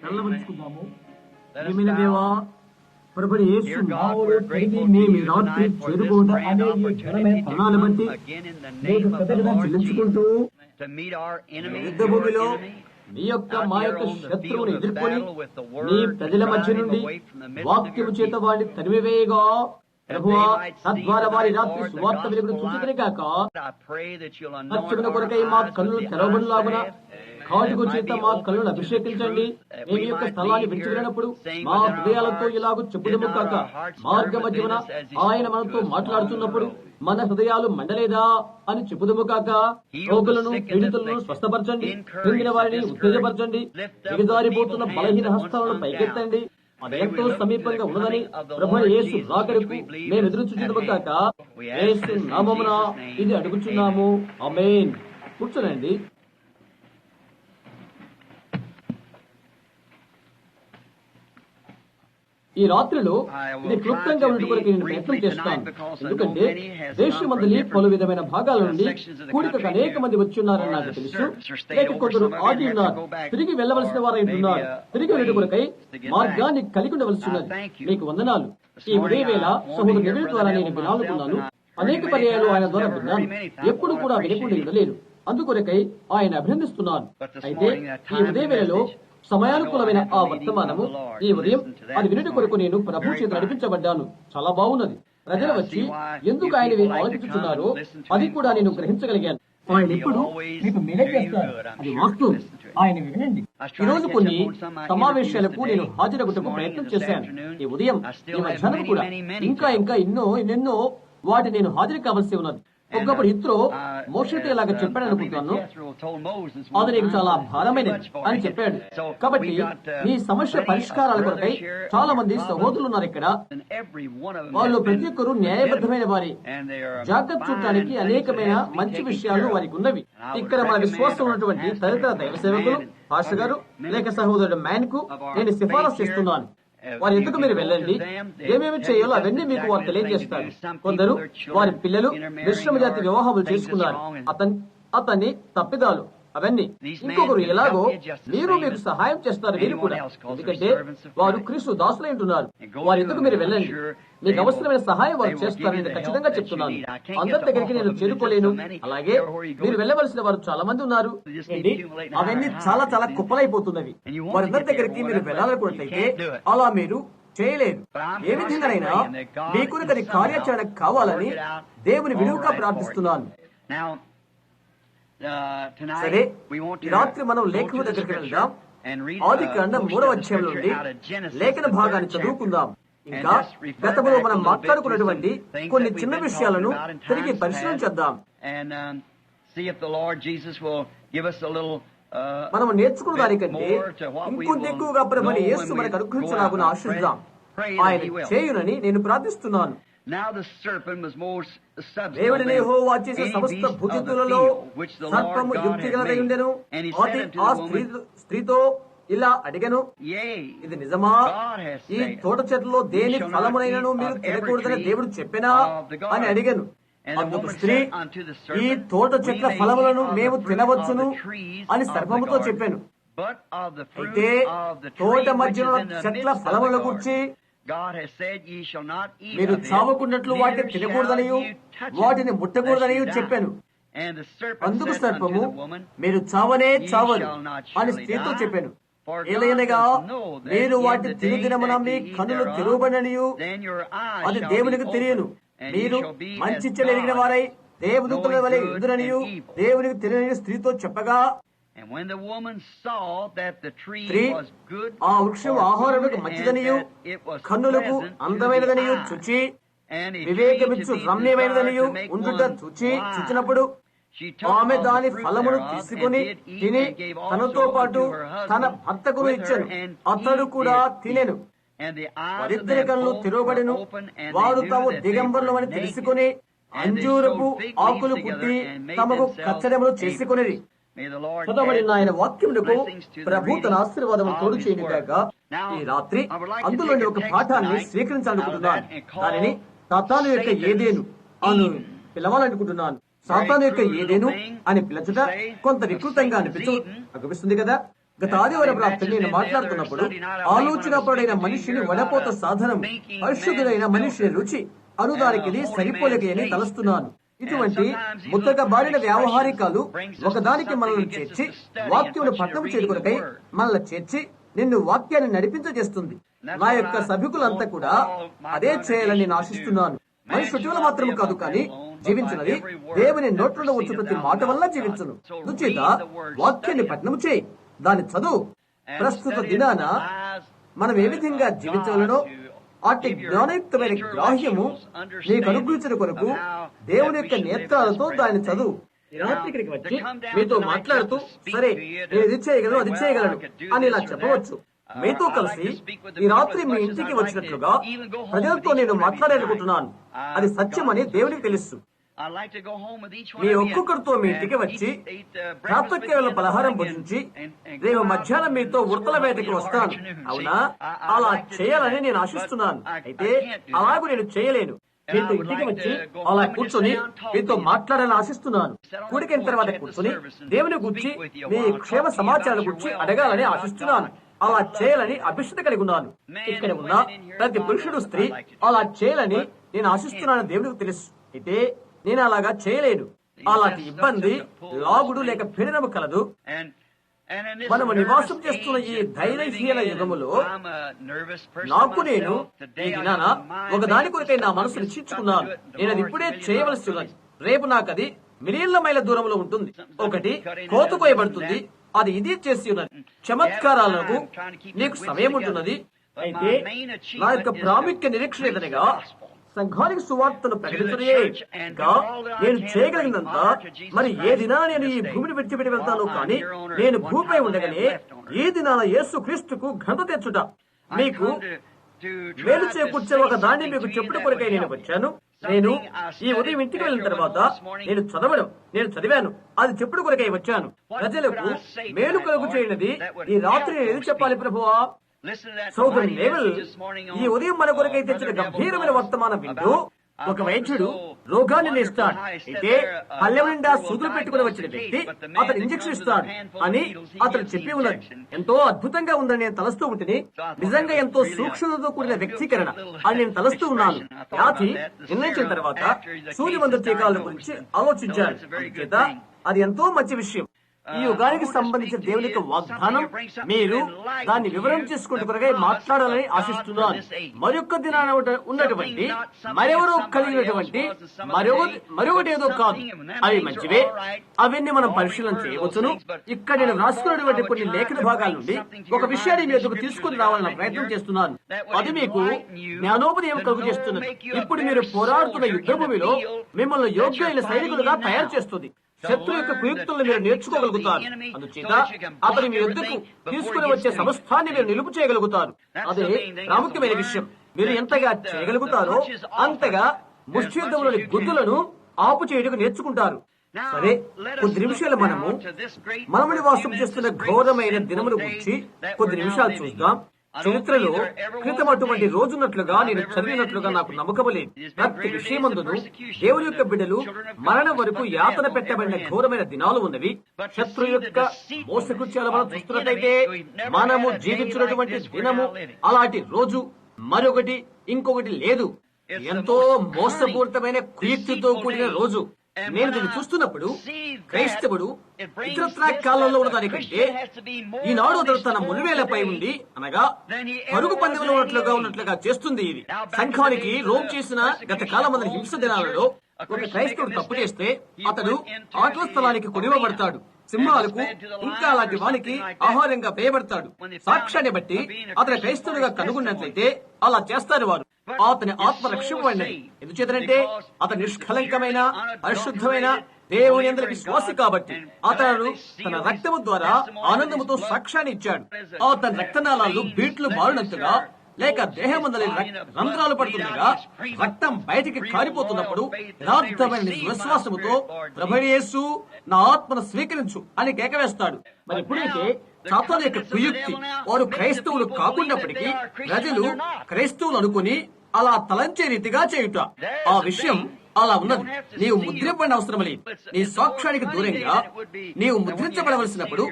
నల్లబరుచుకుందాము. ఏమైనా దేవా, ప్రభుని యేసు నామములో తిరిగి మేము రాత్రి చేరుకోవడం అనే ఈ ఘనమైన తరుణాన్ని బట్టి నీకు కృతజ్ఞత చెల్లించుకుంటూ యుద్ధ భూమిలో నీ యొక్క మా యొక్క శత్రువుని ఎదుర్కొని నీ ప్రజల మధ్య నుండి వాక్యము చేత వాడిని తరిమివేయగా ప్రభువా, తద్వారా వారి రాత్రి సువార్త వెలుగును చూచుకుని కాక అర్చకుల కొరకై మా కళ్ళు తెరవబడిలాగున కాటుకు చేత మా కళ్ళను అభిషేకించండి. మేము యొక్క స్థలాన్ని విడిచిపెట్టినప్పుడు మా హృదయాలతో ఇలాగూ చెప్పుదము కాక మార్గ మధ్యన ఆయన మనతో మాట్లాడుతున్నప్పుడు మన హృదయాలు మండలేదా అని చెప్పుదము కాక రోగులను పీడితులను స్వస్థపరచండి, కృంగిన వారిని ఉత్తేజపరచండి, దిగజారిపోతున్న బలహీన హస్తాలను పైకెత్తండి. అది ఎంతో సమీపంగా ఉన్నదని ప్రభువైన యేసు రాకడకు మేము ఎదురు చూచుదము కాక యేసు నామమున ఇది అడుగుచున్నాము. ఆమేన్. కూర్చోనండి. ఈ రాత్రిలో ఇది క్లుప్తంగా ఉండడానికి నేను ప్రయత్నం చేస్తాను. ఎందుకంటే దేశమందలి పలు విధమైన భాగాల నుండి కూడికకు అనేక మంది వచ్చి ఉన్నారని నాకు తెలుసు. లేక కొందరు ఆగి ఉన్నారు, తిరిగి వెళ్లవలసిన వారై ఉన్నారు. తిరిగి వెళ్ళి కొరకై మార్గాన్ని కలిగి ఉండవలసి ఉన్నది. మీకు వందనాలు. ఈ ఉదయవేళ సహోదరు నెవిల్ ద్వారా నేను వినాలనుకున్నాను. అనేక పర్యాయాలు ఆయన ద్వారా విన్నాను. ఎప్పుడు కూడా వినకుండా ఉండలేదు. అందుకొరకై ఆయన అభినందిస్తున్నాను. అయితే ఈ ఉదయవేళలో సమయానుకూలమైన ఆ వర్తమానము ఈ ఉదయం అది వినుట కొరకు నేను ప్రభు చేత నడిపించబడ్డాను. చాలా బాగున్నది. ప్రజలు వచ్చి ఎందుకు ఆయన ఆలోచించుతున్నారో అది కూడా నేను గ్రహించగలిగాను. ఆయన ఎప్పుడు మీకు మేలే చేస్తారు, అది వాస్తవం. ఆయన వినండి. ఈ రోజు కొన్ని సమావేశాలకు నేను హాజరగుటకు ప్రయత్నం చేశాను. ఈ ఉదయం ఈ మధ్యాహ్నం కూడా ఇంకా ఎన్నెన్నో వాటి నేను హాజరు కావాల్సి ఉన్నది. ఒకప్పుడు ఇత్రో మోషేతో ఇలాగ చెప్పాడు అనుకుంటున్నాను, అది నీకు చాలా భారమైనది అని చెప్పాడు. కాబట్టి ఈ సమస్య పరిష్కారాల కొరకై చాలా మంది సహోదరులు ఉన్నారు ఇక్కడ. వాళ్ళు ప్రతి ఒక్కరు న్యాయబద్ధమైన వారి జాగ్రత్త చూడటానికి అనేకమైన మంచి విషయాలు వారికి ఉన్నవి. ఇక్కడ మన విశ్వాసం ఉన్నటువంటి తదితర దైవ సేవకులు, పాస్టర్ గారు లేక సహోదరుడు మ్యాన్ కు నేను సిఫారసు చేస్తున్నాను. వారి ఎందుకు మీరు వెళ్ళండి, ఏమేమి చేయాలో అవన్నీ మీకు వారు తెలియజేస్తారు. కొందరు వారి పిల్లలు మిశ్రమ జాతి వివాహములు చేసుకున్నారు, అతన్ని తప్పిదాలు అవన్నీ. ఇంకొకరు ఎలాగో మీరు మీకు సహాయం చేస్తారు వీరు కూడా, ఎందుకంటే వారు క్రీస్తు దాసులై ఉంటున్నారు. వారి ఎందుకు మీరు వెళ్ళండి, మీకు అవసరమైన సహాయం వారు చేస్తారని నేను ఖచ్చితంగా చెప్తున్నాను. అందరి దగ్గరికి నేను చేరుకోలేను. అలాగే మీరు వెళ్ళవలసిన వారు చాలా మంది ఉన్నారు. అవన్నీ చాలా చాలా కుప్పలైపోతున్నవి. వారందరి దగ్గరికి మీరు వెళ్ళాలనుకున్నట్లయితే అలా మీరు చేయలేరు. ఏ విధంగానైనా మీకు అది కార్యాచరణ కావాలని దేవుని విలువగా ప్రార్థిస్తున్నాను. సరే, రాత్రి మనం లేఖన దగ్గరికి వెళ్దాం. ఆదికాండం 3వ అధ్యాయం నుండి లేఖన భాగాన్ని చదువుకుందాం. ఇంకా గతంలో మనం మాట్లాడుకున్నటువంటి కొన్ని చిన్న విషయాలను తిరిగి పరిశీలన చేద్దాం. మనం నేర్చుకున్న దానికంటే ఇంకొంత ఎక్కువగా ప్రభువైన యేసు మనకు అనుగ్రహించలాగున ఆశిద్దాం. ఆయన చేయునని నేను ప్రార్థిస్తున్నాను. దేవుడిని యెహోవా చేసిన సమస్త భుజతులలో సర్పము యుక్తిగలదై ఉండెను. ఆ స్త్రీతో ఇలా అడిగను, ఇది నిజమా? ఈ తోట చెట్లలో దేని ఫలమునైనను మీరు తినకూడదని దేవుడు చెప్పినా అని అడిగాను. అందుకు స్త్రీ, ఈ తోట చెట్ల ఫలములను మేము తినవచ్చును అని సర్పముతో చెప్పాను. అయితే తోట మధ్యలో చెట్ల ఫలముల గురించి మీరు చావకున్నట్లు వాటిని తినకూడదనియు వాటిని ముట్టకూడదనియు చెప్పాను. అందుకు సర్పము, మీరు చావనే చావరు అని స్త్రీతో చెప్పాను. ఏలయనగా మీరు వాటి తిరుదినమున మీ కన్నులు తెరవబడిననియు అది దేవునికి తెలియను. మీరు మంచి చెడు ఎరిగిన వారై దేవదూతల వలె ఎదురనియు దేవునికి తెలియని స్త్రీతో చెప్పగా, స్త్రీ ఆ వృక్షం ఆహారములకు మంచిదనియు కన్నులకు అందమైనదనియు చూచి వివేకమిచ్చు రమ్యమైనదనియు ఉండుట చూచినప్పుడు ఆమె దాని ఫలమును తీసుకుని తిని తనతో పాటు తన భర్తకును ఇచ్చెను. అతడు కూడా తినెను. వారిద్దరి కళ్ళు తెరవబడెను. వారు తాము దిగంబరులమని తెలుసుకుని అంజూరపు ఆకులు కుట్టి తమకు కచ్చడములు చేసుకునేది. చదవబడిన ఆయన వాక్యములకు ప్రభు తన ఆశీర్వాదము తోడు చేయనిగాక. ఈ రాత్రి అందులోని ఒక పాఠాన్ని స్వీకరించాలనుకుంటున్నాను. దానిని సాతాను యొక్క ఏదేను అని పిలవాలనుకుంటున్నాను. సాతాను యొక్క ఏదేను అని పిలచుట కొంత వికృతంగా అనిపిస్తుంది కదా. గత ఆదివారం రాత్రి నేను మాట్లాడుతున్నప్పుడు ఆలోచనపరుడైన మనిషిని వడపోత సాధనం, పరిశుద్ధుడైన మనిషిని రుచి అనుదానికి సరిపోలేక అని తలస్తున్నాను. ఇటువంటి ముద్దగా బారిన వ్యావహారికాలు ఒకదానికి మనల్ని చేర్చి వాక్యమును పట్టణము చేరుకొరకై మనల్ని చేర్చి నిన్ను వాక్యాన్ని నడిపించజేస్తుంది. నా యొక్క సభికులంతా కూడా అదే చేయాలని నేను ఆశిస్తున్నాను. మనుషుల మాత్రము కాదు, కానీ జీవించినది దేవుని నోట్లలో వచ్చి ప్రతి మాట వల్ల జీవించును. రుచిత వాక్యాన్ని పఠనము చేయి, దాని చదువు. ప్రస్తుత దినాన మనం ఏ విధంగా జీవించాలనో అట్టి జ్ఞానయుక్తమైన గ్రాహ్యము నీకు అనుగ్రహించిన కొరకు దేవుని యొక్క నేత్రాలతో దాన్ని చదువు. రాత్రి ఇక్కడికి వచ్చి మీతో మాట్లాడుతూ, సరే నేను ఇది చేయగలను, అది చేయగలను అని ఇలా చెప్పవచ్చు. మీతో కలిసి ఈ రాత్రి మీ ఇంటికి వచ్చినట్లుగా ప్రజలతో నేను మాట్లాడాలనుకుంటున్నాను. అది సత్యమని దేవునికి తెలుసు. మీ ఒక్కొక్కరితో మీ ఇంటికి వచ్చి ప్రాతకాల పలహారం భుజించి రేపు మధ్యాహ్నం మీతో ఉడతల వేటకి వస్తాను. అవునా? అలా చేయాలని నేను ఆశిస్తున్నాను. అయితే అలాగూ నేను చేయలేను. మీతో ఇంటికి వచ్చి అలా కూర్చొని మీతో మాట్లాడాలని ఆశిస్తున్నాను. కూడికైన తర్వాత కూర్చొని దేవుని గురించి మీ క్షేమ సమాచారం గురించి అడగాలని ఆశిస్తున్నాను. అలా చేయాలని అభిష్టత కలిగి ఉన్నాను. ఇక్కడ ఉన్న ప్రతి పురుషుడు, స్త్రీ అలా చేయాలని నేను ఆశిస్తున్నాను. దేవునికి తెలుసు. అయితే నేను అలాగా చేయలేను. అలాంటి ఇబ్బంది, లాగుడు లేక పీడనము కలదు. మనము నివాసం చేస్తున్న ఈ ధైర్యహీన యుగములో నాకు నేను ఈ దినాన ఒకదాని కొరకై నా మనసు నిశ్చయించుకున్నాను. నేను అది ఇప్పుడే చేయవలసి ఉన్నది. రేపు నాకు అది మిలియన్ల మైళ్ళ దూరంలో ఉంటుంది. ఒకటి కోత కోయబడుతుంది, అది ఇది చేసి ఉన్నది. చమత్కారాలకు నీకు సమయం ఉంటున్నది. అయితే నా యొక్క ప్రాముఖ్య నిరీక్షణ ఏదనగా సంఘానికి సువార్తను ప్రకటించడే. ఇంకా నేను చేయగలిగినంత మరి ఏ దినాన నేను ఈ భూమిని విడిచిపెట్టి వెళ్తాను, కానీ నేను భూమిపై ఉండగానే ఈ దినాన యేసు క్రీస్తుకు ఘనత తెచ్చుట, మీకు మేలు చేకూర్చే ఒక దాన్ని మీకు చెప్పుడు కొరకై నేను వచ్చాను. నేను ఈ ఉదయం ఇంటికి వెళ్ళిన తర్వాత నేను చదివాను, అది చెప్పుడు కొరకై వచ్చాను. ప్రజలకు మేలు కలుగు చేయనిది ఈ రాత్రి ఏది చెప్పాలి ప్రభువా? సోదరుడు నేవల్ ఈ ఉదయం మన కొరకై తెచ్చిన గంభీరమైన వర్తమానం వింటూ, ఒక వైద్యుడు రోగాన్ని నేస్తాడు. అయితే పల్లెం నిండా సూదులు పెట్టుకుని వచ్చిన వ్యక్తి అతను ఇంజక్షన్ ఇస్తాడు అని అతను చెప్పి ఉన్నది. ఎంతో అద్భుతంగా ఉందని నేను తలస్తూ ఉంటే, నిజంగా ఎంతో సూక్ష్మతతో కూడిన వ్యక్తీకరణ అని నేను తలస్తూ ఉన్నాను. వ్యాధి నిర్ణయించిన తర్వాత సూర్యమందు టీకాల గురించి ఆలోచించాడు. చేత అది ఎంతో మంచి విషయం. ఈ యుగానికి సంబంధించిన దేవుని యొక్క వాగ్దానం మీరు దాన్ని వివరం చేసుకుంటూ మాట్లాడాలని ఆశిస్తున్నాను. మరొక దినాన ఉన్నటువంటి మరెవరో కలిగినటువంటి మరొకటి ఏదో కాదు. అవి మంచివే, అవన్నీ మనం పరిశీలన చేయవచ్చును. ఇక్కడ నేను రాసుకున్నటువంటి కొన్ని లేఖన భాగాల నుండి ఒక విషయాన్ని మీ ఎదుగు తీసుకుని రావాలన్న ప్రయత్నం చేస్తున్నాను. అది మీకు జ్ఞానోపదయం కలుగు చేస్తున్నది. ఇప్పుడు మీరు పోరాడుతున్న యుద్ధ భూమిలో మిమ్మల్ని యోగ్యమైన సైనికులుగా తయారు చేస్తుంది. శత్రు యొక్క కుయుక్తులను మీరు నేర్చుకోగలుగుతారు. అందుచేత అతని మీ యుద్ధకు తీసుకుని వచ్చే సమస్తాన్ని మీరు నిలుపు చేయగలుగుతారు. అదే ప్రాముఖ్యమైన విషయం. మీరు ఎంతగా చేయగలుగుతారో అంతగా ముష్టి యుద్ధంలోని గుద్దులను ఆపు చేయడానికి నేర్చుకుంటారు. సరే, కొద్ది నిమిషాలు మనము నివాసం చేస్తున్న ఘోరమైన దినముల గురించి కొద్ది నిమిషాలు చూద్దాం. చరిత్రలో క్రితం అటువంటి రోజున్నట్లుగా నేను చదివినట్లుగా నాకు నమ్మకము లేదు. ప్రతి విషయమందును దేవుని యొక్క బిడ్డలు మరణం వరకు యాతన పెట్టబడిన ఘోరమైన దినాలు ఉన్నవి. శత్రు యొక్క మోసకృత్యాల మనం చూస్తున్నట్లయితే మనము జీవించినటువంటి దినము అలాంటి రోజు మరొకటి ఇంకొకటి లేదు. ఎంతో మోసపూరితమైన కుయుక్తితో కూడిన రోజు. నేను దీన్ని చూస్తున్నప్పుడు క్రైస్తవుడు ఇతరత్రా కాలంలో ఉన్న దానికంటే ఈనాడు అతడు తన మునివేలపై ఉండి, అనగా పరుగు పందెంలో ఉన్నట్లుగా చేస్తుంది. ఇది సంఘానికి రోమ్ చేసిన గత కాలం మంది హింస దినాలలో ఒక క్రైస్తవుడు తప్పు చేస్తే అతడు ఆటల స్థలానికి కొనివ్వబడతాడు. సింహాలకు ఇంకా అలాంటి వానికి ఆహారంగా వేయబడతాడు. సాక్ష్యాన్ని బట్టి అతని క్రైస్తవుడిగా కనుగొన్నట్లయితే అలా చేస్తారు వారు. అతని ఆత్మ రక్షింపబడినది. ఎందుచేతనంటే అతను నిష్కలంకమైన పరిశుద్ధమైన దేవుని యందు విశ్వాసి కాబట్టి అతను తన రక్తము ద్వారా ఆనందముతో సాక్ష్యాన్ని ఇచ్చాడు. అతని రక్తనాళాలు బీట్లు మారినంతగా లేక దేహమందలి రంధ్రాలు పడుతుండగా రక్తం బయటికి కారిపోతున్నప్పుడు యథార్థమైన విశ్వాసముతో ప్రభువైన యేసు నా ఆత్మను స్వీకరించు అని కేకవేస్తాడు. మరి ఎప్పుడైతే సాతాను యొక్క కుయుక్తి వారు క్రైస్తవులు కాకున్నప్పటికీ ప్రజలు క్రైస్తవులు అనుకుని అలా తలంచే రీతిగా చేయుట, ఆ విషయం అలా ఉన్నది. నీవు ముద్రింపబడిన అవసరం లేదు. నీ సాక్ష్యానికి దూరంగా నీవు ముద్రించబడవలసినప్పుడు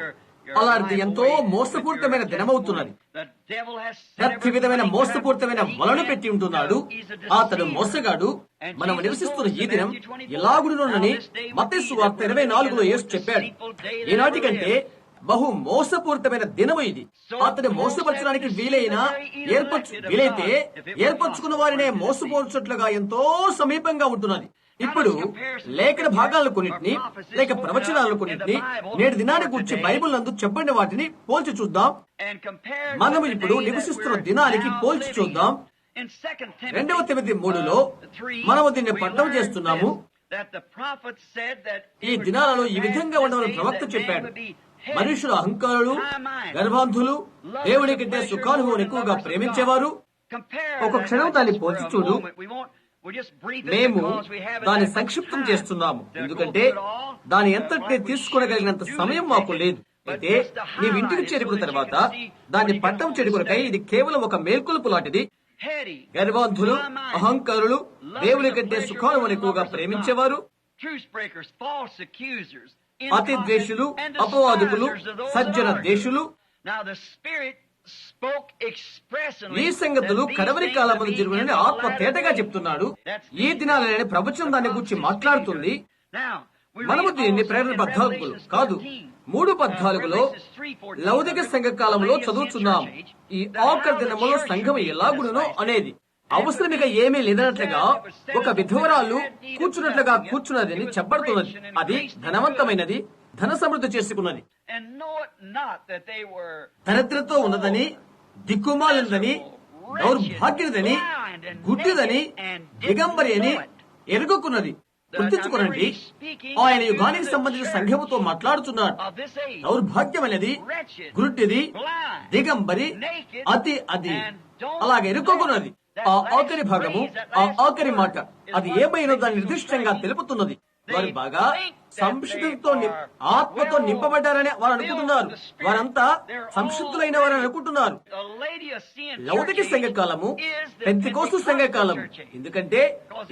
అలాంటిది ఎంతో మోసపూరితమైన దినమవుతున్నది. ప్రతి విధమైన మోసపూరితమైన వలను పెట్టి ఉంటున్నాడు. అతడు మోసగాడు. మనం నివసిస్తున్న ఈ దినం ఎలాగుడునని మత్తయి సువార్త 24లో యేసు చెప్పాడు. ఈనాటి కంటే బహు మోసపూరితమైన దినము ఇది. అతడు మోసపరచడానికి వీలైతే ఏర్పరచుకున్న వారినే మోసపోర్చుట్లుగా ఎంతో సమీపంగా ఉంటున్నది. ఇప్పుడు లేఖన భాగాలను కొన్నిటిని లేక ప్రవచనాలను కొన్నిటిని నేటి దినాన్ని గురించి బైబిల్ నందు చెప్పండి వాటిని పోల్చి చూద్దాం. మనం ఇప్పుడు నివసిస్తున్న దినానికి పోల్చి చూద్దాం. 2 తిమోతి 3లో మనము దీన్ని పట్టణం చేస్తున్నాము. ఈ దినాలలో ఈ విధంగా ఉండవని ప్రవక్త చెప్పాడు. మనుషులు అహంకారులు, గర్వాంధులు, దేవుని కంటే సుఖానుభవం ఎక్కువగా ప్రేమించేవారు. ఒక క్షణం దాన్ని పోల్చి చూడు. మేము దాన్ని సంక్షిప్తం చేస్తున్నాము, ఎందుకంటే దాని ఎంతటిని తీసుకునగలిగినంత సమయం మాకు లేదు. అయితే నీవు ఇంటికి చేరుకున్న తర్వాత దాన్ని పట్టం చేరుకునకై ఇది కేవలం ఒక మేల్కొలుపు లాంటిది. గర్వాంధులు, అహంకారులు, దేవుని కంటే సుఖానుభవం ఎక్కువగా ప్రేమించేవారు, అతి ద్వేషులు, అపవాదుకులు, సజ్జన దేశులు. ఈ సంగతులు కడవరి కాలమందు జరుగునని ఆత్మ తేటగా చెప్తున్నాడు. ఈ దినాలనే ప్రవచనం దాని గురించి మాట్లాడుతుంది. మనము దీన్ని ప్రేరణ 14 కాదు 3:14లో లౌకిక సంఘ కాలంలో చదువుతున్నాం. ఈ ఆఖరి దినములో సంఘం ఎలాగునో అనేది అవసరమిగా ఏమీ లేదన్నట్లుగా ఒక విధవరాలు కూర్చున్నదని చెప్పబడుతున్నది. అది ధనవంతమైనది, ధన సమృద్ధి చేసుకున్నది, దరిద్రతో ఉన్నదని, దిక్కుమాలినదని, దౌర్భాగ్యదని, గుడ్డిదని, దిగంబరి అని ఎరుగుకున్నది. గుర్తించుకోనండి, ఆయన యుగానికి సంబంధించిన సంఘముతో మాట్లాడుతున్నాడు. దౌర్భాగ్యం అనేది గుడ్డిది, దిగంబరి, అది అలాగే ఎరుకోకున్నది. ఆ ఆఖరి భాగము, ఆ ఆఖరి మాట అది ఏమైనా దాన్ని నిర్దిష్టంగా తెలుపుతున్నది. వారు బాగా సంశుద్ధితో ఆత్మతో నింపబడ్డారని వారు అనుకుంటున్నారు. వారంతా సంశుద్ధులైన వారని అనుకుంటున్నారు. లౌకిక సంఘకాలము పెంతెకోస్తు సంఘకాలము, ఎందుకంటే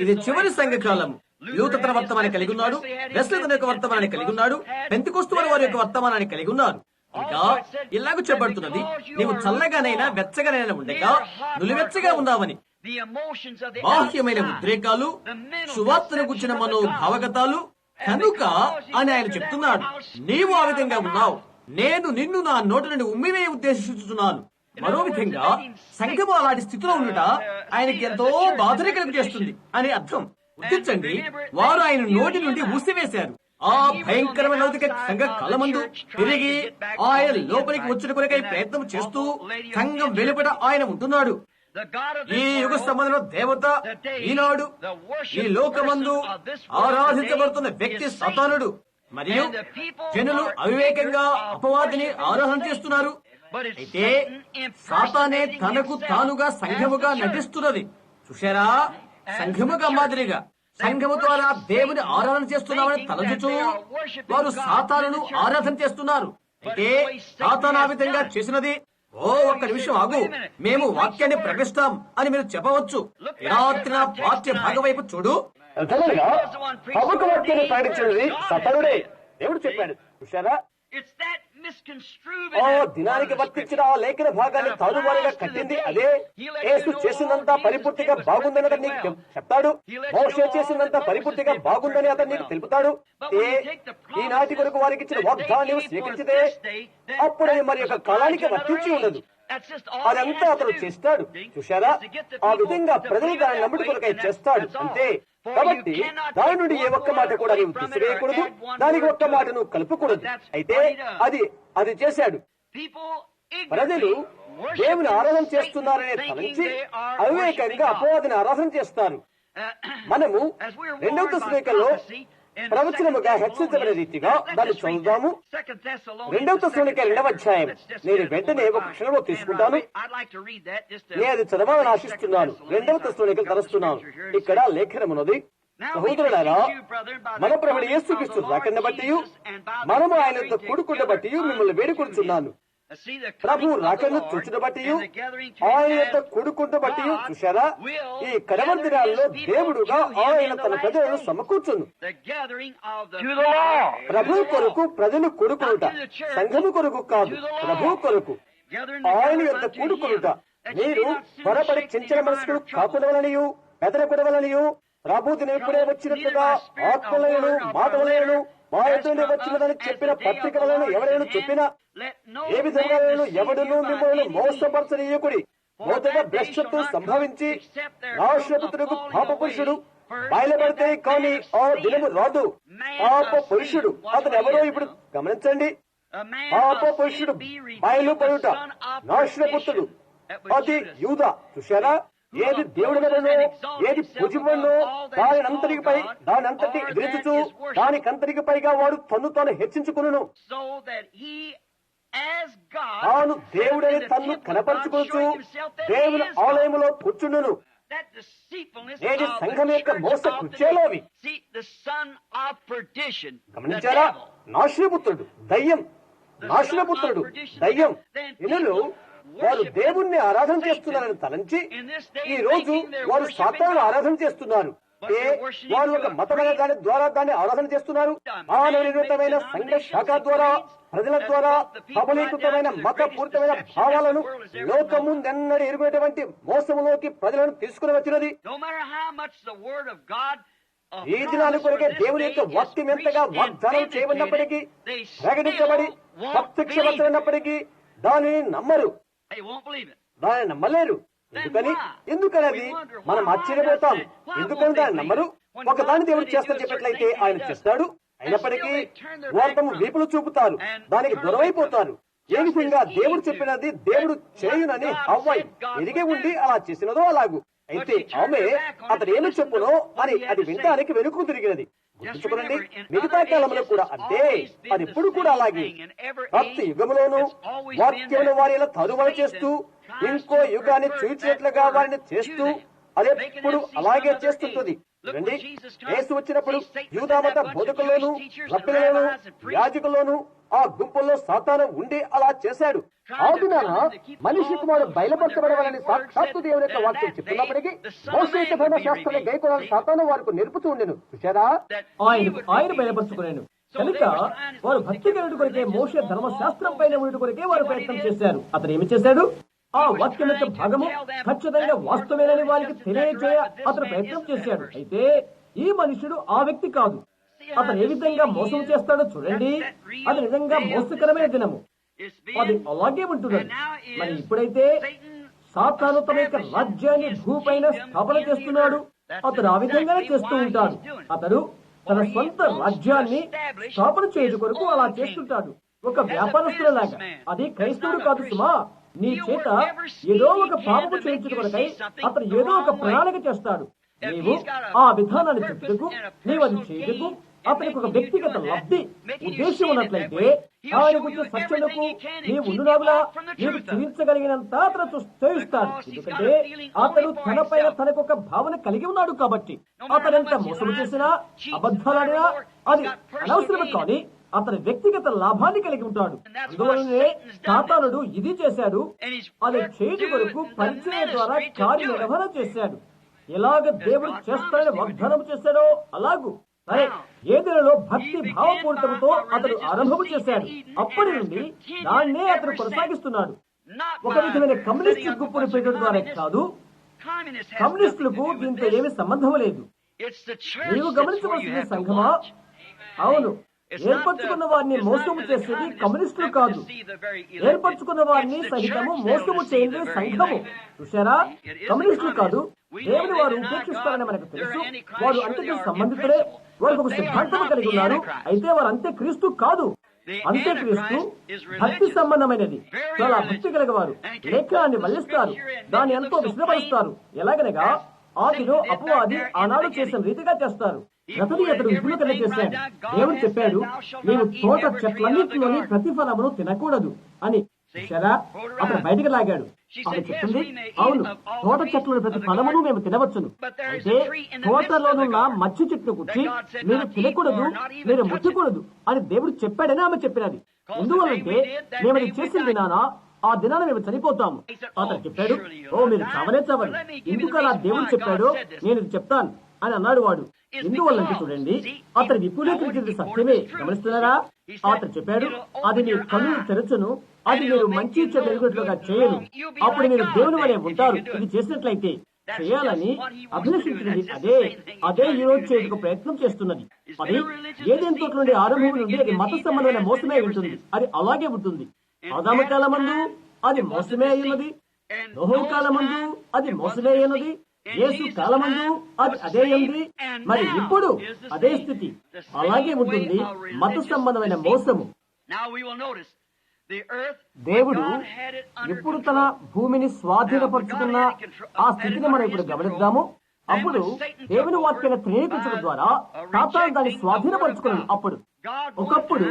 ఇది చివరి సంఘకాలము. లూథర్ తన వర్తమానాన్ని కలిగి ఉన్నాడు, వెస్లీ తన యొక్క వర్తమానాన్ని కలిగి ఉన్నాడు, పెంతెకోస్తు వారి యొక్క వర్తమానాన్ని కలిగి ఉన్నారు. ఇంకా ఇలాగ చెప్పబడుతున్నది, నీవు చల్లగానైనా వెచ్చగానైనా ఉండగా నులివెచ్చగా ఉన్నావని. బాహ్యమైన ఉద్రేకాలు, సువార్తను గుర్చిన మనోభావగతాలు కనుక అని ఆయన చెప్తున్నాడు. నీవు ఆ విధంగా ఉన్నావు, నేను నిన్ను నా నోటి నుండి ఉమ్మివే ఉద్దేశిస్తున్నాను. మరో విధంగా సంఘము అలాంటి స్థితిలో ఉండట ఆయనకి ఎంతో బాధని కలుగు చేస్తుంది అని అర్థం. గుర్తించండి, వారు ఆయన నోటి నుండి ఊసివేశారు. ఆ భయంకరమైన లౌకిక సంఘ కాలమందు తిరిగి ఆయన లోపలికి వచ్చిన కొరకై ప్రయత్నం చేస్తూ సంఘం వెలుపట ఆయన ఉంటున్నాడు. ఈ యుగ సంబంధంలో దేవత ఈనాడు ఈ లోకమందు ఆరాధించబడుతున్న వ్యక్తి సాతానుడు. మరియు జనులు అవివేకంగా అపవాదిని ఆరాధన చేస్తున్నారు. అయితే సాతానే తనకు తానుగా సంఘముగా నటిస్తున్నది. చూశారా, సంఘముగా మాదిరిగా సంఘము ద్వారా దేవుని ఆరాధన చేస్తున్నామని తలచుచూ వారు సాతానును ఆరాధన చేస్తున్నారు. అయితే సాతాను ఆ విధంగా చేసినది, ఒక్క నిమిషం ఆగు, మేము వాక్యాన్ని ప్రకటిస్తాం అని మీరు చెప్పవచ్చు. రాత్రి వాక్య భాగం వైపు చూడు. వాక్యాన్ని ప్రకటించినది సాతానుడే. దేవుడు చెప్పాడు. చూశారా, దినానికి వర్తించిన ఆ లేఖన భాగాన్ని తారుమారుగా కట్టింది అదే. యేసు చేసినంత పరిపూర్తిగా బాగుందని అతను నీకు చెప్తాడు. మోషే చేసినంత పరిపూర్తిగా బాగుందని అతను నీకు తెలుపుతాడు. ఈనాటి వరకు వారికి ఇచ్చిన వాగ్దానం స్వీకరించితే అప్పుడు మరి యొక్క కాలానికి వర్తించి ఉండదు. అదంతా అతను చేస్తాడు. చూశారా, ఆ విధంగా ప్రజలు దాన్ని నమ్ముడు కొరకై చేస్తాడు అంతే. కాబట్టి దాని నుండి ఏ ఒక్క మాట కూడా నీవు తీసివేయకూడదు, దానికి ఒక్క మాట నువ్వు కలుపకూడదు. అయితే అది చేశాడు. ప్రజలు దేవుని ఆరాధన చేస్తున్నారనే తలంచి అవివేకంగా అపవాదిని ఆరాధన చేస్తారు. మనము 2వ తెస్సలోనికలో ప్రవచనముగా హెచ్చరించబడే రీతిగా దాన్ని చదువుదాము. 2వ తెస్సలోనిక 2వ అధ్యాయం. నేను వెంటనే ఒక క్షణంలో తీసుకుంటాను. నేను అది చదవాలని ఆశిస్తున్నాను. 2వ తెస్సలోనికలు తరుస్తున్నాను. ఇక్కడ లేఖనమున్నది, సహోదరులారా, మన ప్రభువు యేసుక్రీస్తు రాకను బట్టి మనము ఆయనతో కూడుకున్న బట్టి మిమ్మల్ని వేడుకొనుచున్నాను. ప్రభు రాకను చూచుట బట్టి ఆయన యొక్క కూడుకుంట బట్టి చూశారా, ఈ కడవరి దినాల్లో దేవుడుగా ఆయన తన ప్రజలను సమకూర్చును. ప్రభు కొరకు ప్రజలు కూడుకునుట, సంఘము కొరకు కాదు, ప్రభు కొరకు ఆయన యొక్క కూడుకునుట. మీరు త్వరపడి చించిన మనసులు కాకుడవలనియు పెదరకుడవలనియు ప్రభు దినం ఇప్పుడే వచ్చినట్లుగా ఆత్మలను మాటలను వాయుతోనే వచ్చినదని చెప్పిన పత్రిక వలన ఎవరైనా చెప్పినా ఏ విధంగా ఎవడునూ మిమ్మల్ని మోసపరచనీయకుడి. మొదట భ్రష్టత్వం సంభవించి రాష్ట్రపుత్రుడు పాప పురుషుడు బయలుపడితే కానీ ఆ దినము రాదు. పాప పురుషుడు అతను ఎవరో ఇప్పుడు గమనించండి. పాప పురుషుడు బయలుపడుట నాశనపుత్రుడు, అది యూదా. చూశారా, ఏది దేవుడినో ఏది పూజింపనో దానంతటి ఎదిరించుచు దానికంతటికి పైగా వాడు తన్ను తాను హెచ్చించుకును. తాను దేవుడని తన్ను కనపరుచుకోవచ్చు, దేవుని ఆలయములో కూర్చుండును. నేటి సంఘం యొక్క మోస కృత్యాలోవి గమనించారా? నాశనపుత్రుడు దయ్యం, నాశనపుత్రుడు దయ్యం. ఇనులు వారు దేవుణ్ణి ఆరాధన చేస్తున్నారని తలంచి ఈ రోజు వారు సాతాను ఆరాధన చేస్తున్నారు. వారు ఒక మతమైన దాని ద్వారా దాన్ని ఆరాధన చేస్తున్నారు. మానవనిర్మితమైన సంఘ శాఖ ద్వారా ప్రజల ద్వారా సబలీకృతమైన మతపూరితమైన భావాలను లోకముందెన్నడూ ఎరుగేటువంటి మోసములోకి ప్రజలను తీసుకుని వచ్చినది. ఈ దినాల కొరకే దేవుని యొక్క వాక్యం ఎంతగా వాగ్దానం చేయబడినప్పటికీ, ప్రకటించబడి ప్రత్యక్షమైనప్పటికీ దానిని నమ్మరు, దాన్ని నమ్మలేరు. ఎందుకని అది మనం ఆశ్చర్యపోతాం. ఎందుకని దాన్ని నమ్మరు? ఒకదాన్ని దేవుడు చేస్తా చెప్పినట్లయితే ఆయన చేస్తాడు. అయినప్పటికీ వారు వీపులు చూపుతారు, దానికి దూరమైపోతారు. ఏ విధంగా దేవుడు చెప్పినది దేవుడు చేయునని హవ్వ ఎదిగే ఉండి అలా చేసినదో అలాగూ. అయితే ఆమె అతడు ఏమి చెప్పునో అని అది వినడానికి వెనుక తిరిగినది. గుర్తుంచుకోనండి, మిగతా కాలంలో కూడా అంతే. అది ఇప్పుడు కూడా అలాగే. ప్రతి యుగంలోనూ వాక్యమును వారి తరువల చేస్తూ ఇంకో యుగాన్ని చూచినట్లుగా వారిని చేస్తూ అదెప్పుడు అలాగే చేస్తుంటుంది. చూడండి, యేసు వచ్చినప్పుడు యూదామత బోధకుల్లోను రబ్బీలలోను యాజకుల్లోను ఆ గుంపుల్లో సాతాను ఉండి అలా చేశాడు. ఆ దినాన మనిషి కుమారుడు బయలుపరచబడవాలని సాక్షాత్తు దేవుని యొక్క వాక్యం చెప్తున్నప్పటికీ మోషే ధర్మశాస్త్రాన్ని గైకొనాలని సాతాను వారికి నేర్పుతూ ఉండెను. చూశారా, ఆయన బయలుపరచుకునేను కనుక వారు భక్తి గరుడు కొరికే మోషే ధర్మశాస్త్రం పైన ఉండి కొరికే వారు ప్రయత్నం చేశారు. అతను ఏమి చేశాడు? ఆ వాక్యం యొక్క భాగము ఖచ్చితంగా వాస్తవేనని వారికి తెలియజేయ అతను ప్రయత్నం చేశాడు. అయితే ఈ మనుషుడు ఆ వ్యక్తి కాదు. అతను ఏ విధంగా మోసం చేస్తాడో చూడండి. అది నిజంగా మోసకరమైన దినము. అది అలాగే ఉంటున్నది. మరి ఇప్పుడైతే సాతాను తన యొక్క రాజ్యాన్ని భూపైన స్థాపన చేస్తున్నాడు. అతడు ఆ విధంగానే చేస్తూ ఉంటాడు. అతడు తన సొంత రాజ్యాన్ని స్థాపన చేయడం కొరకు అలా చేస్తుంటాడు. ఒక వ్యాపారస్తులలాగా. అది క్రైస్తవుడు కాదు సుమా. నీ చేత ఏదో ఒక పాపము చేయించుట కొరకై అతను ఏదో ఒక ప్రణాళిక చేస్తాడు. నీవు ఆ విధానాన్ని చెప్పుటకు, నీవు అది చేయటకు అతనికి ఒక వ్యక్తిగత లబ్ధి ఉద్దేశం ఉన్నట్లయితే ఆయన గురించి సత్యలకు నీవు ఉండులాగులా నీవు చూపించగలిగినంత అతను చేయిస్తాడు. ఎందుకంటే అతడు తనపైన తనకు ఒక భావన కలిగి ఉన్నాడు కాబట్టి. అతనెంత మోసం చేసినా అబద్ధాలాడినా అది అనవసరమే, కానీ అతని వ్యక్తిగత లాభాన్ని కలిగి ఉంటాడు. అందువల్లనే సాతానుడు ఇది చేశాడు. అది చేయటి కొరకు పరిచయం ద్వారా కార్యనిర్వహణ చేశాడు. ఎలాగ దేవుడు చేస్తాడని వాగ్దానం చేశాడో అలాగూ సరే ఏదైనా భక్తి భావపూరితంతో అతడు ఆరంభము చేశాడు. అప్పటి నుండి దాన్నే అతడు కొనసాగిస్తున్నాడు. ఒక విధమైన కమ్యూనిస్టు గుంపును పెట్టడం ద్వారా కాదు. కమ్యూనిస్టులకు దీంతో ఏమి సంబంధం లేదు. నీవు గమనించవలసిన సంఘమా, అవును, ఏర్పరచుకున్న వారిని మోసము చేసేది కమ్యూనిస్టులు కాదు. ఏర్పరచుకున్న వారిని సహితము మోసము చేయండి సంఘము. చూశారా, కమ్యూనిస్టులు కాదు. దేవుని వారు ఉపేక్షిస్తారని మనకు తెలుసు. వారు అంత్యక్రీస్తు సంబంధితులే. వారికి ఒక సిద్ధాంతం కలిగి ఉన్నారు. అయితే వారు అంత్యక్రీస్తు కాదు. అంత్యక్రీస్తు భక్తి సంబంధమైనది. చాలా భక్తి కలిగవారు లేఖనాన్ని మళ్లిస్తారు, దాన్ని ఎంతో విశ్లపరుస్తారు. ఎలాగనగా ఆదిలో అపవాది ఆనాడు చేసిన రీతిగా చేస్తారు. అతడు విపులకరణ చేశాడు. దేవుడు చెప్పాడు, నీవు తోట చెట్లన్నింటిలోని ప్రతిఫలమును తినకూడదు అని. చూశారా, అతను బయటకు లాగాడు. ఆమె చెప్తుంది, అవును, తోట చెట్ల ప్రతి ఫలమును మేము తినవచ్చును. అయితే తోటలోనున్న మచ్చి చెట్టు కుచ్చి మీరు తినకూడదు, మీరు ముట్టకూడదు అని దేవుడు చెప్పాడని ఆమె చెప్పినది. ఎందువల్లంటే మేము అది చేసిన దినాన ఆ దినాన మేము చనిపోతాము. అతను చెప్పాడు, ఓ మీరు చావనే చావని, ఎందుకు అలా దేవుడు చెప్పాడో నేను ఇది చెప్తాను అని అన్నాడు వాడు. ఎందువల్లంటే చూడండి, అతను విపులీకరించింది సత్యమే. గమనిస్తున్నారా? అతను చెప్పాడు, అది మీ కన్నులు తెరచును, అది మీరు మంచి చెడు ఎరుగుట్లుగా చేయను, అప్పుడు మీరు దేవుని వలె ఉంటారు. ఇది చేసినట్లయితే చేయాలని అభిలషించినది అదే ఈ రోజు చేయడానికి ప్రయత్నం చేస్తున్నది. అది ఏదేని తోట నుండి ఆరంభం నుండి అది మత సంబంధమైన మోసమే ఉంటుంది. అది అలాగే ఉంటుంది. ఆదాము కాలమందు అది మోసమే అయినది, నోహు కాలమందు అది మోసమే అయినది, యేసు కాలమందు అది అదే అయింది. మరి ఇప్పుడు అదే స్థితి అలాగే ఉంటుంది. మత సంబంధమైన మోసము. దేవుడు ఎప్పుడు తన భూమిని స్వాధీనపరుచుకున్న ఆ స్థితిని మనం ఇప్పుడు గమనిద్దాము. అప్పుడు దేవుని వాక్యాన్ని త్రేణీకరించడం ద్వారా సాతాను దాన్ని స్వాధీనపరుచుకున్నాడు. అప్పుడు ఒకప్పుడు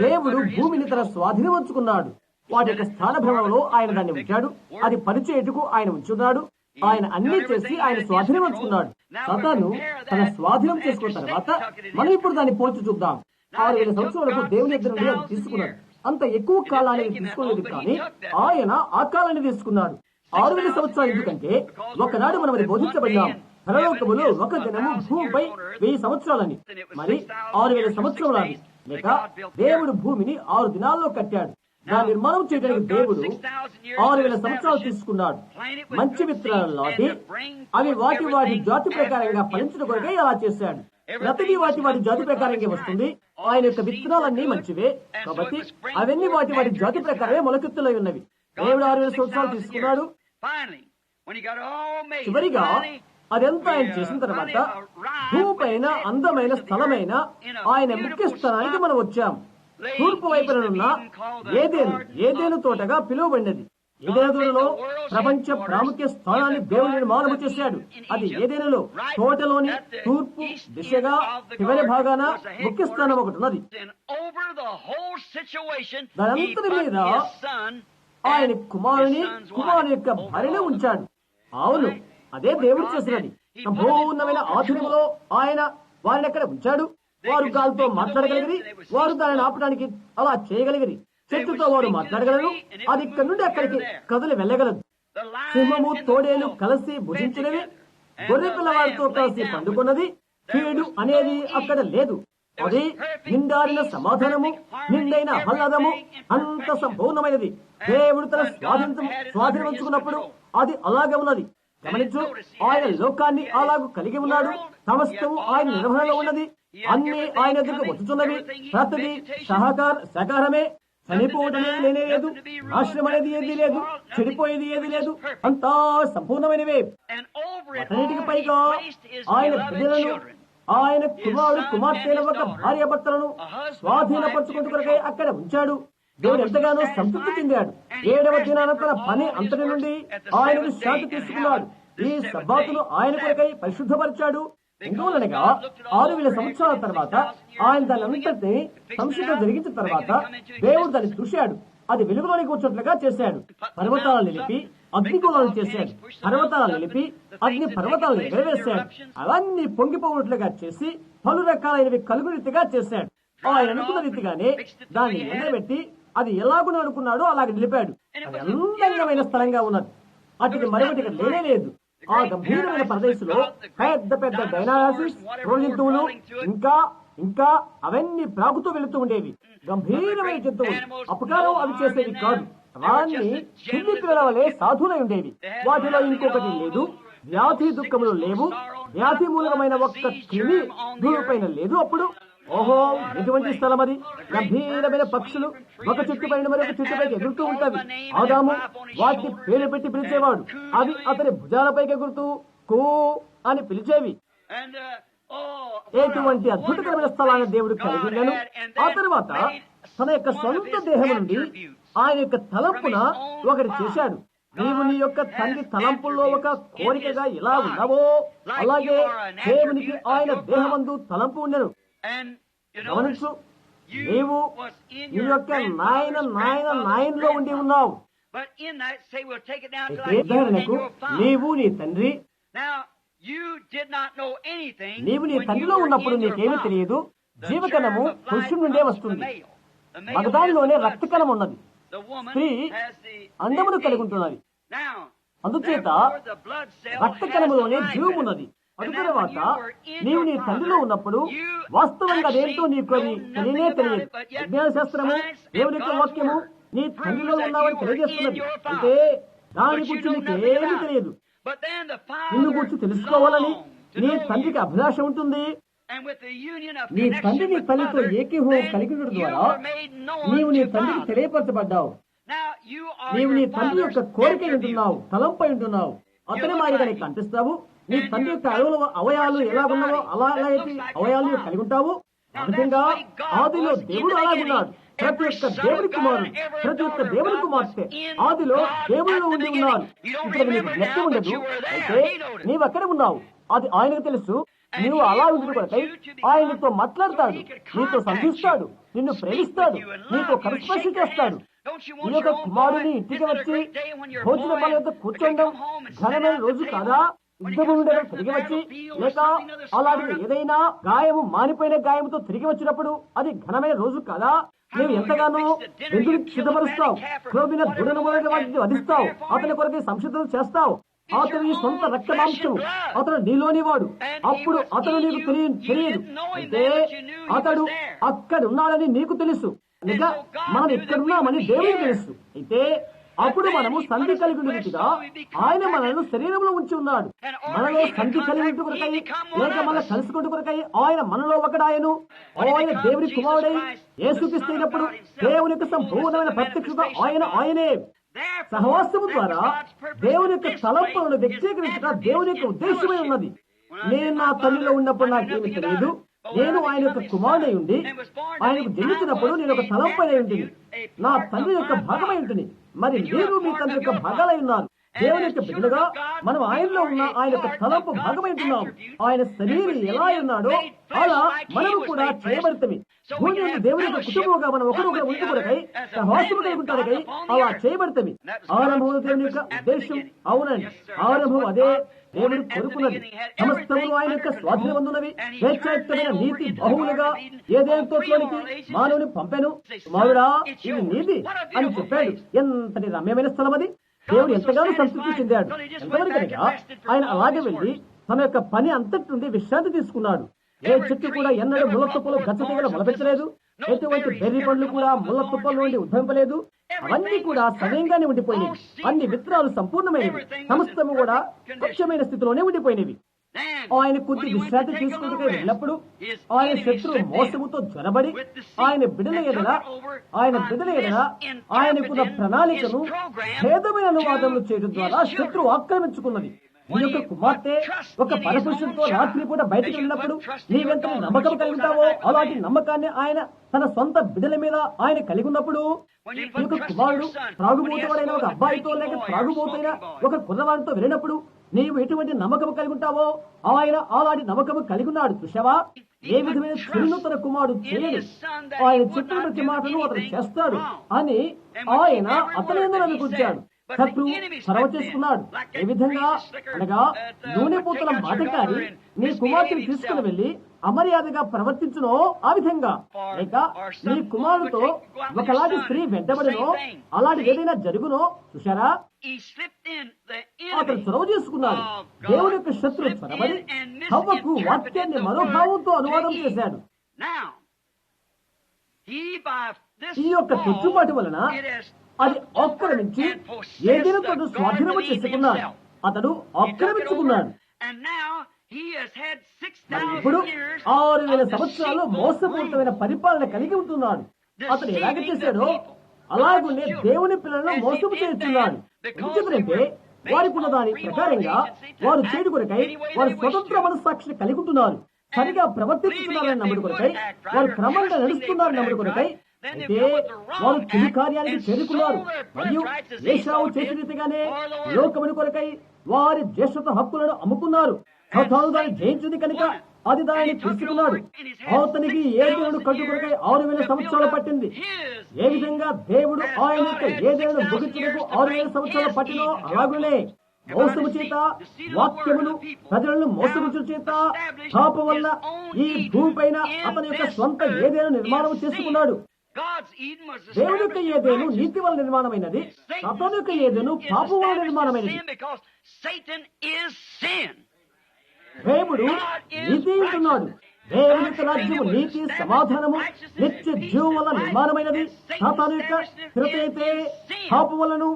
దేవుడు భూమిని తన స్వాధీనపరుచుకున్నాడు. వాటి యొక్క స్థాన భ్రమంలో ఆయన దాన్ని ఉంచాడు. అది పరిచయకు ఆయన ఉంచున్నాడు. ఆయన అన్ని చేసి ఆయన స్వాధీనపరుచుకున్నాడు. సాతాను తన స్వాధీనం చేసుకున్న తర్వాత మనం ఇప్పుడు దాన్ని పోల్చి చూద్దాం. 6000 సంవత్సరాలకు దేవుని దగ్గర నుండి అది తీసుకున్నాడు. అంత ఎక్కువ కాలాన్ని తీసుకోలేదు, కానీ ఆయన ఆ కాలాన్ని తీసుకున్నాడు. 6000 సంవత్సరాలు ఎందుకంటే ఒకనాడు మనం అది బోధించబడినాం. పరలోకములో ఒక దినము భూమిపై 1000 సంవత్సరాలని. మరి 6000 సంవత్సరాలు లేక దేవుడు భూమిని 6 దినాల్లో కట్టాడు. దాని నిర్మాణం చేయడానికి దేవుడు 6000 సంవత్సరాలు తీసుకున్నాడు. మంచి విత్తనాలను నాటి అవి వాటి జాతి ప్రకారంగా ఫలించడం కొరకై అలా చేశాడు. ప్రతిదీ వాటి జాతి ప్రకారంగా వస్తుంది. ఆయన యొక్క విత్తనాలన్నీ మంచివే కాబట్టి అవన్నీ వాటి జాతి ప్రకారమే మొలకెత్తులై ఉన్నవి. దేవుడు 6000 సంవత్సరాలు తీసుకున్నాడు. చివరిగా అదంతా ఆయన చేసిన తర్వాత భూపైన అందమైన స్థలమైన ఆయన ముఖ్య స్థానానికి మనం వచ్చాం. తూర్పు వైపునున్న ఏదేను తోటగా పిలువబడినది. ఏదేను తోటలో ప్రపంచ ప్రాముఖ్య స్థానాన్ని దేవుడు నిర్మాణము చేశాడు. అది ఏదేనులో తోటలోని తూర్పు దిశగా చివరి భాగాన ముఖ్య స్థానం ఒకటి ఉన్నది. దానంతటి మీద ఆయన కుమారుని యొక్క భార్యను ఉంచాడు. అవును, అదే దేవుడు చేసినది. సంపూర్ణమైన ఆధునికలో ఆయన వారిని అక్కడ ఉంచాడు. వారు గాలితో మాట్లాడగలిగిరి, వారు దానిని ఆపడానికి అలా చేయగలిగిరి. చెట్టుతో వారు మాట్లాడగలరు, అది ఇక్కడి నుండి అక్కడికి కదిలి వెళ్ళగలదు. సింహము తోడేలు కలిసి భుజించినవి, గొర్రె పిల్లవారితో కలిసి పండుకున్నది. కీడు అనేది అక్కడ లేదు. అది నిండారిన సమాధానము, నిండైన ఆహ్లాదము, అంత సంపూర్ణమైనది. దేవుడు తన స్వాధీనపరుచుకున్నప్పుడు అది అలాగే ఉన్నది. గమనించు, ఆయన లోకాన్ని అలాగూ కలిగి ఉన్నాడు. సమస్తము ఆయన నిర్వహణలో ఉన్నది. అన్ని ఆయన దగ్గర వచ్చుతున్నవి. ప్రతిదీ సహకారమే. చనిపోవడం అనేది లేనే లేదు, నాశనం అనేది ఏది లేదు, చెడిపోయేది ఏది లేదు, అంతా సంపూర్ణమైనవే. అన్నిటికి పైగా ఆయన ప్రజలను, ఆయన కుమార్తెల ఒక భార్య భర్తలను స్వాధీనపరచుకుంటూ కొరకై అక్కడ ఉంచాడు. దేవుడు ఎంతగానో సంతృప్తి చెందాడు. 7వ దినాన తన పని అంతటి నుండి ఆయనను శాంతి తీసుకున్నాడు. ఈ సబ్బాతును ఆయన కొరకై పరిశుద్ధపరిచాడు. ఎందువలనగా 6000 సంవత్సరాల తర్వాత ఆయన దాని అంతటి సంశుద్ధం జరిగించిన తర్వాత దేవుడు దాన్ని చూశాడు. అది వెలుగులోనికి వచ్చినట్లుగా చేశాడు. పర్వతాలను నిలిపి అగ్నిగోళాలను చేశాడు. పర్వతాలను నిలిపి అగ్ని పర్వతాలను ఎగరవేశాడు. అవన్నీ పొంగిపోయినట్లుగా చేసి పలు రకాలైనవి కలుగు రీతిగా చేశాడు. ఆయన అనుకున్న రీతిగానే దాన్ని ఎండబెట్టి అది ఎలాగునో అనుకున్నాడో అలాగే నిలిపాడు. అది అందంగమైన స్థలంగా ఉన్నది. అటుకి మరొకటి లేనే లేదు. ఆ గంభీరమైన ప్రదేశంలో పెద్ద డైనాసిస్, జంతువులు ఇంకా అవన్నీ ప్రాగుతూ వెళుతూ ఉండేవి. గంభీరమైన జంతువులు, అపకారం అవి చేసేవి కాదు. అవన్నీ చిన్ని పిల్లల వలె సాధులై ఉండేవి. వాటిలో ఇంకొకటి లేదు. వ్యాధి దుఃఖములు లేవు. వ్యాధి మూలకమైన ఒక్క క్రిమి భూమిపైన లేదు. అప్పుడు ఓహో, ఎటువంటి స్థలం అది! గంభీరమైన పక్షులు ఒక చెట్టు పైన మరొక చెట్టుపైకి ఎగురుతూ ఉంటాయి. ఆదాము వాటిని పేరు పెట్టి పిలిచేవాడు. అవి అతని భుజాలపైకి ఎగురుతూ కూ అని పిలిచేవి. ఎటువంటి అద్భుతకరమైన స్థలాన్ని దేవుడు కలిగినను. ఆ తర్వాత తన యొక్క సొంత దేహం నుండి ఆయన యొక్క తలంపున ఒకటి చేశాడు. నీవు నీ యొక్క తండ్రి తలంపుల్లో ఒక కోరికగా ఎలా ఉన్నావో అలాగే దేవునికి ఆయన దేహమందు తలంపు ఉండెను. గమనించు, నీవు నీ యొక్క నాయనలో ఉండి ఉన్నావు. ఉదాహరణకు నీవు నీ తండ్రి, నీవు నీ తండ్రిలో ఉన్నప్పుడు నీకేమీ తెలియదు. జీవకణము పురుషుడి నుండే వస్తుంది. మగదానిలోనే రక్తకణం ఉన్నది. స్త్రీ అండమును కలిగి ఉంటున్నది. అందుచేత రక్తకణములోనే జీవం ఉన్నది. అటు తర్వాత నీవు నీ తండ్రిలో ఉన్నప్పుడు వాస్తవంగా అదేంటో నీకు అది తెలియనే తెలియదు. విజ్ఞాన శాస్త్రము, దేవుని యొక్క వాక్యము నీ తండ్రిలో ఉన్నావని తెలియజేస్తున్నది. అంటే దాని గురించి నీకేమీ తెలియదు. నిన్ను గురించి తెలుసుకోవాలని నీ తండ్రికి అభిలాష ఉంటుంది. నీ తండ్రి నీ తల్లితో ఏకీభావం కలిగి ఉండడం ద్వారా నీవు నీ తండ్రికి తెలియపరచబడ్డావు. నీవు నీ తండ్రి యొక్క కోరిక ఉంటున్నావు, తలంపై ఉంటున్నావు. అతని మాదిరిగా నీకు కనిపిస్తావు. నీ తండ్రి యొక్క అవయాలు ఎలా ఉన్నావో అలాగే అవయాలు కలిగి ఉంటావు. అంతిమంగా ఆదిలో దేవుడు అలాగున్నాడు. ప్రతి ఒక్క దేవుడి కుమారుడు, ప్రతి ఒక్క దేవుడి కుమార్తె ఆదిలో దేవుడిలో ఉండి ఉన్నారు. ఇక్కడ నీకు జ్ఞప్తి ఉండదు. అయితే నీవెక్కడ ఉన్నావు అది ఆయనకు తెలుసు. నీవు అలా ఉండి కొరకై ఆయనతో మాట్లాడతాడు, నీతో సంధిస్తాడు, నిన్ను ప్రేమిస్తాడు, నీతో కరిస్పర్శ చేస్తాడు. ఈ యొక్క కుమారుని ఇంటికి వచ్చి భోజన బల వద్ద కూర్చోండం ఘనమైన రోజు కాదా? యుద్ధభూమిలో తిరిగి వచ్చి లేక అలాంటి ఏదైనా గాయము మానిపోయిన గాయముతో తిరిగి వచ్చినప్పుడు అది ఘనమైన రోజు కాదా? నీవు ఎంతగానో ఎందుకు సిద్ధపరుస్తావు, క్రోబిన దృఢను మొదటి వాటిని వధిస్తావు, అతని కొరకు సంసిద్ధం చేస్తావు. అతని సొంత రక్త మాంసము, అతను నీలోని వాడు. అప్పుడు అతను నీకు తెలియదు. అయితే అతడు అక్కడ ఉన్నాడని నీకు తెలుసు. నిజంగా మనం ఎక్కడున్నామని దేవుడికి తెలుసు. అయితే అప్పుడు మనము సంధి కలిగి ఉన్నట్టుగా ఆయన మనల్ని శరీరంలో ఉంచి ఉన్నాడు. మనలో సంధి కలిగి కొరకై లేక మన కలుసుకుంటూ కొరకై ఆయన మనలో ఒకడాయను. ఆయన దేవుడి కుమారుడై యేసుక్రీస్తు దేవుని యొక్క సంపూర్ణమైన ప్రత్యక్షత ఆయనే. సహవాసము ద్వారా దేవుని యొక్క తలంపులను వ్యక్తీకరించగా దేవుని యొక్క ఉద్దేశమై ఉన్నది. నేను నా తల్లిలో ఉన్నప్పుడు నాకేమి తెలియదు. నేను ఆయన యొక్క కుమారుడై ఉండి ఆయనకు జన్మించినప్పుడు నేను ఒక తలంపై ఉంటుంది, నా తండ్రి యొక్క భాగమై ఉంటుంది. మరి మీరు మీ తండ్రి యొక్క భాగాలై ఉన్నారు. దేవుని యొక్క బిడ్డలుగా మనం ఆయనలో ఉన్న ఆయన యొక్క తలంపు భాగమై ఉంటున్నాము. ఆయన శరీరం ఎలా ఉన్నాడో అలా మనము కూడా చేయబడతామి. భూమి యొక్క దేవుని యొక్క కుటుంబంగా మనం ఒకరొకరు ఉంటూ కొరకై సహవాసము కలిగి ఉంటారకై అలా చేయబడతామి. ఆరంభంలో దేవుని యొక్క ఉద్దేశం అవునండి. ఆరంభం అదే దేవుడు కోరుకున్నది. సమస్తములు ఆయన యొక్క స్వాధీనమందున్నవి. స్వేచ్ఛాయుక్తమైన నీతి బహువులుగా ఏదేని తోటలోనికి మానవుని పంపాను. మానవుడా ఇది నీతి అని చెప్పాడు. ఎంతటి రమ్యమైన స్థలం అది. దేవుడు ఎంతగానో సంతృప్తి చెందాడు. ఎంతవరకనగా ఆయన అలాగే వెళ్లి తన యొక్క పని అంతటి నుండి విశ్రాంతి తీసుకున్నాడు. ఏ చెట్టు కూడా ఎన్నడూ ముళ్ళ తుప్పలు గచ్చ తీగలు మొలపెట్టలేదు. ఎటువంటి బెర్రీ పండ్లు కూడా ముళ్ళ తుప్పల నుండి ఉద్భవింపలేదు. అవన్నీ కూడా సవ్యంగానే ఉండిపోయినవి. అన్ని విత్తనాలు సంపూర్ణమైనవి. సమస్తము కూడా స్వచ్ఛమైన స్థితిలోనే ఉండిపోయినవి. ఆయన కొద్ది విశ్రాంతి తీసుకుంటూ వెళ్ళినప్పుడు ఆయన శత్రువు మోసముతో జ్వరబడి ఆయన బిడ్డల ఎడల ఆయనకున్న ప్రణాళికను భేదమైన అనువాదములు చేయడం ద్వారా శత్రువు ఆక్రమించుకున్నది. నీ యొక్క కుమార్తె ఒక పరపురుషుడితో రాత్రిపూట బయటకు వెళ్ళినప్పుడు నీవెంత నమ్మకం కలిగి ఉంటావో అలాంటి నమ్మకాన్ని ఆయన తన సొంత బిడ్డల మీద ఆయన కలిగి ఉన్నప్పుడు, ఈ యొక్క కుమారుడు త్రాగుబోతుడైన ఒక అబ్బాయితో లేక త్రాగుబోతైన ఒక కుర్రవాడితో వెళ్ళినప్పుడు నీవు ఎటువంటి నమ్మకం కలిగి ఉంటావో ఆయన అలాంటి నమ్మకం కలిగి ఉన్నాడు. చూశావా? ఏ విధమైన చెడును తన కుమారుడు చేయడు. ఆయన చెప్పిన ప్రతి మాటను అతను చేస్తాడు అని ఆయన అతని అనుకుంటాడు. శత్రువు చొరవ చేసుకున్నాడు. ఏ విధంగా అనగా నూనె పూతల మాటకారి నీ కుమార్తెను తీసుకుని వెళ్లి అమర్యాదగా ప్రవర్తించునో ఆ విధంగా, లేక నీ కుమారుడితో ఒకలాంటి స్త్రీ వెంటబడినో అలాంటి ఏదైనా జరుగునో చూశారా? అతను చొరవ చేసుకున్నాడు. దేవుని యొక్క శత్రువు చొరబడి హవ్వకు వాక్యాన్ని మనోభావంతో అనువాదం చేశాడు. ఈ యొక్క తొట్టుబాటు వలన అది ఆక్రమించి ఏదైనా స్వాధీనము చేసుకున్నాడు. అతడు ఆక్రమించుకున్నాడు. ఇప్పుడు 6000 సంవత్సరాలు మోసపూరితమైన పరిపాలన కలిగి ఉంటున్నాడు. అతను ఎలాగ చేశాడో అలాగునే దేవుని పిల్లలను మోసము చేస్తున్నాడు. ఎందుకంటే వారికి దాని ప్రకారంగా వారు చేడు కొరకై వారు స్వతంత్ర మనస్సాక్షిని కలిగి ఉంటున్నారు. సరిగా ప్రవర్తిస్తున్నారని నమ్ముడు కొరకై వారు క్రమంగా నడుస్తున్నారని నమ్ముడు కొరకై అయితే వారు చెడు కార్యానికి చేరుకున్నారు. మరియు ఏశావు చేసిన రీతిగానే లోకముని కొరకై వారి జ్యేష్ఠత హక్కులను అమ్ముకున్నారు. తాను దాన్ని జయించింది కనుక అది దాన్ని తీసుకున్నాడు. అతనికి ఏ దేవుడు కట్టు కొరకై 6000 సంవత్సరాలు పట్టింది. ఏ విధంగా దేవుడు ఆయన యొక్క ఏ దేవుడు ముగించుటకు 6000 సంవత్సరాలు పట్టినో అలాగునే మోసము చేత వాక్యములు ప్రజలను మోసముచు చేత పాపం వల్ల ఈ భూమి పైన అతని యొక్క స్వంత ఏదైనా నిర్మాణం చేసుకున్నాడు. దేవుని యొక్క ఏదేను నీతి వల్ల నిర్మాణమైనది, సాతాను యొక్క ఏదేను పాపం వల్ల నిర్మాణమైనది. దేవుడు నీతి అంటున్నాడు. దేవుని యొక్క రాజ్యము నీతి, సమాధానము, నిత్య జీవం వల్ల నిర్మాణమైనది. సాతాను యొక్క స్థిరత అయితే పాపం వలను,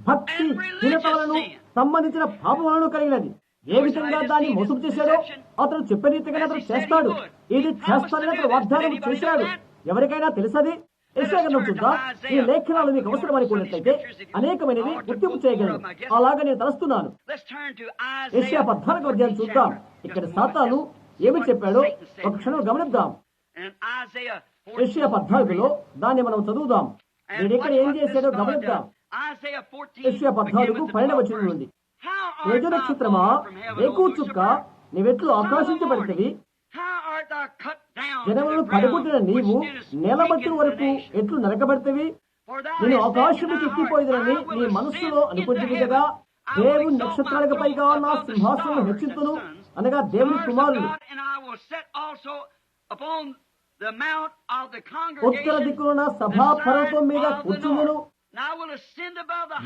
భక్తి హీనత వలను సంబంధించిన పాపం వలను కలిగినది. ఏ విధంగా దాన్ని మోసం చేశాడో అతను చెప్పే రీతిగానే అతను చేస్తాడు. ఇది చేస్తానని అతను వాగ్దానం చేశాడు. ఎవరికైనా తెలుసది? యెషయా చూద్దాం. ఈ లేఖనాలు మీకు అవసరం అనుకున్నట్లయితే అనేకమైనవి గుర్తింపు చేయగలరు. అలాగా నేను తలుస్తున్నాను. యెషయా 14వ అధ్యాయం చూద్దాం. ఇక్కడ సాతాను ఏమి చెప్పాడో ఒక క్షణం గమనిద్దాం. యెషయా 14లో దాన్ని మనం చదువుదాం. నేను ఇక్కడ ఏం చేశాడో గమనిద్దాం. యెషయా 14:12 వచనం నుండి, తేజ నక్షత్రమా, వేకువ చుక్క, నీవెట్లు ఆకాశించబడితేవి, జనములను పడగొట్టిన నీవు నేలబట్టిన వరకు ఎట్లు నరకబడితేవి, నేను ఆకాశముకి ఎక్కిపోయేదని నీ మనస్సులో అనుకుంటుంది కదా. దేవుని నక్షత్రాలకు పైగా నా సింహాసనం హెచ్చింతును, అనగా దేవుని కుమారులు. ఉత్తర దిక్కున సభా పర్వతం మీద కూర్చుందును,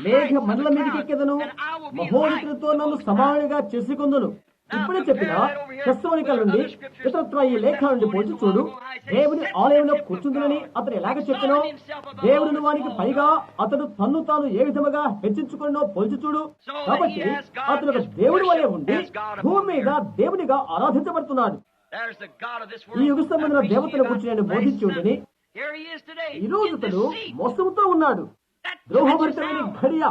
మేఘ మండల మీదకి ఎక్కెదను, మహోన్నతులతో నన్ను సమానంగా చేసుకుందును. ఇప్పుడే చెప్పిన తెస్సలోనికల నుండి ఇతరత్వ ఈ లేఖ నుండి పోల్చి చూడు. దేవుని ఆలయంలో కూర్చుందునని అతను ఎలాగ చెప్పినో, దేవుడిని వానికి పైగా అతడు తన్ను తాను ఏ విధముగా హెచ్చించుకున్నో పోల్చి చూడు. కాబట్టి అతను ఒక దేవుడి వలె ఉండి భూమి మీద దేవునిగా ఆరాధించబడుతున్నాడు. ఈ యుగ సంబంధించిన దేవతల గురించి నేను బోధించి ఉండని ఈ రోజు అతడు మోసంతో ఉన్నాడు. ద్రోహభరితమైన ఘడియ,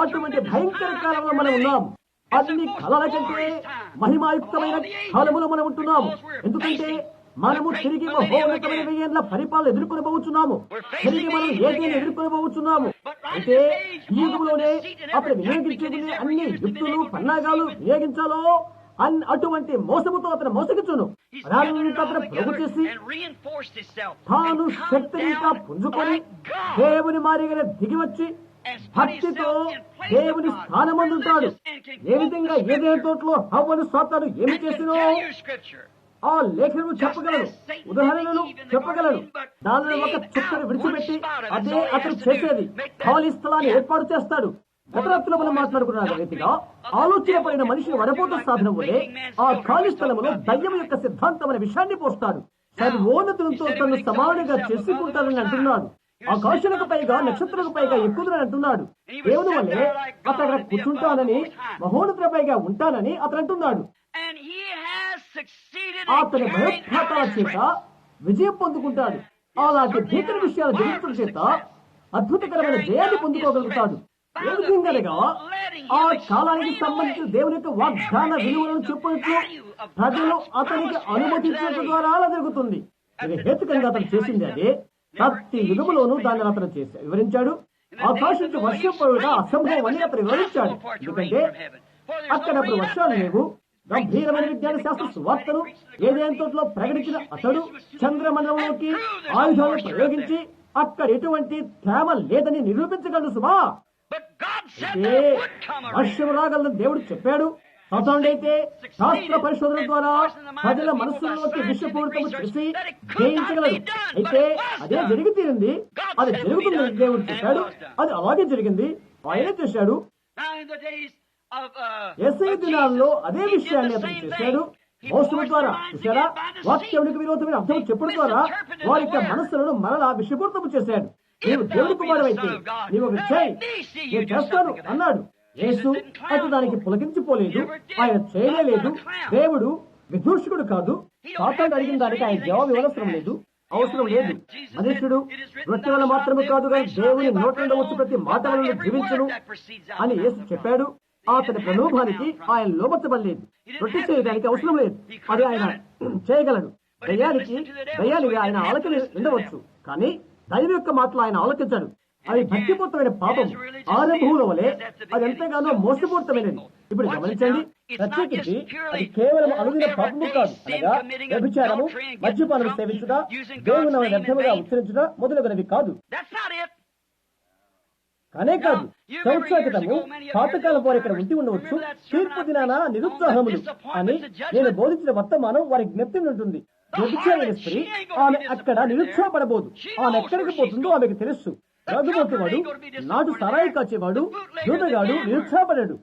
అటువంటి భయంకర కాలంలో మనం ఉన్నాం. అన్ని కళల కంటే మహిమాయుక్తమైన కాలములో మనం ఉంటున్నాము. ఎందుకంటే మనము తిరిగి మహోన్నతమైన 1000 ఏళ్ల పరిపాలన ఎదుర్కొనబోతున్నాము. తిరిగి మనం ఏదైనా ఎదుర్కొనబోతున్నాము. అయితే ఈ యుగంలోనే అప్పుడు వినియోగించుకునే అన్ని యుక్తులు, పన్నాగాలు వినియోగించాలో అటువంటి మోసముతో అతను మోసగించును. అతను ప్రభు చేసి తాను శక్తిని ఇంకా పుంజుకొని దేవుని మారిగా దిగి వచ్చి భక్తితో దేవుని స్థానమందుంటాడు. ఏ విధంగా ఏదైనా తోటలో హవ్వను సాతాను ఏమి చేసినో ఆ లేఖను చెప్పగలడు, ఉదాహరణలు చెప్పగలడు. దానిలో ఒక చుక్కను విడిచిపెట్టి అదే అతను చేసేది. ఖాళీ స్థలాన్ని ఏర్పాటు చేస్తాడు. గతరాత్రిలో మనం మాట్లాడుకున్న రీతిగా ఆలోచన పడిన మనిషిని వడపోత సాధనం వల్లే ఆ ఖాళీ స్థలంలో దయ్యం యొక్క సిద్ధాంతమైన విషయాన్ని పోస్తాడు. సర్వోన్నతులతో తను సమానంగా చేసుకుంటానని అంటున్నాడు. ఆకాశాలకు పైగా నక్షత్రాలకు పైగా ఎక్కుదని అంటున్నాడు. దేవుని వల్లే అతను కూర్చుంటానని, మహోన్నతుల పైగా ఉంటానని అతను అంటున్నాడు. అతని భయోత్పాతాల చేత విజయం పొందుకుంటాడు. అలాంటి భీకర విషయాల జయించడం చేత అద్భుతకరమైన జయాన్ని పొందుకోగలుగుతాడు. ఏ విధంగా ఆ కాలానికి సంబంధించిన దేవుని యొక్క వాగ్దాన విలువలను చెప్పినట్లు ప్రజలు అతనికి అనుమతించడం ద్వారా అలా జరుగుతుంది. ఇది హేతుకంగా అతను చేసింది అదే. ప్రతి యుగములోనూ దాన్ని అతను చేసి వివరించాడు. ఆకాశం నుంచి వర్షం పడుట అసంభవం అని అతను వివరించాడు. ఎందుకంటే అక్కడ అప్పుడు వర్షాలు లేవు. గంభీరమైన విజ్ఞాన శాస్త్ర సువార్తను ఏదైనా తోటలో ప్రకటించిన అతడు చంద్రమండలంలోకి ఆయుధాలను ప్రయోగించి అక్కడ ఎటువంటి తేమ లేదని నిరూపించగలడు. సుమా, వర్షం రాగలని దేవుడు చెప్పాడు. సాతానుడైతే శాస్త్ర పరిశోధన ద్వారా ప్రజల మనస్సులోకి విషపూరితము చేసి జయించగలడు. అయితే అదే జరిగి తీరింది. అది జరుగుతుందని దేవుడు చెప్పాడు. అది అలాగే జరిగింది. ఆయన చేశాడు. యేసయ్య దినాల్లో అదే విషయాన్ని అతను చేశాడు. మోసము ద్వారా చూసారా, వాక్యానికి విరోధమైన అర్థం చెప్పడం ద్వారా వారి యొక్క మనస్సులను మరలా విషపూరితము చేశాడు. నీవు దేవుడి కుమారుడైతే నీవు ఒక చేయి, నేను చేస్తాను అన్నాడు. యేసు అయితే దానికి పులకించిపోలేదు. ఆయన చేయలేదు. దేవుడు విదూషకుడు కాదు. సాతానుడు అడిగిన దానికి ఆయన జవాబు ఇవ్వనవసరం లేదు, అవసరం లేదు. మనుష్యుడు రొట్టె వల్ల మాత్రమే కాదు కానీ దేవుని నోటి నుండి వచ్చి ప్రతి మాట వలన జీవించును అని యేసు చెప్పాడు. అతని ప్రలోభానికి ఆయన లోబర్చబడలేదు. రొట్టె చేయడానికి అవసరం లేదు. అది ఆయన చేయగలడు. దయ్యానికి ఆయన ఆలకలు ఉండవచ్చు, కానీ దైవం యొక్క మాటలు ఆయన ఆలోచించాడు. అది భక్తిపూర్తమైన పాపం. ఆరంభంలో వలె అది ఎంతగానో మోసపూరితమైనది. ఇప్పుడు గమనించండి, ప్రత్యేకించి అది కేవలం అనుదిన పాపము కాదు, అనగా వ్యభిచారము, మద్యపానం సేవించుట, దేవుని వ్యర్థముగా ఉచ్చరించుట మొదలగునవి కాదు. కానే కాదు. సంవత్సరాల క్రితము పాతకాలం వారు ఇక్కడ ఉండి ఉండవచ్చు. తీర్పు దినాన నిరుత్సాహములు అని నేను బోధించిన వర్తమానం వారి జ్ఞప్తి ఉంటుంది. వ్యభిచారైన స్త్రీ ఆమె అక్కడ నిరుత్సాహపడబోదు. ఆమె ఎక్కడికి పోతుందో ఆమెకు తెలుసు. తాగుబోతువాడు, నాటు సారాయి కాచేవాడు, జూదగాడు నిరుత్సాహపడాడు.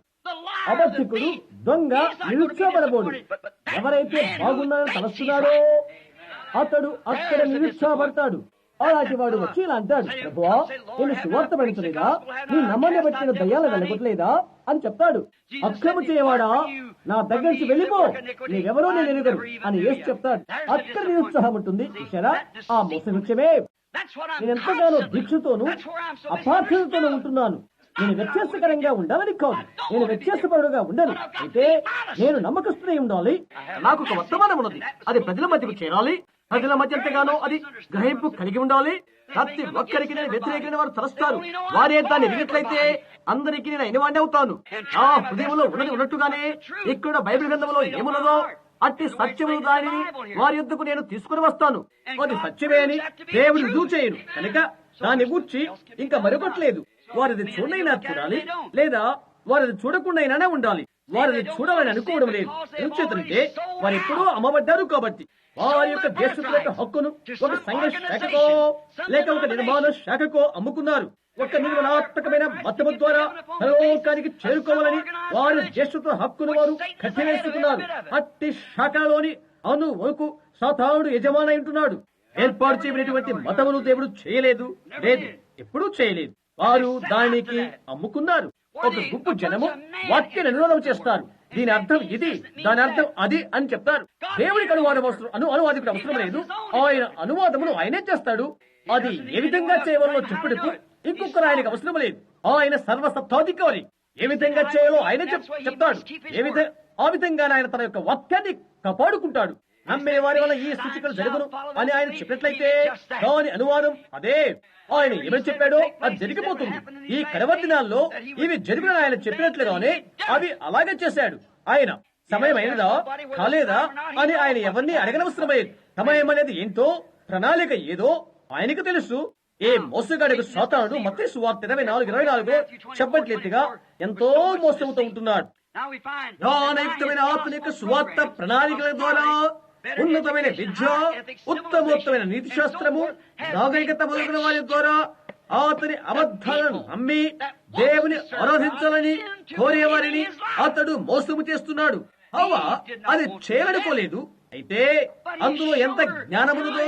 అబద్ధికుడు, దొంగ నిరుత్సాహపడబోడు. ఎవరైతే బాగున్నాడని తలస్తున్నాడో అతడు అక్కడ నిరుత్సాహపడతాడు. అలాంటి వాడు వచ్చి ఇలా అంటాడు, ప్రభువా నేను సువార్త పెంచలేదా, నీ నమ్మని పెట్టిన దయ్యాలు వెళ్ళగొట్టలేదా అని చెప్తాడు. అక్రమ చేయవాడా, నా దగ్గర నుంచి వెళ్ళిపో, నీవెవరో నేను ఎరుగను అని యేసు చెప్తాడు. అక్కడ నిరుత్సాహం ఉంటుంది. చూశారా, ఆ మోసవృక్షమే. నేను ఎంతగానో దీక్షతోనూ అపార్థతతోనూ ఉంటున్నాను. నేను వ్యత్యాసకరంగా ఉండాలని కాదు, నేను వ్యత్యాసపరుడుగా ఉండను. అయితే నేను నమ్మకస్తుడై ఉండాలి. నాకు ఒక వర్తమానం ఉన్నది, అది ప్రజల మధ్యకు చేరాలి. ప్రజల మధ్య ఎంతగానో అది గ్రహింపు కలిగి ఉండాలి. ప్రతి ఒక్కరికి నేను వ్యతిరేకమైన వారు తలస్తారు. వారే దాన్ని ఎదిగినట్లయితే అందరికీ నేను అయినవాడిని అవుతాను. ఆ హృదయంలో ఉన్నది ఉన్నట్టుగానే ఇక్కడ బైబిల్ గ్రంథంలో ఏమున్నదో అట్టి సత్యము దానిని వారి యొద్దకు నేను తీసుకుని వస్తాను. అది సత్యమే అని దేవుడు రుజువు చేయను కనుక దాన్ని గూర్చి ఇంకా మరొకట్లేదు. వారిది చూడైనా చూడాలి, లేదా వారిది చూడకుండా ఉండాలి. వారిది చూడాలని అనుకోవడం లేదు. ఎందుచేతంటే వారు ఎప్పుడూ అమ్మబడ్డారు కాబట్టి. వారి యొక్క దేశం యొక్క హక్కును ఒక సంఘ శాఖకో లేక ఒక నిర్మాణ శాఖకో అమ్ముకున్నారు. ఒక నిర్మలాత్మకమైన మతము ద్వారా పరలోకానికి చేరుకోవాలని వారి జ్యేష్ఠత్వ హక్కును వారు కట్టివేసుకున్నారు. అట్టి శాఖలోని వరకు సాతానుడు యజమాని ఉంటున్నాడు. ఏర్పాటు చేయబడినటువంటి మతమును దేవుడు చేయలేదు, లేదు, ఎప్పుడూ చేయలేదు. వారు దానికి అమ్ముకున్నారు. ఒక గుంపు జనము వాక్య అనువాదం చేస్తారు. దీని అర్థం ఇది, దాని అర్థం అది అని చెప్తారు. దేవుడికి అనువాదికుడు అవసరం లేదు. ఆయన అనువాదమును ఆయనే చేస్తాడు. అది ఏ విధంగా చేయవాలో చెప్పుటకు ఇంకొకరు ఆయనకు అవసరం లేదు. ఆయన సర్వసత్తాధికారి. ఏ విధంగా చేయాలో ఆయన చెప్తాడు. ఆ విధంగా ఆయన తన యొక్క వాక్యాన్ని కాపాడుకుంటాడు. నమ్మే వారి వల్ల ఈ సూచికలు జరుగును అని ఆయన చెప్పినట్లయితే దాని అనువాదం అదే. ఆయన ఏమని చెప్పాడో అది జరిగిపోతుంది. ఈ కడవరి దినాల్లో ఇవి జరుగునని ఆయన చెప్పినట్లుగానే అవి అలాగే చేశాడు. ఆయన సమయం అయినదా కాలేదా అని ఆయన ఎవరిని అడగనవసరమయ్యేది. సమయం అనేది ఏంటో, ప్రణాళిక ఏదో ఆయనకు తెలుసు. ఏ మోసగాడికి సాతానుడు మత్తయి సువార్త 24:24 చెప్పట్లేదుగా ఎంతో మోసముతో ఉంటున్నాడు. జ్ఞానయుక్తమైన ఆత్మ యొక్క సువార్త ప్రణాళికల ద్వారా ఉన్నతమైన విద్య, ఉత్తమోత్తమైన నీతి శాస్త్రము, నాగరికత మొదలైన వారి ద్వారా అతని అబద్ధాలను నమ్మి దేవుని ఆరాధించాలని కోరేవారిని అతడు మోసము చేస్తున్నాడు. అది చేయాలనుకోలేదు. అయితే అందులో ఎంత జ్ఞానమున్నదో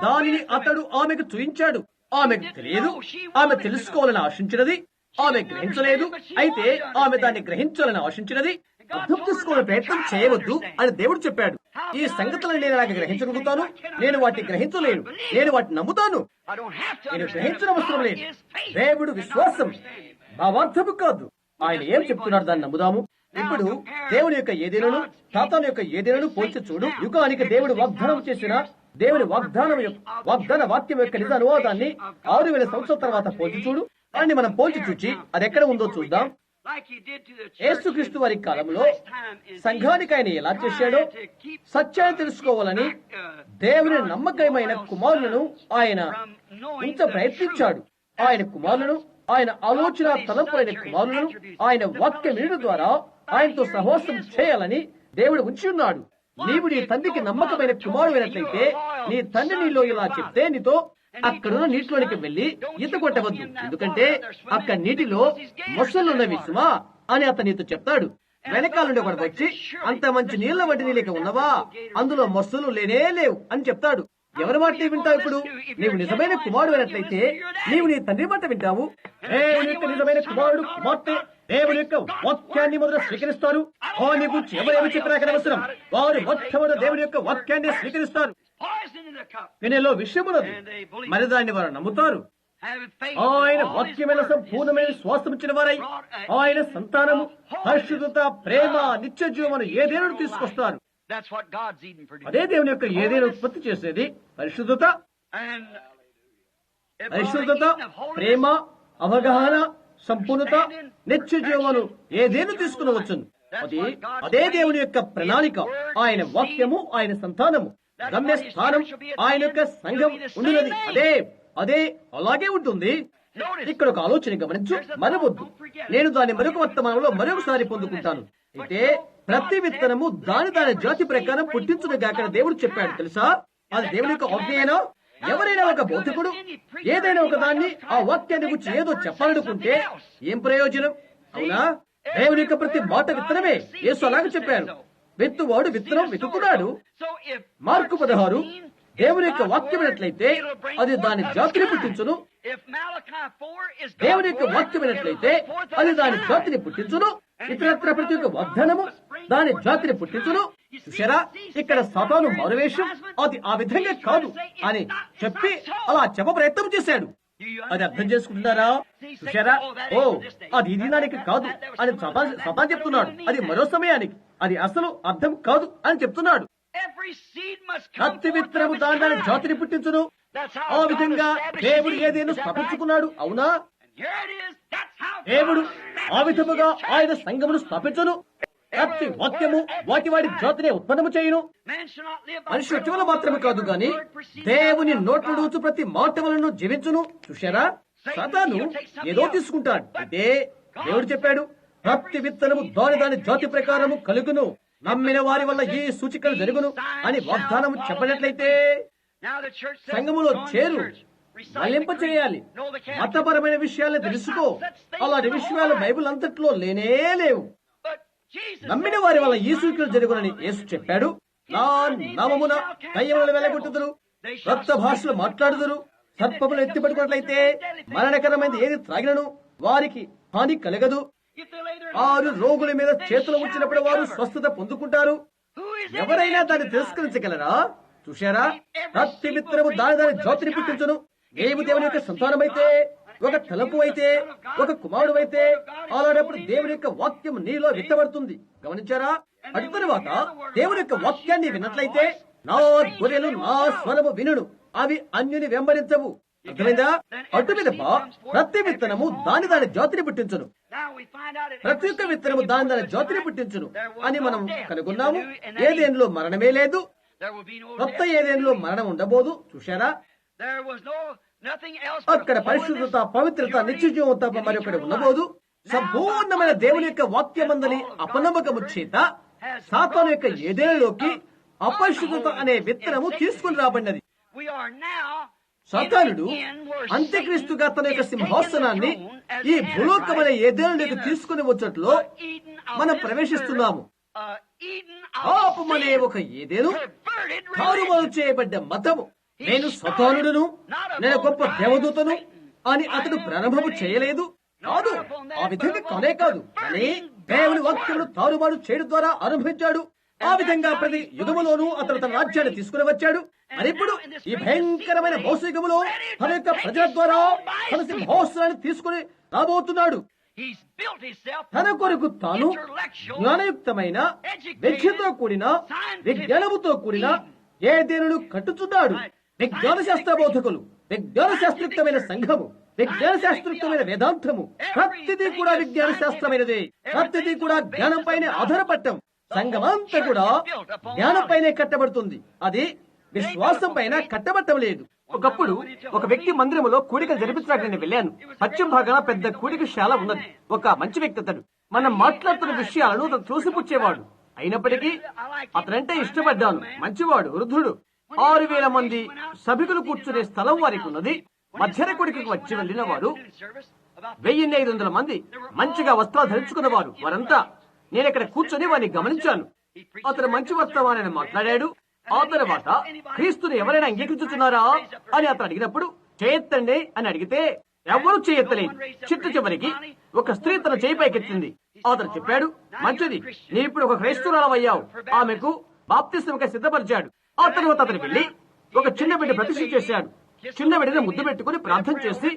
దానిని అతడు ఆమెకు చూయించాడు. ఆమెకు తెలియదు, ఆమె తెలుసుకోవాలని ఆశించినది, ఆమె గ్రహించలేదు. అయితే ఆమె దాన్ని గ్రహించాలని ఆశించినది. అర్థం చేసుకోవాలని ప్రయత్నం చేయవద్దు అని దేవుడు చెప్పాడు. ఈ సంగతులను నేను అలాగే గ్రహించగలుగుతాను, నేను వాటిని గ్రహించలేను, నేను వాటిని నమ్ముతాను. నేను గ్రహించిన అవసరం లేదు. దేవుడు విశ్వాసం భావార్థము కాదు. ఆయన ఏం చెప్తున్నాడు దాన్ని నమ్ముదాము. ఇప్పుడు దేవుని యొక్క ఏదేనను సాతాను యొక్క ఏదేనను పోల్చి చూడు. యుగానికి దేవుడు వాగ్దానం చేసిన దేవుని వాగ్దాన వాక్యం యొక్క నిజ అనువాదాన్ని 6000 సంవత్సరాల తర్వాత పోల్చి చూడు. దాన్ని మనం పోల్చి చూచి అది ఎక్కడ ఉందో చూద్దాం. యేసుక్రీస్తు వారి కాలంలో సంఘానికి ఆయన ఎలా చేశాడో సత్యాన్ని తెలుసుకోవాలని దేవుని నమ్మకమైన కుమారులను ఆయన ఇంత ప్రయత్నించాడు. ఆయన కుమారులను, ఆయన ఆలోచన తలంపులైన కుమారులను ఆయన వాక్య వినడం ద్వారా ఆయనతో సహవాసం చేయాలని దేవుడు ఉంచి ఉన్నాడు. నీవు నీ తండ్రికి నమ్మకమైన కుమారుడు అయినట్లయితే నీ తండ్రి నీలో ఇలా చెప్తే నీతో అక్కడున్న నీటిలోనికి వెళ్లి ఈత కొట్టవద్దు, ఎందుకంటే అక్కడ నీటిలో మొసలున్నవి సుమా అని అతను నీతో చెప్తాడు. వెనకాల నుండి ఒకటి వచ్చి అంత మంచి నీళ్ల వంటి నీళ్ళకి ఉన్నవా, అందులో మొసలు లేనే లేవు అని చెప్తాడు. ఎవరి మాట వింటావు? ఇప్పుడు నీవు నిజమైన కుమారుడు అయినట్లయితే నీవు నీ తండ్రి మాట వింటావు. దేవుని యొక్క నిజమైన కుమారుడు కుమార్తె దేవుని యొక్క వాక్యాన్ని మొదట స్వీకరిస్తారు. నీ గురించి ఎవరేమి చెప్పినా అవసరం, వారు మొట్టమొదటి దేవుని యొక్క వాక్యాన్ని స్వీకరిస్తారు. వినేలో విషయమున్నది, మరి దాన్ని వారు నమ్ముతారు. ఆయన వాక్యమైన సంపూర్ణమైన శ్వాసం ఇచ్చిన వారై ఆయన సంతానము, పరిశుద్ధత, ప్రేమ, నిత్య జీవమును ఏదేను తీసుకొస్తారు. అదే దేవుని యొక్క ఏదైనా ఉత్పత్తి చేసేది పరిశుద్ధత, ప్రేమ, అవగాహన, సంపూర్ణత, నిత్య జీవమును ఏదేను తీసుకునవచ్చు. అదే దేవుని యొక్క ప్రణాళిక. ఆయన వాక్యము, ఆయన సంతానము, గమ్యస్థానం, ఆయన యొక్క సంఘం ఉండినది అదే అలాగే ఉంటుంది. ఇక్కడ ఒక ఆలోచన గమనించు, మరవద్దు. నేను దాన్ని మరొక వర్తమానంలో మరొకసారి పొందుకుంటాను. అయితే ప్రతి విత్తనము దాని జాతి ప్రకారం పుట్టించును గాక దేవుడు చెప్పాడు తెలుసా. అది దేవుని యొక్క ఆజ్ఞేనా? ఎవరైనా ఒక బోధకుడు ఏదైనా ఒక దాన్ని ఆ వాక్యాన్ని గురించి ఏదో చెప్పాలనుకుంటే ఏం ప్రయోజనం? అవునా? దేవుని యొక్క ప్రతి మాట విత్తనమే. యేసు అలాగే చెప్పారు, విత్తువాడు విత్తనం విత్తుతున్నాడు. మార్కు 16 దేవుని యొక్క వాక్యమైనట్లయితే అది దాని జాతిని పుట్టించును. దేవుని యొక్క వాక్యమైనట్లయితే అది దాని జాతిని పుట్టించును. ఇతరత్ర ప్రతి ఒక్క వాగ్దానము దాని జాతిని పుట్టించును. చూశారా, ఇక్కడ సాతాను మారువేషం అది ఆ విధంగా కాదు అని చెప్పి అలా చెప్ప ప్రయత్నం చేశాడు. అది అర్థం చేసుకుంటున్నారా? చూశారా, ఓ అది ఇది దానికి కాదు అని సాతాను చెప్తున్నాడు. అది మరో సమయానికి, అది అసలు అర్థం కాదు అని చెప్తున్నాడు. ప్రతి విత్తనము దాని జాతిని పుట్టించును. ఆ విధంగా దేవుడు ఏదేను స్థాపించుకున్నాడు. అవునా? దేవుడు ఆ విధముగా ఆయన సంఘమును స్థాపించును. ప్రతి వాక్యము వాటి జాతినే ఉత్పన్నము చేయును. మనిషి చెవుల మాత్రమే కాదు గాని దేవుని నోట్ల నుంచి ప్రతి మాట వలన జీవించును. చూశారా, సాతాను ఏదో తీసుకుంటాడు. అయితే దేవుడు చెప్పాడు, ప్రతి విత్తనము దాని జాతి ప్రకారము కలుగును, నమ్మిన వారి వల్ల ఈ సూచికలు జరుగును అని వాగ్దానం చెప్పినట్లయితే సంఘములో చేరు, మళ్లింప చేయాలి, మతపరమైన విషయాలను తెలుసుకో. అలాంటి విషయాలు బైబిల్ అంతట్లో లేనే లేవు. నమ్మిన వారి వల్ల ఈ సూచనలు జరుగునని యేసు చెప్పాడు. నా నామమున దయ్యములను వెలగొట్టుదురు, రక్త భాషలు మాట్లాడుదురు, సర్పములు ఎత్తిపట్టుకున్నట్లయితే మరణకరమైనది ఏది త్రాగినను వారికి హాని కలగదు. 6 రోగుల మీద చేతులు ఉంచినప్పుడు వారు స్వస్థత పొందుకుంటారు. ఎవరైనా దాన్ని తిరస్కరించగలరా? చూశారా, ప్రతి విత్తనము దాని జాతిని పుట్టించును. నీవు దేవుని యొక్క సంతానమైతే, ఒక తలంపు అయితే, ఒక కుమారుడు అయితే అలాంటప్పుడు దేవుని యొక్క వాక్యం నీలో విత్తబడుతుంది. గమనించారా? అటు తరువాత దేవుని యొక్క వాక్యాన్ని విన్నట్లయితే నా గొర్రెలు నా స్వరము వినును, అవి అన్యుని వెంబడించవు. అర్థమైందా? అటు మీద ప్రతి విత్తనము దాని జాతిని పుట్టించును. ప్రతి ఒక్క విత్తనము దాని జాతిని పుట్టించును అని మనం కనుగొన్నాము. ఏదేనులో మరణమే లేదు, కొత్త ఏదేనులో మరణం ఉండబోదు. చూశారా, అక్కడ పరిశుద్ధత, పవిత్రత, నిత్యజీవం తప్ప మరొకటి ఉండబోదు. సంపూర్ణమైన దేవుని యొక్క వాక్యమందని అపనమ్మకము చేత సాతాను యొక్క ఏదేనులోకి అపరిశుద్ధత అనే విత్తనము తీసుకుని రాబడినది. సాతానుడు అంత్యక్రీస్తుగా తన యొక్క సింహాసనాన్ని ఈ భూలోకమైన ఏదేనులోకి తీసుకుని వచ్చట్లో మనం ప్రవేశిస్తున్నాము. పాపమనే ఒక ఏదేను తారుమారు చేయబడ్డ మతము. నేను సాతానుడును, నేను గొప్ప దేవదూతను అని అతడు ప్రారంభము చేయలేదు. కాదు, ఆ విధంగా కానే కాదు. కానీ దేవుని వాక్యమును తారుమారు చేయడం ద్వారా అనుభవించాడు. ఆ విధంగా ప్రతి యుగములోనూ అతను తన రాజ్యాన్ని తీసుకుని వచ్చాడు. మరి ఇప్పుడు ఈ భయంకరమైన భౌతికములో తన యొక్క ప్రజల ద్వారా తన సింహాసనాన్ని తీసుకుని రాబోతున్నాడు. తన కొరకు తాను జ్ఞానయుక్తమైన విద్యతో కూడిన విజ్ఞానముతో కూడిన ఏదేనును కట్టుచున్నాడు. విజ్ఞాన శాస్త్ర బోధకులు, విజ్ఞాన శాస్త్రయుక్తమైన సంఘము, విజ్ఞాన శాస్త్రయుక్తమైన వేదాంతము, ప్రతిదీ కూడా విజ్ఞాన శాస్త్రమైనదే. ప్రతిదీ కూడా జ్ఞానం పైన ఆధారపడటం. సంఘమంతా కూడా జ్ఞానం పైనే కట్టబడుతుంది. అది విశ్వాసం పైన కట్టబట్టం లేదు. ఒకప్పుడు ఒక వ్యక్తి మందిరములో కూడిక జరిపించడానికి నేను వెళ్ళాను. పశ్చిమ భాగాన పెద్ద కూడికశాల ఉన్నది. ఒక మంచి వ్యక్తి అతడు. మనం మాట్లాడుతున్న విషయాలను అతను చూసిపుచ్చేవాడు. అయినప్పటికీ అతనంటే ఇష్టపడ్డాను. మంచివాడు, వృద్ధుడు. 6,000 మంది సభికులు కూర్చునే స్థలం వారికి ఉన్నది. మధ్యాహ్న కూడికకు వచ్చి వెళ్లిన వారు 1,500 మంది మంచిగా వస్త్రాలు ధరించుకున్నవారు. వారంతా నేను ఇక్కడ కూర్చొని వారిని గమనించాను. అతను మంచి వర్తమానని మాట్లాడాడు. ఆ తర్వాత క్రీస్తుని ఎవరైనా అంగీకరించుతున్నారా అని అతను అడిగినప్పుడు చేయెత్తండి అని అడిగితే ఎవరు చేయెత్తలేదు. చిట్టు చివరికి ఒక స్త్రీ తన చేయి పైకెత్తింది. అతను చెప్పాడు, మంచిది, నీ ఇప్పుడు ఒక క్రైస్తవురాలవయ్యావు. ఆమెకు బాప్తిస్మకు సిద్ధపరిచాడు. ఆ తర్వాత అతను వెళ్లి ఒక చిన్న బిడ్డ ప్రతిష్ఠ చేశాడు. చిన్న బిడ్డను ముద్దు పెట్టుకుని ప్రార్థన చేసి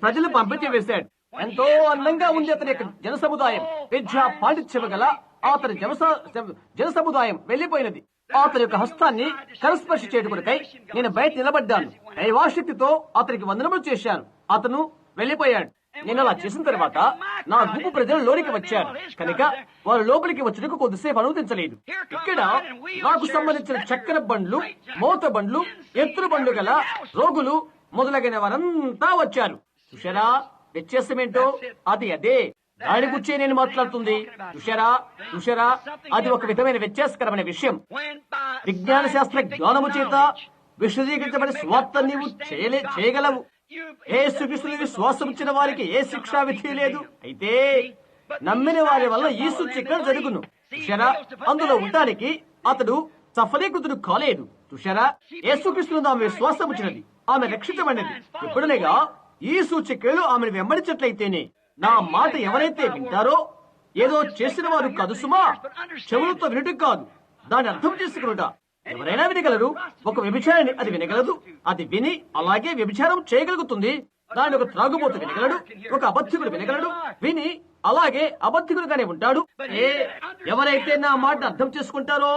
ప్రజలు పంపించి వేశాడు. ఎంతో అందంగా ఉంది అతని యొక్క జన సముదాయం. విద్యా పాండిత్యం గల అతని జన సముదాయం వెళ్లిపోయినది. అతని యొక్క హస్తాన్ని కరస్పర్శ చేయటకుడికై నేను బయట నిలబడ్డాను. దైవాశక్తితో అతనికి వందనములు చేశాను. అతను వెళ్లిపోయాడు. నేను అలా చేసిన తర్వాత నా గుంపు ప్రజలు లోనికి వచ్చారు కనుక వారు లోపలికి వచ్చేందుకు కొద్దిసేపు అనుమతించలేదు. ఇక్కడ నాకు సంబంధించిన చక్కెర బండ్లు, మోత బండ్లు, ఎత్తుల బండ్లు గల రోగులు మొదలగిన వారంతా వచ్చారు. చూశారా వ్యత్యాసమేంటో? అదే దాని గురించి నేను మాట్లాడుతుంది. చూశారా, అది ఒక విధమైన వ్యత్యాసకరమైన విషయం. విజ్ఞాన శాస్త్ర జ్ఞానము చేత విశదీకరించబడి స్వార్థ నీవు చేయగలవు. యేసుక్రీస్తుని విశ్వాసం ఇచ్చిన వారికి ఏ శిక్షా విధి లేదు. అయితే నమ్మిన వారి వల్ల ఈ సూచన జరుగును. చూశారా, అందులో ఉండటానికి అతడు సఫలీకృతుడు కాలేదు. చూశారా, యేసుక్రీస్తుని ఆమె విశ్వాసం ఇచ్చినది, ఆమె రక్షించబడినది. ఎప్పుడనగా ఈ సూచికలు ఆమెను వెంబడించట్లయితేనే. నా మాట ఎవరైతే వింటారో ఏదో చేసిన వారు కాదు సుమా, చెవులతో వినటం కాదు, దాన్ని అర్థం చేసుకునుట. ఎవరైనా వినగలరు. ఒక వ్యభిచారాన్ని అది వినగలదు, అది విని అలాగే వ్యభిచారం చేయగలుగుతుంది. దాన్ని ఒక త్రాగుబోతు వినగలడు, ఒక అబద్ధికుడు వినగలడు, విని అలాగే అబద్ధికుడుగానే ఉంటాడు. ఎవరైతే నా మాట అర్థం చేసుకుంటారో,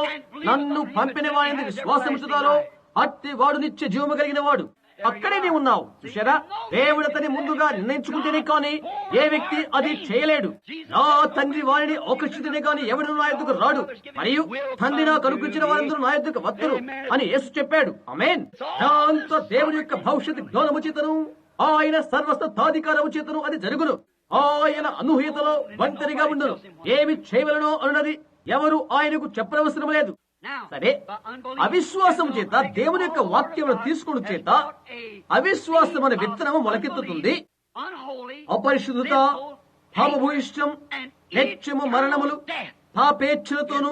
నన్ను పంపిన వాడిని విశ్వాసం ఉంచుతారో, అట్టి వాడు నిత్య జీవము కలిగిన వాడు. అక్కడే నీవు ఉన్నావు. చూశారా, దేవుడు అతని ముందుగా నిర్ణయించుకుంటేనే కానీ ఏ వ్యక్తి అది చేయలేడు. నా తండ్రి వారిని ఆకర్షితనే కానీ ఎవడు నా యొద్దకు రాడు, మరియు తండ్రి నాకు అనుకరించిన వారందరూ నా యొద్దకు వద్దరు అని యేసు చెప్పాడు. ఆమేన్. దాంతో దేవుని యొక్క భవిష్యత్తు జ్ఞానము చేతను, ఆయన సర్వస్థాధికారము చేతను అది జరుగును. ఆయన అనూహ్యతలో ఒంటరిగా ఉండను. ఏమి చేయవలనో అన్నది ఎవరు ఆయనకు చెప్పనవసరం లేదు. సరే, అవిశ్వాసం చేత దేవుని యొక్క వాక్యమును తీసుకుని చేత అవిశ్వాసం అనే విత్తనము మొలకెత్తుతుంది. అపరిశుద్ధత, పాపభూయిష్టం, లక్ష్యము, మరణములు, పాపేచ్ఛలతోనూ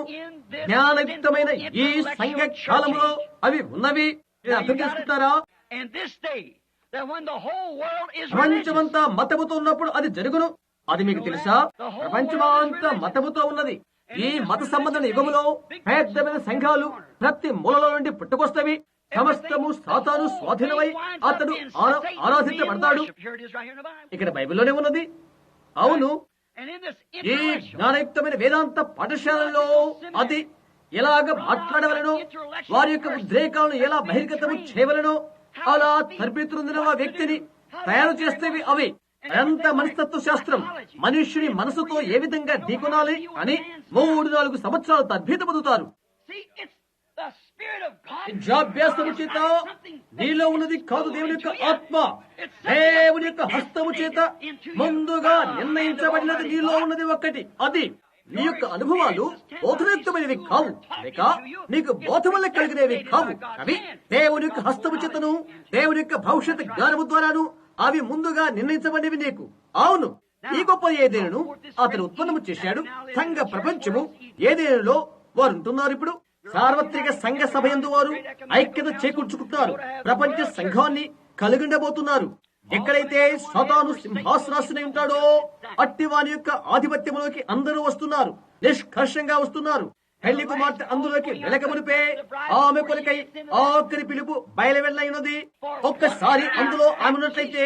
జ్ఞానయుక్తమైన ఈ సంఘ కాలములో అవి ఉన్నవి. అర్థం చేసుకుంటారా? ప్రపంచమంతా మతముతో ఉన్నప్పుడు అది జరుగును. అది మీకు తెలుసా? ప్రపంచమంతా మతముతో ఉన్నది. ఈ మత సంబంధమైన యుగములో పెద్దమైన సంఘాలు ప్రతి మూలలో నుండి పుట్టుకొస్తవి. సమస్తము సాతాను స్వాధీనమై అతడు ఆరాధించబడతాడు. ఇక్కడ బైబిల్లోనే ఉన్నది. అవును, ఈ జ్ఞానయుక్తమైన వేదాంత పాఠశాలలో అది ఎలాగ మాట్లాడవలనో, వారి యొక్క ఉద్రేకాలను ఎలా బహిర్గతము చేయవలనో, అలా తరబేతున్న వ్యక్తిని తయారు చేస్తేవి అవి. అదంతా మనస్తత్వ శాస్త్రం. మనుష్యుని మనసుతో ఏ విధంగా ఢీకొనాలి అని 3-4 సంవత్సరాలు తద్భీత పొందుతారు. విద్యాభ్యాసము చేత నీలో ఉన్నది కాదు, దేవుని యొక్క ఆత్మ, దేవుని యొక్క హస్తము చేత ముందుగా నిర్ణయించబడినది నీలో ఉన్నది ఒక్కటి. అది నీ యొక్క అనుభవాలు బోధనయుక్తమైనవి కావు, లేక నీకు బోధ వల్ల కలిగినవి కావు. అవి దేవుని యొక్క హస్తము చేతను, దేవుని యొక్క భవిష్యత్ జ్ఞానము ద్వారాను అవి ముందుగా నిర్ణయించబడినవి నీకు. అవును, ఈ గొప్ప ఏదేను అతను ఉత్పన్నము చేశాడు. సంఘ ప్రపంచము ఏదేనులో వారు ఉంటున్నారు. ఇప్పుడు సార్వత్రిక సంఘ సభ యందు వారు ఐక్యత చేకూర్చుకుంటున్నారు. ప్రపంచ సంఘాన్ని కలిగిండబోతున్నారు. ఎక్కడైతే సాతాను సింహాసనాసనై ఉంటాడో అట్టి వాని యొక్క ఆధిపత్యంలోకి అందరూ వస్తున్నారు, నిష్కర్షంగా వస్తున్నారు. పెళ్లి కుమార్తె అందులోకి వెలకమునిపే ఆమె కొలకై ఆఖరి పిలుపు బయలువెళ్ళైనది. ఒక్కసారి అందులో ఆమె ఉన్నట్లయితే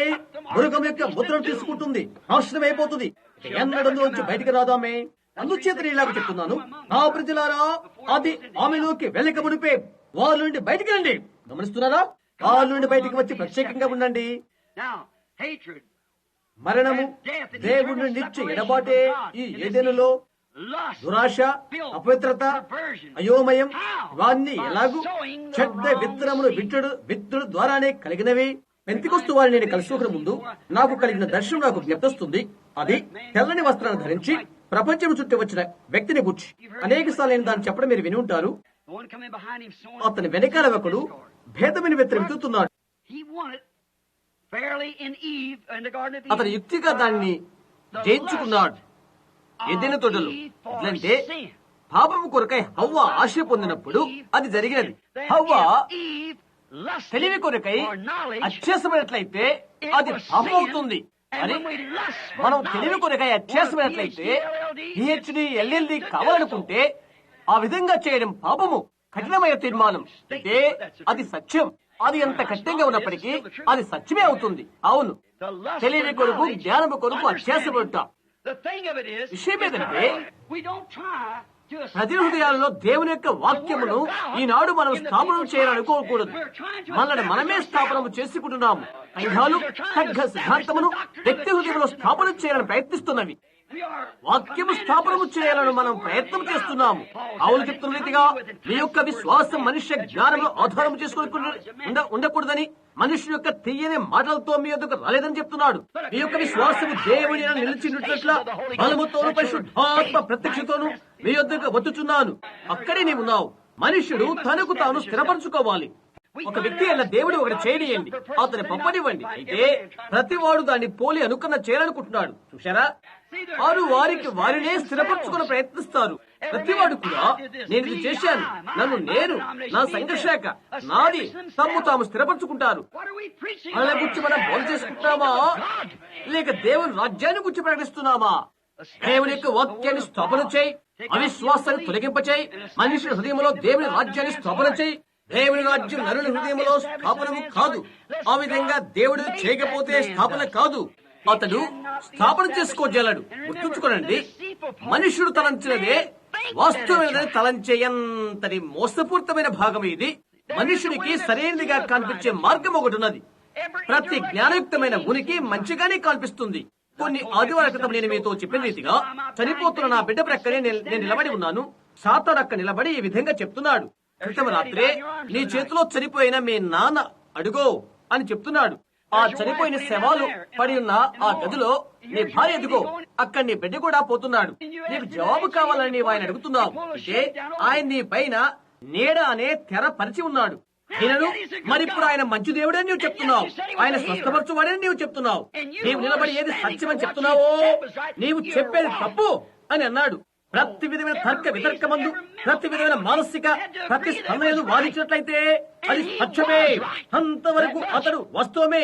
మృగం యొక్క ముద్రను తీసుకుంటుంది, నాశనం అయిపోతుంది. ఎన్నడంలోంచి బయటికి రాదామే. అందుచేత ఇలాగ చెప్తున్నాను, నా ప్రజలారా, అది ఆమెలోకి వెళ్ళకమునిపే వాళ్ళ నుండి బయటికి రండి. గమనిస్తున్నారా? వాళ్ళ నుండి బయటికి వచ్చి ప్రత్యేకంగా ఉండండి. మరణము, దేవుని నిత్య ఎడబాటే ఈ ఏదెనులో దురాశ, అపవిత్రత, అయోమయం, ఇవన్నీ ఎలాగూ చెడ్డ విత్తనములు విత్తుడు ద్వారానే కలిగినవి. పెంతెకొస్తు వారిని నేను కలుసుకోక ముందు నాకు కలిగిన దర్శనం నాకు జ్ఞప్తిస్తుంది. అది తెల్లని వస్త్రాన్ని ధరించి ప్రపంచం చుట్టూ వచ్చిన వ్యక్తిని గుర్చి అనేక సార్లు నేను దాన్ని చెప్పడం మీరు విని ఉంటారు. అతని వెనకాల ఒకడు భేదమైన విత్తనం విత్తుతున్నాడు. అతను యుక్తిగా దాన్ని జయించుకున్నాడు. ఎదిన తోటలు అంటే పాపము కొరకై హవ్వ ఆశ పొందినప్పుడు అది జరిగినది. హవ్వ తెలివి కొరకై అత్యాసమైనట్లయితే అది పాపం అవుతుంది. అని మనం తెలివి కొరకై అత్యాసమైనట్లయితే PhD LLD కావాలనుకుంటే ఆ విధంగా చేయడం పాపము. కఠినమైన తీర్మానం అయితే అది సత్యం. అది ఎంత కఠినంగా ఉన్నప్పటికీ అది సత్యమే అవుతుంది. అవును, తెలివి కొరకు జ్ఞానము కొరకు అత్యాసపడుట. విషయం ఏంటంటే ప్రతి హృదయాలలో దేవుని యొక్క వాక్యమును ఈనాడు మనం స్థాపనం చేయాలనుకోకూడదు. మనల్ని మనమే స్థాపనము చేసుకుంటున్నాము. సంఘాలు సంఘ సిద్ధాంతమును వ్యక్తి హృదయంలో స్థాపనం చేయాలని ప్రయత్నిస్తున్నవి. వాక్యము స్థాపనము చేయాలని మనం ప్రయత్నం చేస్తున్నాము. పౌలు చెప్తున్న రీతిగా మీ యొక్క విశ్వాసం మనుష్య జ్ఞానంలో ఆధారం చేసుకుని ఉండకూడదని, మనుషుని యొక్క తీయని మాటలతో మీ యొద్దకు రాలేదని చెప్తున్నాడు. మీ యొక్క విశ్వాసము దేవుని నిలిచినట్ల బలముతోను పరిశుద్ధాత్మ ప్రత్యక్షతోను మీ యొద్దకు వచ్చుచున్నాను. అక్కడే నీవున్నావు. మనుషుడు తనకు తాను స్థిరపరచుకోవాలి. ఒక వ్యక్తి అయిన దేవుడు ఒకటి చేయనియండి, అతని పంపనివ్వండి. అయితే ప్రతివాడు దాన్ని పోలి అనుకున్న చేయాలనుకుంటున్నాడు. చూశారా, వారు వారికి వారినే స్థిరపరచుకుని ప్రయత్నిస్తారు. ప్రతివాడు కూడా నేను ఇది చేశాను, నేను నా సంఘశాఖ నాది తమ్ము తాము స్థిరపరచుకుంటారు. వాళ్ళ గురించి మనం బోధ చేసుకుంటున్నామా, లేక దేవుని రాజ్యాన్ని గురించి ప్రకటిస్తున్నామా? దేవుని యొక్క వాక్యాన్ని స్థాపన చేయి, అవిశ్వాసాన్ని తొలగింపచేయి, మనిషి హృదయంలో దేవుని రాజ్యాన్ని స్థాపన చేయి. దేవుని రాజ్యం నరుని హృదయంలో స్థాపనము కాదు. ఆ విధంగా దేవుడు చేయకపోతే స్థాపన కాదు. అతడు స్థాపన చేసుకోగలడు. గుర్తుంచుకోనండి, మనుషుడు తలంచినదే వాస్తవమైనదని తలంచే ఎంతటి మోసపూరితమైన భాగం ఇది. మనుషుడికి సరైనదిగా కనిపించే మార్గం ఒకటి ఉన్నది. ప్రతి జ్ఞానయుక్తమైన ఉనికి మంచిగానే కనిపిస్తుంది. కొన్ని ఆదివారాల క్రితం నేను మీతో చెప్పిన రీతిగా చనిపోతున్న నా బిడ్డ ప్రక్కనే నేను నిలబడి ఉన్నాను. సాతాను అక్క నిలబడి ఈ విధంగా చెప్తున్నాడు, క్రితం రాత్రే నీ చేతిలో చనిపోయిన మీ నాన్న అడుగో అని చెప్తున్నాడు. ఆ చనిపోయిన శవాలు పడి ఉన్న ఆ గదిలో నీ భార్య ఎదుగో, అక్కడ నీ బిడ్డ కూడా పోతున్నాడు. నీకు జవాబు కావాలని నీవు ఆయన అడుగుతున్నావు. అంటే ఆయన నీ పైన నీడ అనే తెర పరిచి ఉన్నాడు. ఈయనను మరిప్పుడు ఆయన మంచి దేవుడని నీవు చెప్తున్నావు, ఆయన స్వస్థపరచువాడని నీవు చెప్తున్నావు. నీవు నిలబడి ఏది సత్యమని చెప్తున్నావో నీవు చెప్పేది తప్పు అని అన్నాడు. ప్రతి విధమైన తర్క వితర్కమందు, ప్రతి విధమైన మానసిక ప్రతిస్పందనలు వాదించినట్లయితే అది సత్యమే. అంతవరకు అతడు వాస్తవమే.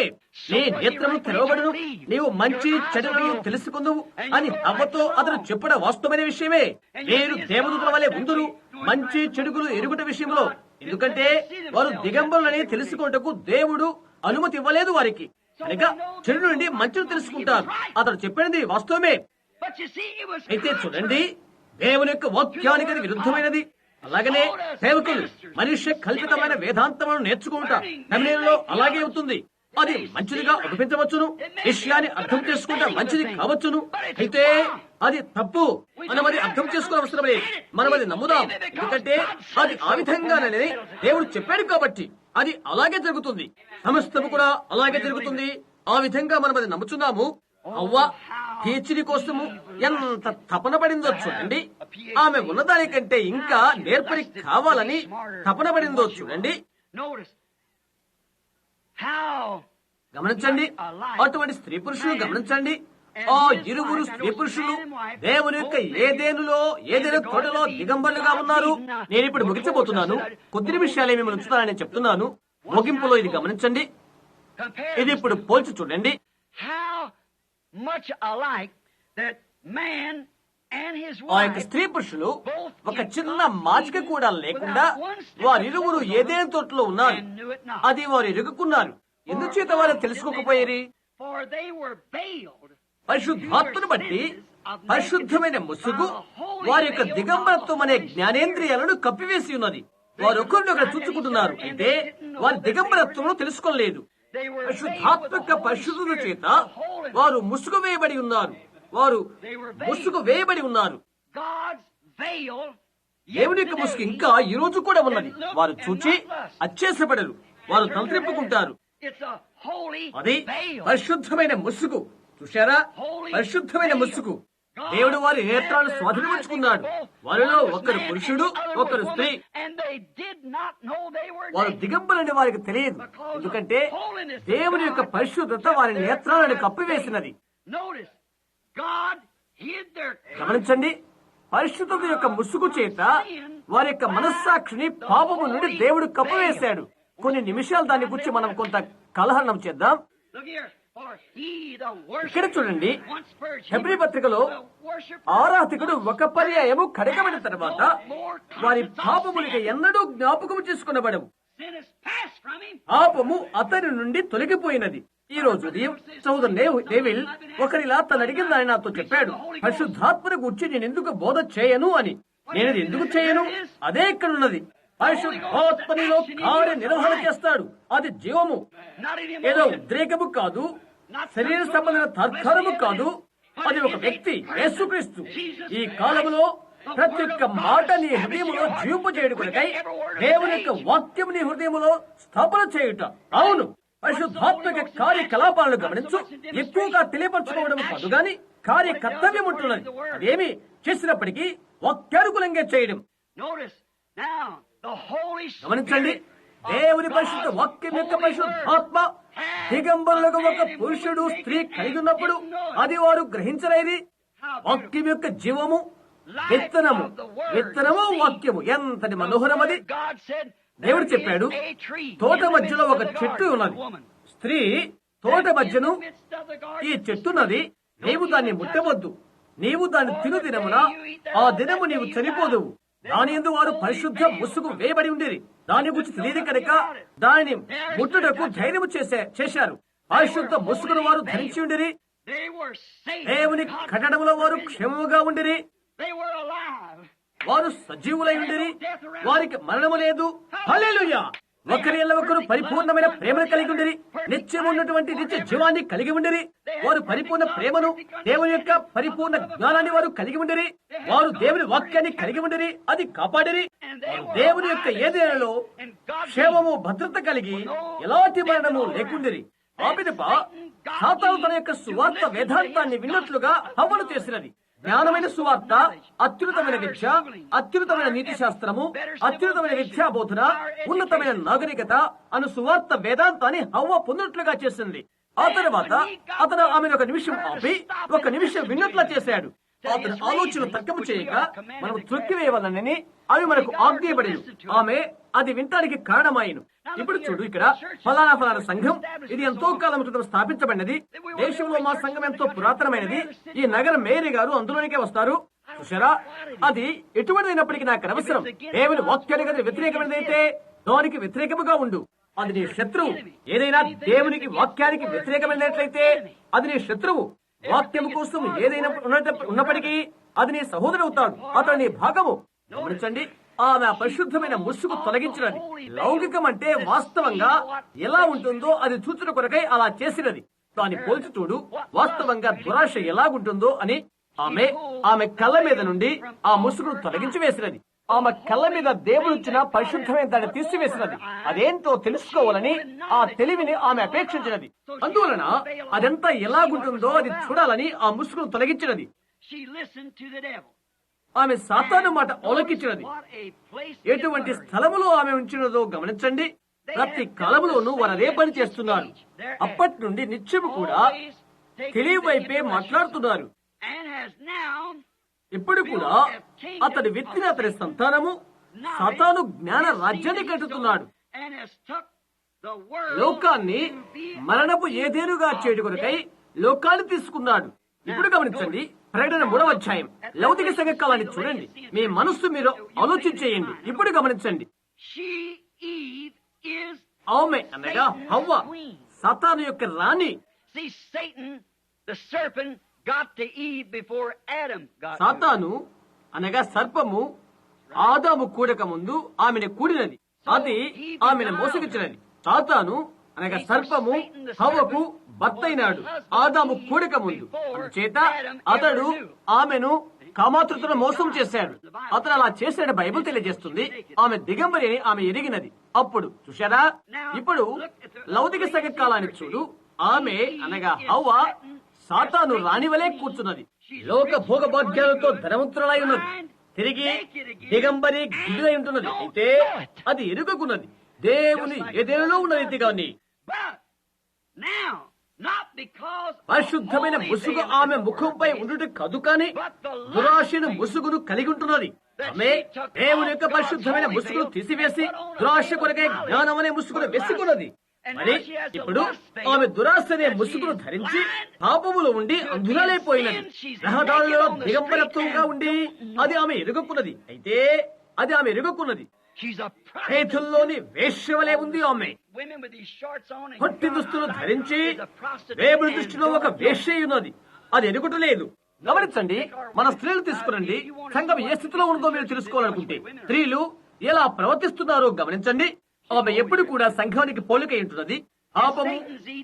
నీ నేత్రము తెరవబడును, నీవు మంచి చెడులను తెలుసుకుందువు అని అవ్వతో అతడు చెప్పడం వాస్తవమైన విషయమే. మీరు దేవదూతల వలె ఉందురు మంచి చెడుగులు ఎరుగుట విషయంలో. ఎందుకంటే వారు దిగంబరులని తెలుసుకుంటకు దేవుడు అనుమతి ఇవ్వలేదు వారికి. కనుక చెడు నుండి మంచిని తెలుసుకుంటారు. అతడు చెప్పినది వాస్తవమే. అయితే చూడండి, దేవుని యొక్క వాక్యానికి విరుద్ధమైనది. అలాగనే సేవకులు మనుష్య కల్పితమైన వేదాంతములను నేర్చుకుంటా తమిళంలో అలాగే అవుతుంది. అది మంచిదిగా అనిపించవచ్చును, విషయాన్ని అర్థం చేసుకుంటా మంచిది కావచ్చును. అయితే అది తప్పు. మనం అది అర్థం చేసుకోవడం అవసరం లేదు. మనం అది నమ్ముదాం. ఎందుకంటే అది ఆ విధంగానే దేవుడు చెప్పాడు కాబట్టి అది అలాగే జరుగుతుంది. సమస్తము కూడా అలాగే జరుగుతుంది. ఆ విధంగా మనం అది నమ్ముచున్నాము. అవ్వ పీచిడి కోసము ఎంత తపన పడిందో చూడండి. ఆమె ఉన్నదానికంటే ఇంకా నేర్పరి కావాలని తపన పడిందో చూడండి. గమనించండి, అటువంటి స్త్రీ పురుషులు గమనించండి. ఆ ఇరువురు స్త్రీ పురుషులు దేవుని యొక్క ఏదైనా తోటలో దిగంబరులుగా ఉన్నారు. నేను ఇప్పుడు ముగించబోతున్నాను. కొద్ది నిమిషాలే మిమ్మల్ని ఉంచుతానని చెప్తున్నాను. ముగింపులో ఇది గమనించండి. ఇది ఇప్పుడు పోల్చి చూడండి. ఆ యొక్క స్త్రీ పురుషులు ఒక చిన్న మాచిక కూడా లేకుండా వారిరువురు ఏదైనా తోటలో ఉన్నారు. అది వారు ఎరుగుకున్నారు. ఎందుచేత వారు తెలుసుకోకపోయారు? పరిశుద్ధాత్మను బట్టి పరిశుద్ధమైన ముసుగు వారి యొక్క దిగంబరత్వం అనే జ్ఞానేంద్రియాలను కప్పివేసి ఉన్నది. వారు ఒకరినొకరు చూచుకుంటున్నారు. అయితే వారి దిగంబరత్వం తెలుసుకోలేదు. పరిశుద్ధాత్మక పరిశుద్ధుల చేత వారు ముసుగు వేయబడి ఉన్నారు. దేవుని యొక్క ముసుగు ఇంకా ఈ రోజు కూడా ఉన్నది. వారు చూచి అత్యాసపడరు, వారు తలత్రిప్పుకుంటారు. అది పరిశుద్ధమైన ముసుగు. చూశారా, పరిశుద్ధమైన ముసుగు. దేవుడు వారి నేత్రాలను స్వాధీనపరుచుకున్నాడు. వారిలో ఒకరు పురుషుడు, ఒకరు స్త్రీ. వారు దిగంబరని వారికి తెలియదు. ఎందుకంటే దేవుని యొక్క పరిశుద్ధత వారి నేత్రాలను కప్పివేసినది. గమనించండి, పరిశుద్ధత యొక్క ముసుగు చేత వారి యొక్క మనస్సాక్షిని పాపము నుండి దేవుడు కప్పివేశాడు. కొన్ని నిమిషాలు దాని గురించి మనం కొంత కలహనం చేద్దాం. ఇక్కడ చూడండి, హెబ్రీ పత్రికలో ఆరాధకుడు ఒక పర్యాయము కడగబడిన తర్వాత వారి పాపమునికి ఎన్నడూ జ్ఞాపకం చేసుకునబడవు. పాపము అతని నుండి తొలగిపోయినది. ఈ రోజు సోదరు డేవిల్ ఒకరిలా తను అడిగిన దాన్ని నాతో చెప్పాడు, పరిశుద్ధాత్మను గురించి నేను ఎందుకు బోధ చేయను అని. నేను ఎందుకు చేయను? అదే ఇక్కడ ఉన్నది. పరిశుద్ధాత్మనిలో కార్య నిర్వహణ చేస్తాడు. అది జీవము. ఏదో ఉద్రేకము కాదు, శరీర సంబంధమైన తర్కారము కాదు. అది ఒక వ్యక్తి, యేసుక్రీస్తు. ఈ కాలములో ప్రతి ఒక్క మాట నీ హృదయములో జీవింపు చేయుటకై దేవుని యొక్క వాక్యం నీ హృదయములో స్థాపన చేయుట. అవును, పరిశుద్ధాత్మక కార్యకలాపాలను గమనించు. ఎక్కువగా తెలియపరచుకోవడం కాదు గాని కార్యకర్తవ్యం ఉంటున్నది. అదేమి చేసినప్పటికీ వాక్యానుకూలంగా చేయడం. గమనించండి, దేవుని పరిశుద్ధ వాక్యం యొక్క పరిశుద్ధాత్మ దిగంబరులకు ఒక పురుషుడు స్త్రీ కలిగి ఉన్నప్పుడు అది వారు గ్రహించలేది. వాక్యం యొక్క జీవము, విత్తనము వాక్యము ఎంతటి మనోహరమది. దేవుడు చెప్పాడు, తోట మధ్యలో ఒక చెట్టు ఉన్నది. స్త్రీ తోట మధ్యను ఈ చెట్టున్నది, నీవు దాన్ని ముట్టవద్దు, నీవు దాన్ని తిను దినమున ఆ దినము నీవు చనిపోదువు. దాని యందు వారు పరిశుద్ధ ముసుగు వేయబడి ఉండేది. దాని గురించి తెలియదు కనుక దానిని ముట్టుటకు ధైర్యము చేశారు. పరిశుద్ధ ముసుగును వారు ధరించి ఉండిరి. దేవుని కట్టడంలో వారు క్షేమముగా ఉండిరి. వారు సజీవులై ఉండిరి. వారికి మరణము లేదు. హల్లెలూయా. ఒకరి ఒకరు పరిపూర్ణమైన ప్రేమను కలిగి ఉండిరి. నిత్యం ఉన్నటువంటి నిత్య జీవాన్ని కలిగి ఉండిరి. వారు పరిపూర్ణ ప్రేమను, దేవుని యొక్క పరిపూర్ణ జ్ఞానాన్ని వారు కలిగి ఉండిరి. వారు దేవుని వాక్యాన్ని కలిగి ఉండిరి, అది కాపాడిరి. దేవుని యొక్క ఏదేనలో క్షేమము, భద్రత కలిగి ఎలాంటి మరణము లేకుండిరి. ఆ పిదప సాతాను తన యొక్క సువార్త వేదాంతాన్ని విన్నట్లుగా హవ్వను చేసినది. జ్ఞానమైన సువార్త, అత్యున్నతమైన విద్య, అత్యున్నతమైన నీతి శాస్త్రము, అత్యున్నతమైన విద్యాబోధన, ఉన్నతమైన నాగరికత అను సువార్త వేదాంతాన్ని హవ్వ పొందినట్లుగా చేసింది. ఆ తర్వాత అతను ఆమెను ఒక నిమిషం ఆపి ఒక నిమిషం విన్నట్లా చేశాడు. అతని ఆలోచన తర్కము చేయక మనం త్రొక్కివేయవలనని అవి మనకు ఆజ్ఞయబడిను. ఆమె అది వినటానికి కారణమాయను. ఇప్పుడు చూడు, ఇక్కడ ఫలానా సంఘం, ఇది ఎంతో కాలం క్రితం స్థాపించబడినది. దేశంలో మా సంఘం ఎంతో పురాతనమైనది. ఈ నగర మేరీ గారు అందులోనికే వస్తారు. చూసారా, అది ఎటువంటిదైనప్పటికీ నాకు అనవసరం. దేవుని వాక్యానికి అది వ్యతిరేకమైనదైతే దానికి వ్యతిరేకముగా ఉండు. అది నీ శత్రువు. ఏదైనా దేవునికి వాక్యానికి వ్యతిరేకమైనట్లయితే అది నీ శత్రువు. వాక్యము కోసం ఏదైనా ఉన్నప్పటికీ అది నీ సహోదరు అవుతాడు. అతడు నీ భాగము. గమనించండి, ఆమె పరిశుద్ధమైన ముసుగు తొలగించినది. లౌకికం అంటే వాస్తవంగా ఎలా ఉంటుందో అది చూచుట కొరకై అలా చేసినది. దాన్ని పోల్చి చూడు, వాస్తవంగా దురాశ ఎలాగుంటుందో అని. ఆమె కళ్ళ మీద నుండి ఆ ముసుగును తొలగించి వేసినది. ఆమె కళ్ళ మీద దేవుడిచ్చిన పరిశుద్ధమైన దాన్ని తీసివేసినది. అదేంటో తెలుసుకోవాలని ఆ తెలివిని ఆమె అపేక్షించినది. అందువలన అదంతా ఎలాగుంటుందో అది చూడాలని ఆ ముసుగును తొలగించినది. ఆమె సాతాను మాట ఆలోకించినది. ఎటువంటి స్థలములో ఆమె ఉంచినదో గమనించండి. ప్రతి కాలములోనూ వారు అదే పని చేస్తున్నారు. అప్పటి నుండి నిత్యము కూడా తెలివి వైపే మాట్లాడుతున్నారు. ఇప్పుడు కూడా అతడు విత్తిన అతని సంతానము సాతాను జ్ఞాన రాజ్యాన్ని కట్టుతున్నాడు. లోకాన్ని మరణపు ఏదేనుగా చేయడం కొరకై లోకాన్ని తీసుకున్నాడు. ఇప్పుడు గమనించండి, ప్రకటన 3వ అధ్యాయం లౌకిక సంఘ కాలాన్ని చూడండి. మీ మనస్సు మీరు ఆలోచించేయండి. ఇప్పుడు గమనించండి, ఆమె అనగా హవ్వ సాతాను యొక్క రాణి. సాతాను అనగా సర్పము ఆదాము కూడక ముందు ఆమెను కూడినది. అది ఆమెను మోసగించినది. సాతాను అనగా సర్పము హవ్వకు భర్త అయినాడు ఆదాము కూడక ముందు. చేత అతడు ఆమెను కామాతృతను మోసం చేశాడు. అతను అలా చేశాడు బైబిల్ తెలియజేస్తుంది. ఆమె దిగంబరి అని ఆమె ఎరిగినది. అప్పుడు చూశారా, ఇప్పుడు లౌకిక సంఘ కాలాన్ని చూడు. ఆమె అనగా హవ్వ సాతాను రాణివలే కూర్చున్నది. లోక భోగభాగ్యాలతో ధనవంతులై ఉన్నది. తిరిగి దిగంబరి గిడ్డులై ఉంటున్నది. అయితే అది ఎరుగకున్నది. దేవుని ఎదేలో ఉన్న రీతిగాని పరిశుద్ధమైన ముసుగు ఆమె ముఖంపై ఉండుట కాదు, కానీ దురాశను ముసుగును కలిగి ఉంటున్నది. ఆమె దేవుని యొక్క పరిశుద్ధమైన ముసుగును తీసివేసి దురాశ కొరకై జ్ఞానం అనే ముసుగును వేసుకున్నది. మరి ఇప్పుడు ఆమె దురాశ అనే ముసుగును ధరించి పాపములో ఉండి అంధురాలైపోయినది. రహదారులలో దిగంబరత్వంగా ఉండి అది ఆమె ఎరుగకున్నది. అయితే అది ఆమె ఎరుగకున్నది. చేతుల్లోని వేశ్యవలే ఉంది. ఆమె పొట్టి దుస్తులు ధరించి దేవుని దృష్టిలో ఒక వేశ్య ఉన్నది. అది ఎరుగుటలేదు. గమనించండి, మన స్త్రీలు తీసుకురండి. సంఘం ఏ స్థితిలో ఉన్నదో మీరు తెలుసుకోవాలనుకుంటే స్త్రీలు ఎలా ప్రవర్తిస్తున్నారో గమనించండి. ఆమె ఎప్పుడు కూడా సంఘానికి పోలిక ఉంటున్నది. పాపము,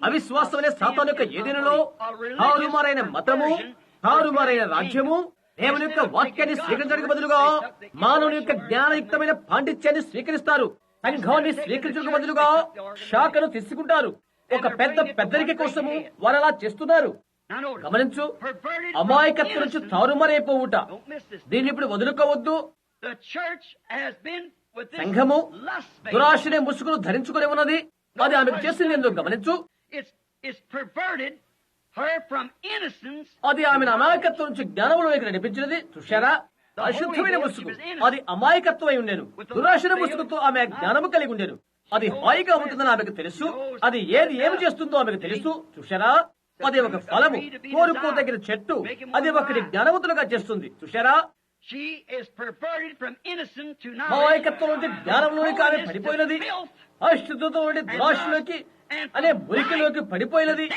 అవిశ్వాసం అనే సాతాను యొక్క ఏదైనాలో తారుమారైన మతము, తారుమారైన రాజ్యము దేవుని యొక్క వాక్యాన్ని స్వీకరించడానికి బదులుగా మానవుని యొక్క జ్ఞానయుక్తమైన పాండిత్యాన్ని స్వీకరిస్తారు. సంఘాన్ని స్వీకరించడానికి బదులుగా శాఖను తీసుకుంటారు. ఒక పెద్దరిక కోసము వారు అలా చేస్తున్నారు. గమనించు, అమాయకత్వం నుంచి తారుమారైపోవుట, దీన్ని ఇప్పుడు వదులుకోవద్దు. సంఘము దురాశనే ముసుగును ధరించుకుని ఉన్నది. అది ఆమెకు చేసింది ఎందుకు గమనించు. అది ఆమెను అమాయకత్వం నుంచి జ్ఞానంలోకి నడిపించినది. చూశారా, అశుద్ధమైన ముసుగు అది అమాయకత్వం అయి ఉండేను. దురాశన ముసుగుతో ఆమె జ్ఞానము కలిగి ఉండేను. అది హాయిగా ఉంటుందని ఆమెకు తెలుసు. అది ఏమి చేస్తుందో ఆమెకు తెలుసు. చూశారా, అది ఒక ఫలము, కోరుకోదగిన చెట్టు. అది ఒకటి జ్ఞానవంతులుగా చేస్తుంది. చూశారా, అమాయకత్వం నుంచి జ్ఞానంలోకి ఆమె పడిపోయినది. అశుద్ధతో నుండి దురాశలోకి అనే మురికిలోకి పడిపోయినది.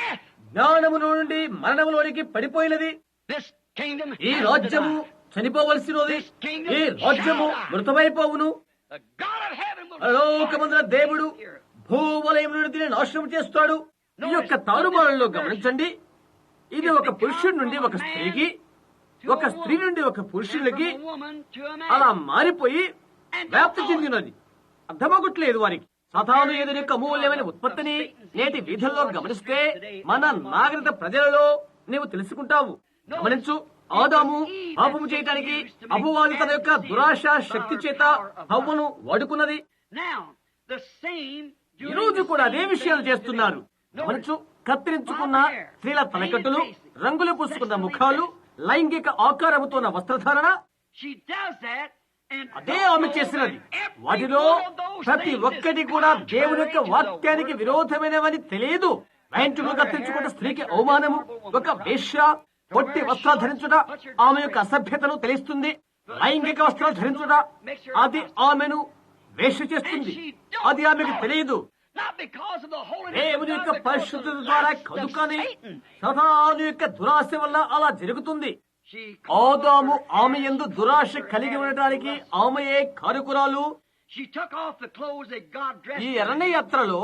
జ్ఞానము నుండి మరణములోనికి పడిపోయినది. ఈ రాజ్యము చనిపోవలసినది. ఈ రాజ్యము మృతమైపోవును. లోకమందున దేవుడు భూవలయం నుండి దీన్ని నాశనం చేస్తాడు. ఈ యొక్క తారుమారులో గమనించండి, ఇది ఒక పురుషుడి నుండి ఒక స్త్రీకి, ఒక స్త్రీ నుండి ఒక పురుషుడికి అలా మారిపోయి వ్యాప్తి చెందినది. అర్థమవట్లేదు వారికి. సాతాను ఏదైనా యొక్క అమూల్యమైన ఉత్పత్తిని నేటి వీధుల్లో గమనిస్తే మన నాగరిక ప్రజలలో నీవు తెలుసుకుంటావు. గమనించు, ఆదాము పాపము చేయటానికి అపవాది తన యొక్క దురాశ శక్తి చేత హవ్వను వాడుకున్నది. ఈ రోజు కూడా అదే విషయాలు చేస్తున్నారు. గమనించు, కత్తిరించుకున్న స్త్రీల తలకట్టులు, రంగులు పూసుకున్న ముఖాలు, లైంగిక ఆకారముతో ఉన్న వస్త్రధారణ, అదే ఆమె చేసినది. వాటిలో ప్రతి ఒక్కటి కూడా దేవుని యొక్క వాక్యానికి విరోధమైనవని తెలియదు. వెంట్రుకలు కత్తిరించుకున్న స్త్రీకి అవమానము. ఒక వేశ్య పొట్టి వస్త్రాలు ధరించుట ఆమె యొక్క అసభ్యతను తెలుస్తుంది. లైంగిక వస్త్రాలు ధరించుట అది ఆమెను వేశ్య చేస్తుంది. అది ఆమెకు తెలియదు. దేవుని యొక్క పరిశుద్ధత ద్వారా కదుకని సతాను యొక్క దురాశ వల్ల అలా జరుగుతుంది. ఆదాము ఆమె యందు దురాశ కలిగి ఉండటానికి ఆమెయే కారకురాలు. ఈ అరణ్య యాత్రలో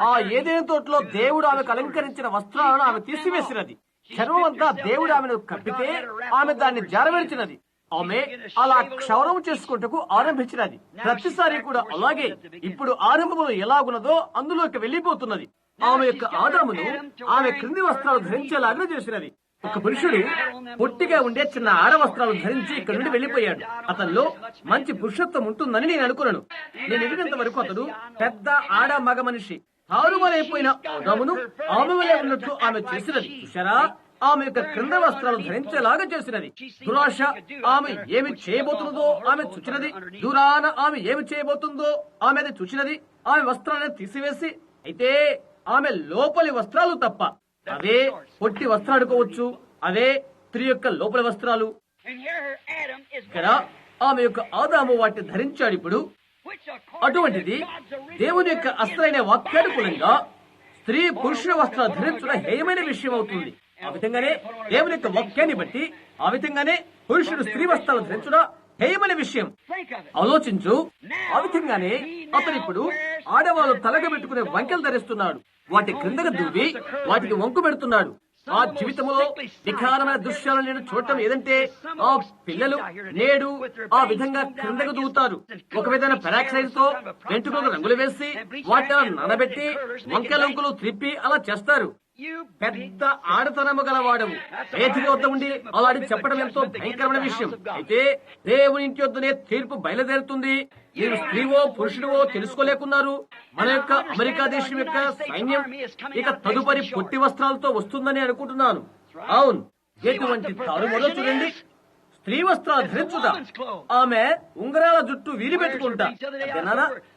ఆ ఏదైనా తోటలో దేవుడు ఆమెకు అలంకరించిన వస్త్రాలను ఆమె తీసివేసినది. చర్మం అంతా దేవుడు ఆమెను కప్పితే ఆమె దాన్ని జారవేర్చినది. ఆమె అలా క్షౌరం చేసుకుంటూ ఆరంభించినది. ప్రతిసారి కూడా అలాగే ఇప్పుడు ఆరంభంలో ఎలాగున్నదో అందులోకి వెళ్లిపోతున్నది. ఆమె యొక్క ఆదామును ఆమె క్రింది వస్త్రాలు ధరించేలాగా చేసినది. ఒక పురుషుడు పొట్టిగా ఉండే చిన్న ఆడ వస్త్రాలు ధరించి ఇక్కడ నుండి వెళ్లిపోయాడు. అతనిలో మంచి పురుషత్వం ఉంటుందని నేను అనుకున్నాను. నేను ఎదిగినంత వరకు అతడు పెద్ద ఆడ మగ మనిషి. తారుమారైపోయిన ఆదామును ఆమె వలె ఉన్నట్టు ఆమె చేసినది. చూశారా, ఆమె యొక్క క్రింద వస్త్రాలు ధరించేలాగా చేసినది. దురాశ ఆమె ఏమి చేయబోతున్నదో ఆమె చూచినది. దూరాన ఆమె ఏమి చేయబోతుందో ఆమె అది చూచినది. ఆమె వస్త్రాలను తీసివేసి, అయితే ఆమె లోపలి వస్త్రాలు తప్ప అవే పొట్టి వస్త్రాలు అనుకోవచ్చు. అవే స్త్రీ యొక్క లోపలి వస్త్రాలు. ఇక్కడ ఆమె యొక్క ఆదాము వాటిని ధరించాడు. ఇప్పుడు అటువంటిది దేవుని యొక్క అసలైన వాక్యానుకూలంగా స్త్రీ పురుషుల వస్త్రాలు ధరించడం హేయమైన విషయం అవుతుంది. ఆ విధంగానే దేవుని యొక్క వాక్యాన్ని బట్టి ఆ విధంగానే పురుషుడు స్త్రీ వస్త్రాలు ధరించడం హేయమైన విషయం. ఆలోచించు. ఆ విధంగానే అతను ఇప్పుడు ఆడవాళ్ళు తలగబెట్టుకునే వంకెలు ధరిస్తున్నాడు. వాటి క్రిందకు దువ్వి వాటికి వంకు పెడుతున్నాడు. ఆ జీవితంలో వికారమైన దృశ్యాలను నేను చూడటం ఏదంటే ఆ పిల్లలు నేడు ఆ విధంగా క్రిందకు దూవుతారు. ఒక విధమైన పెరాక్సైడ్ తో వెంట్రుకలకు రంగులు వేసి వాటిని నానబెట్టి వంకెలంకులు త్రిప్పి అలా చేస్తారు. పెద్ద ఆడతనము గలవాడవు. వేదిక వద్ద ఉండి అలాంటి చెప్పడం ఎంతో భయంకరమైన విషయం. అయితే దేవుని ఇంటి వద్దనే తీర్పు బయలుదేరుతుంది. మీరు స్త్రీవో పురుషుడివో తెలుసుకోలేకున్నారు. మన యొక్క అమెరికా దేశం యొక్క సైన్యం ఇక తదుపరి పొట్టి వస్త్రాలతో వస్తుందని అనుకుంటున్నాను. అవును, ఎటువంటి తారుమారో చూడండి. స్త్రీ వస్త్రాలు ధరించుట, ఆమె ఉంగరాల జుట్టు వీరి పెట్టుకుంటా.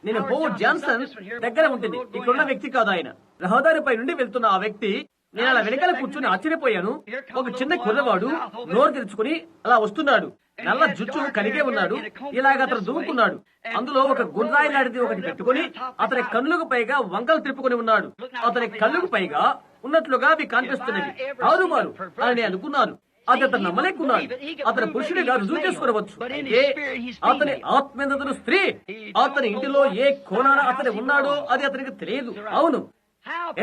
నేను హోవర్డ్ జాన్సన్ దగ్గర ఉంటుంది. ఇక్కడున్న వ్యక్తి కాదు ఆయన. రహదారిపై నుండి వెళ్తున్న ఆ వ్యక్తి. నేను అలా వెనకాల కూర్చుని ఆశ్చర్యపోయాను. ఒక చిన్న కుర్రవాడు నోరు తెరుచుకుని అలా వస్తున్నాడు. నల్ల జుట్టు కలిగే ఉన్నాడు. ఇలాగ అతను దువ్వుకున్నాడు. అందులో ఒక గుండ్రాయి లాంటిది ఒకటి పెట్టుకుని అతని కన్నులకు పైగా వంకలు తిప్పుకొని ఉన్నాడు. అతని కళ్ళకు పైగా ఉన్నట్లుగా అవి కనిపిస్తున్నవి. తారుమారు అని నేను అనుకున్నాను. అది అతను నమ్మలేకున్నాడు. అతని పురుషుడిగా రుజువు చేసుకోవచ్చు. అయితే అతని ఆత్మీయతను స్త్రీ. అతని ఇంటిలో ఏ కోణాన అతని ఉన్నాడో అది అతనికి తెలియదు. అవును,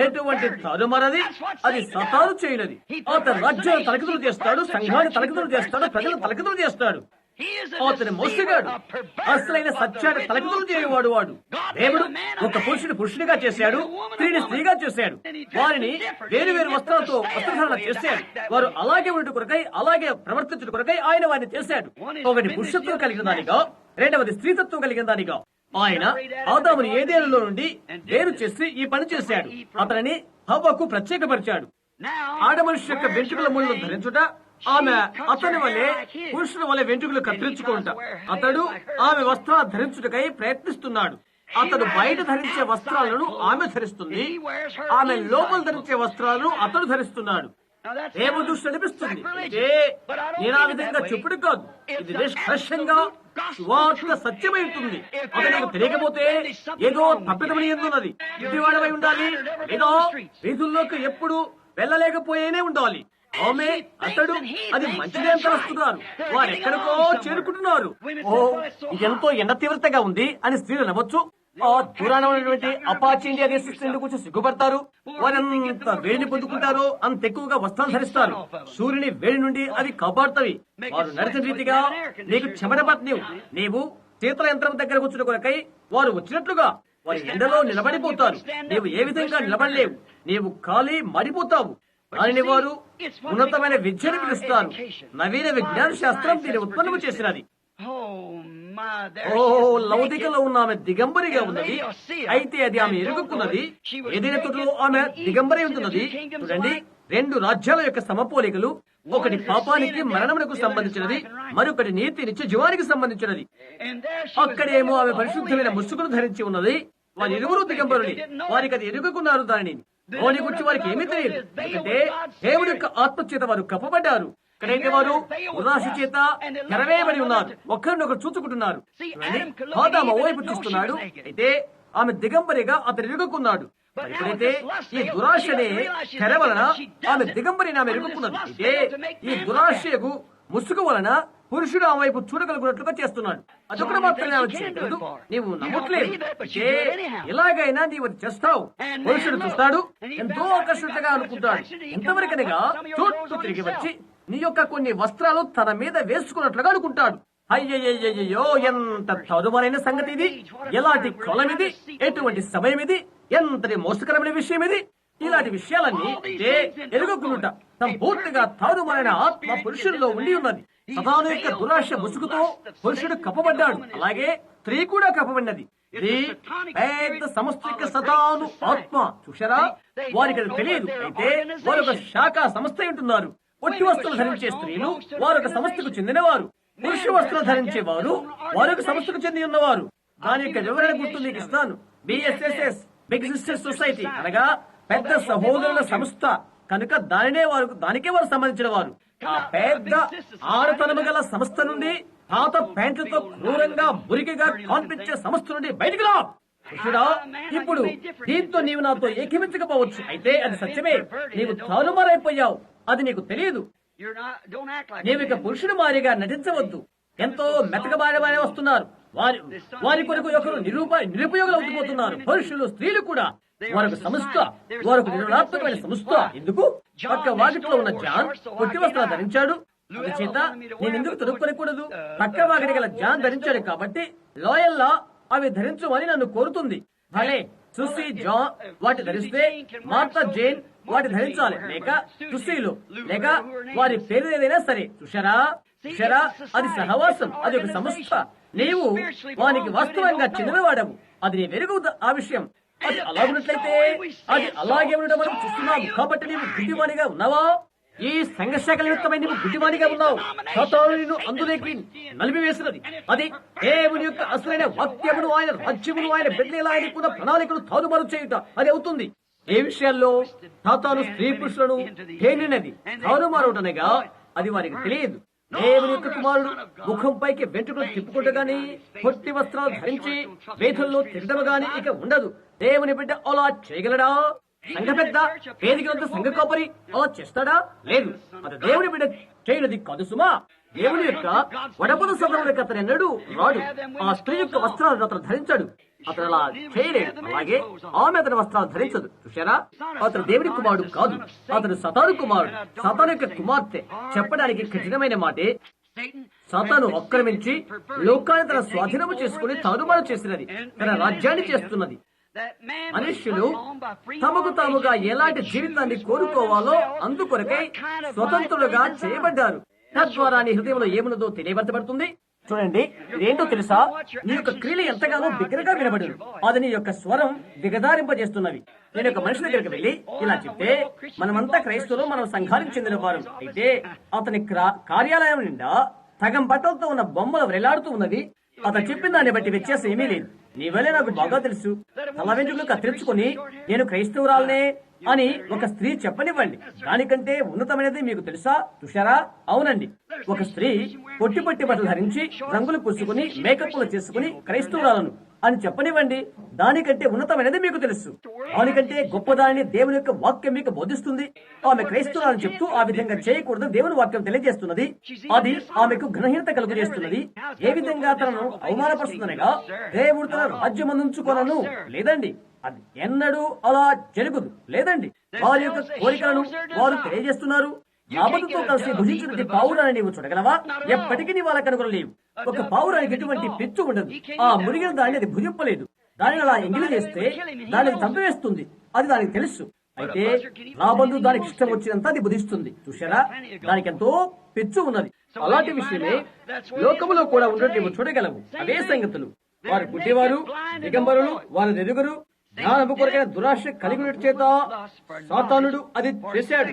ఎటువంటి తారుమారది అది సతారు చేయనది. అతను రాజ్యాన్ని తలకిదులు చేస్తాడు, సంఘాన్ని తలకిదులు చేస్తాడు, ప్రజలను తలకిదులు చేస్తాడు. అతని మోసగాడు, అసలైన సత్యాన్ని తలకిదులు చేయవాడు. వాడు దేవుడు ఒక పురుషుని పురుషునిగా చేశాడు, స్త్రీని స్త్రీగా చేశాడు, వారిని వేరు వేరు వస్త్రాలతో వస్త్రధారణ చేశాడు. వారు అలాగే ఉండు కొరకై, అలాగే ప్రవర్తించుట కొరకై ఆయన వారిని చేశాడు. ఒకటి పురుషత్వం కలిగిన దానిగా, రెండవది స్త్రీతత్వం కలిగిన దానిగా. ఆయన ఆదాముని ఏదేనులో నుండి వేరు చేసి ఈ పని చేశాడు. అతనిని హవ్వకు ప్రత్యేకపరిచాడు. ఆడమనిషి యొక్క వెంట్రుకల ముళ్ళు ధరించుట, ఆమె అతని వలె పురుషుల వలె వెంట్రుకలు కత్తిరించుకుంటా. అతడు ఆమె వస్త్రాలు ధరించుటకై ప్రయత్నిస్తున్నాడు. అతడు బయట ధరించే వస్త్రాలను ఆమె ధరిస్తుంది, ఆమె లోపల ధరించే వస్త్రాలను అతడు ధరిస్తున్నాడు. ఏమో దృష్టి అనిపిస్తుంది, నేను ఆ విధంగా చెప్పుడు కాదు, ఇది నిష్కర్షంగా సువార్త సత్యమై ఉంటుంది. అతనికి తెలియకపోతే ఏదో తప్పిదమని ఎందున్నది. ఇంటివాడమై ఉండాలి, ఏదో వీధుల్లోకి ఎప్పుడు వెళ్ళలేకపోయేనే ఉండాలి. ఆమె అతడు అది మంచిదే తలుస్తున్నారు. వారు ఎక్కడికో చేరుకుంటున్నారు. ఓ, ఇదెంతో ఎండ తీవ్రతగా ఉంది అని స్త్రీలు నవ్వచ్చు. ఆ దూరాన ఉన్నటువంటి అపాచీ ఇండియా దేశ స్త్రీల గురించి సిగ్గుపడతారు. వారెంత వేడిని పొందుకుంటారో అంత ఎక్కువగా వస్త్రాలు ధరిస్తారు. సూర్యుని వేడి నుండి అవి కాపాడుతవి. వారు నడిచిన రీతిగా నీకు చెమట పట్టినవు. నీవు శీతల యంత్రం దగ్గర కూర్చున్న కొరకై వారు వచ్చినట్లుగా వారి ఎండలో నిలబడిపోతారు. నీవు ఏ విధంగా నిలబడలేవు, నీవు ఖాళీ మడిపోతావు. దానిని వారు ఉన్నతమైన విద్యను పిలుస్తారు. నవీన విజ్ఞాన శాస్త్రం దీన్ని ఉత్పన్నము చేసినది. ఓ, లౌకికలో ఉన్న ఆమె దిగంబరిగా ఉన్నది. అయితే అది ఆమె ఎరుగుకున్నది. ఏదైనా తోటలో ఆమె దిగంబరి ఉంటున్నది. చూడండి, రెండు రాజ్యాల యొక్క సమపోలికలు. ఒకటి పాపానికి మరణమునకు సంబంధించినది, మరొకటి నీతి నిత్య జీవానికి సంబంధించినది. అక్కడేమో ఆమె పరిశుద్ధమైన ముసుగును ధరించి ఉన్నది. వారి ఇరువురు దిగంబరుని, వారికి అది ఎరుగుకున్నారు. దానిని వారి గురించి వారికి ఏమీ తెలియదు. ఎందుకంటే దేవుడి యొక్క ఆత్మ చేత వారు కప్పబడ్డారు. ఇక్కడైతే వారు ఉదాస చేత నెరవేయబడి ఉన్నారు. ఒకరినొకరు చూచుకుంటున్నారు. ఆదాము వైపు చూస్తున్నాడు. అయితే ఆమె దిగంబరిగా అతను ఎరుగుకున్నాడు. ఎప్పుడైతే ఈ దురాశనే తెర వలన ఆమె దిగంబరిని ఆమె ఎరుగుకున్నది. అయితే ఈ దురాశకు ముసుగు వలన పురుషుడు ఆ వైపు చూడగలుగున్నట్లుగా చేస్తున్నాడు. అదొకటి మాత్రమే ఆమె చేయగలదు. నీవు నమ్మట్లేదు, ఎలాగైనా నీవు చేస్తావు. పురుషుడు చూస్తాడు, ఎంతో ఆకర్షణగా అనుకుంటాడు. ఎంతవరకనగా చుట్టూ తిరిగి వచ్చి నీ యొక్క కొన్ని వస్త్రాలు తన మీద వేసుకున్నట్లుగా అనుకుంటాడు. అయ్యయ్యో, ఎంత తరువారైన సంగతి ఇది! ఎలాంటి కాలం ఇది! ఎటువంటి సమయం ఇది! ఎంతటి మోసకరమైన విషయం ఇది! ఇలాంటి విషయాలన్నీ ఎరుగుకుంట సంపూర్తిగా తారుమారైన ఆత్మ పురుషుల్లో ఉండి ఉన్నది. సతాను యొక్క దురాశ ముసుగుతో పురుషుడు కప్పబడ్డాడు. అలాగే స్త్రీ కూడా కప్పబడినది. ఇది పెద్ద సమస్త సతాను ఆత్మ. చూశారా? వారికి అది తెలియదు. అయితే వారొక శాఖ సంస్థ ఉంటున్నారు. ఒట్టి వస్త్రాలు ధరించే స్త్రీలు వారొక సంస్థకు చెందినవారు. పురుష వస్త్రాలు ధరించే వారు వారొక సంస్థకు చెంది ఉన్నవారు. దాని యొక్క వివరణ గుర్తు మీకు ఇస్తాను. BSSS, బిగ్ సిస్టర్ సొసైటీ, అనగా పెద్ద సహోదరుల సంస్థ కనుక దానికే వారు సంబంధించిన వారు. ఆ పెద్ద ఆడతనము గల సంస్థ నుండి, పాత ప్యాంట్లతో క్రూరంగా మురికిగా కనిపించే సంస్థ నుండి బయటికి రా. ఇప్పుడు దీంతో నీవు నాతో ఏకీమించకపోవచ్చు. అయితే అది సత్యమే. నీవు తారుమారైపోయావు. అది నీకు తెలియదు. నీవు ఇక పురుషుడు మారిగా నటించవద్దు. ఎంతో మెతకబారబారే వస్తున్నారు. వారి కొరకు ఒకరు నిరుపయోగులు అవుతుపోతున్నారు. పురుషులు, స్త్రీలు కూడా వారికి సంస్థ, వారికి నిర్ణయాత్మకమైన సంస్థ. ఎందుకు? పక్క వాకిట్లో ఉన్న జాన్ పొట్టి వస్త్రాలు ధరించాడు. అందుచేత నేను ఎందుకు తొడుక్కొనకూడదు? పక్క వాకిటి గల జాన్ ధరించాడు కాబట్టి లోయల్లా అవి ధరించమని నన్ను కోరుతుంది. భలే, సుసి, జాన్ వాటి ధరిస్తే మార్తా, జేన్ వాటి ధరించాలి. లేక సుసీలు, లేక వారి పేరు ఏదైనా సరే. చూశారా? అది సహవాసం, అది ఒక సంస్థ. నీవు వానికి వాస్తవంగా చెందినవాడవు. అది నీ వెరుగు. ఆ విషయం అది అలాగున్నట్లయితే అది అలాగే ఉండడం మనం చూస్తున్నావు. కాబట్టి నీవు గుడ్డివానిగా ఉన్నావా? ఈ సంఘర్షక నిమిత్తమై నీవు గుడ్డివానిగా ఉన్నావు. సాతాను అందులోకి నలిపివేసినది. అది దేవుని యొక్క అసలైన వాక్యమును, ఆయన రాజ్యమును, ఆయన బిడ్డలు, ఆయనకున్న ప్రణాళికను తారుమారు చేయుట అది అవుతుంది. ఏ విషయాల్లో సాతాను స్త్రీ పురుషులను తేలినది తారుమారుటనగా అది వారికి తెలియదు. దేవుని యొక్క కుమారుడు ముఖంపైకి వెంట్రుకలు తిప్పుకుంటూ గాని, పొట్టి వస్త్రాలు ధరించి వేధుల్లో తిరగడం గాని ఇక ఉండదు. దేవుని బిడ్డ అలా చేయగలడా? సంఘ పెద్ద వేదికలంతా సంఘ కాపరి అలా చేస్తాడా? లేదు. అది దేవుని బిడ్డ చేయనది కాదు సుమా. దేవుని యొక్క వడపద సదరులకు అతను ఎన్నడూ రాడు. ఆ స్త్రీ యొక్క వస్త్రాలను అతను ధరించాడు. అతను అలా చేయలేడు. అలాగే ఆమె అతని వస్త్రాలు ధరించదు. చూశారా, అతను దేవుని కుమారుడు కాదు, అతను సతాను కుమారుడు, సతాను యొక్క కుమార్తె. చెప్పడానికి కఠినమైన మాటే, సతాను ఆక్రమించి లోకాన్ని తన స్వాధీనము చేసుకుని తారుమారు చేసినది, తన రాజ్యాన్ని చేస్తున్నది. మనుష్యులు తమకు తాముగా ఎలాంటి జీవితాన్ని కోరుకోవాలో అందుకొరకై స్వతంత్రులుగా చేయబడ్డారు. తద్వారా నీ హృదయంలో ఏమున్నదో తెలియబడబడుతుంది. చూడండి, ఇదేంటో తెలుసా, నీ యొక్క క్రియలు ఎంతగానో బిగ్గరగా వినబడును. అది నీ యొక్క స్వరం దిగదారింపజేస్తున్నవి. నేను ఒక మనిషి దగ్గరికి వెళ్లి ఇలా చెప్తే, మనమంతా క్రైస్తవులు, మనం సంఘానికి చెందిన వారు అయితే, అతని కార్యాలయం నిండా సగం బట్టలతో ఉన్న బొమ్మలు వేలాడుతూ ఉన్నవి. అతను చెప్పిన దాన్ని బట్టి వ్యత్యాసం ఏమీ లేదు. నీ వల్లే నాకు బాగా తెలుసు. తల వెంట్రుకలు కత్తిరించుకుని నేను క్రైస్తవురాలనే అని ఒక స్త్రీ చెప్పనివ్వండి. దానికంటే ఉన్నతమైనది మీకు తెలుసా? చూశారా? అవునండి, ఒక స్త్రీ పొట్టి బట్టలు ధరించి రంగులు పూసుకుని మేకప్లు చేసుకుని క్రైస్తవురాలను అని చెప్పనివ్వండి. దానికంటే ఉన్నతమైనది మీకు తెలుసు. దానికంటే గొప్పదానిని దేవుని యొక్క వాక్యం మీకు బోధిస్తుంది. ఆమె క్రైస్తవురాలను చెప్తూ ఆ విధంగా చేయకూడదు దేవుని వాక్యం తెలియజేస్తున్నది. అది ఆమెకు ఘనహీనత కలుగు చేస్తున్నది. ఏ విధంగా తనను అవమానపరుస్తుందనగా, దేవుడు తన రాజ్యం అందించుకొనను. లేదండి, అది ఎన్నడూ అలా జరుగుదు. లేదండి, వారి యొక్క కోరికలను వారు తెలియజేస్తున్నారు. ఆపదతో కలిసి భుజించినది పావురాన్ని నీవు చూడగలవా? ఎప్పటికీ నీ వాళ్ళ కనుగొనలేవు. ఒక పావురానికి ఎటువంటి పెచ్చు ఉండదు. ఆ మురిగిన దాన్ని అది భుజింపలేదు. దానిని అలా ఎంగిలి చేస్తే దానిని చంపివేస్తుంది. అది దానికి తెలుసు. అయితే రాబందు దానికి ఇష్టం వచ్చినంత అది భుజిస్తుంది. చూశారా, దానికి ఎంతో పెచ్చు ఉన్నది. అలాంటి విషయమే లోకములో కూడా ఉండడం నీవు చూడగలవు. అదే సంగతులు. వారు పుట్టివారు దిగంబరులు, వారు ఎదుగురు. జ్ఞానము కొరకైన దురాశ కలిగి చేత సాతానుడు అది చేశాడు.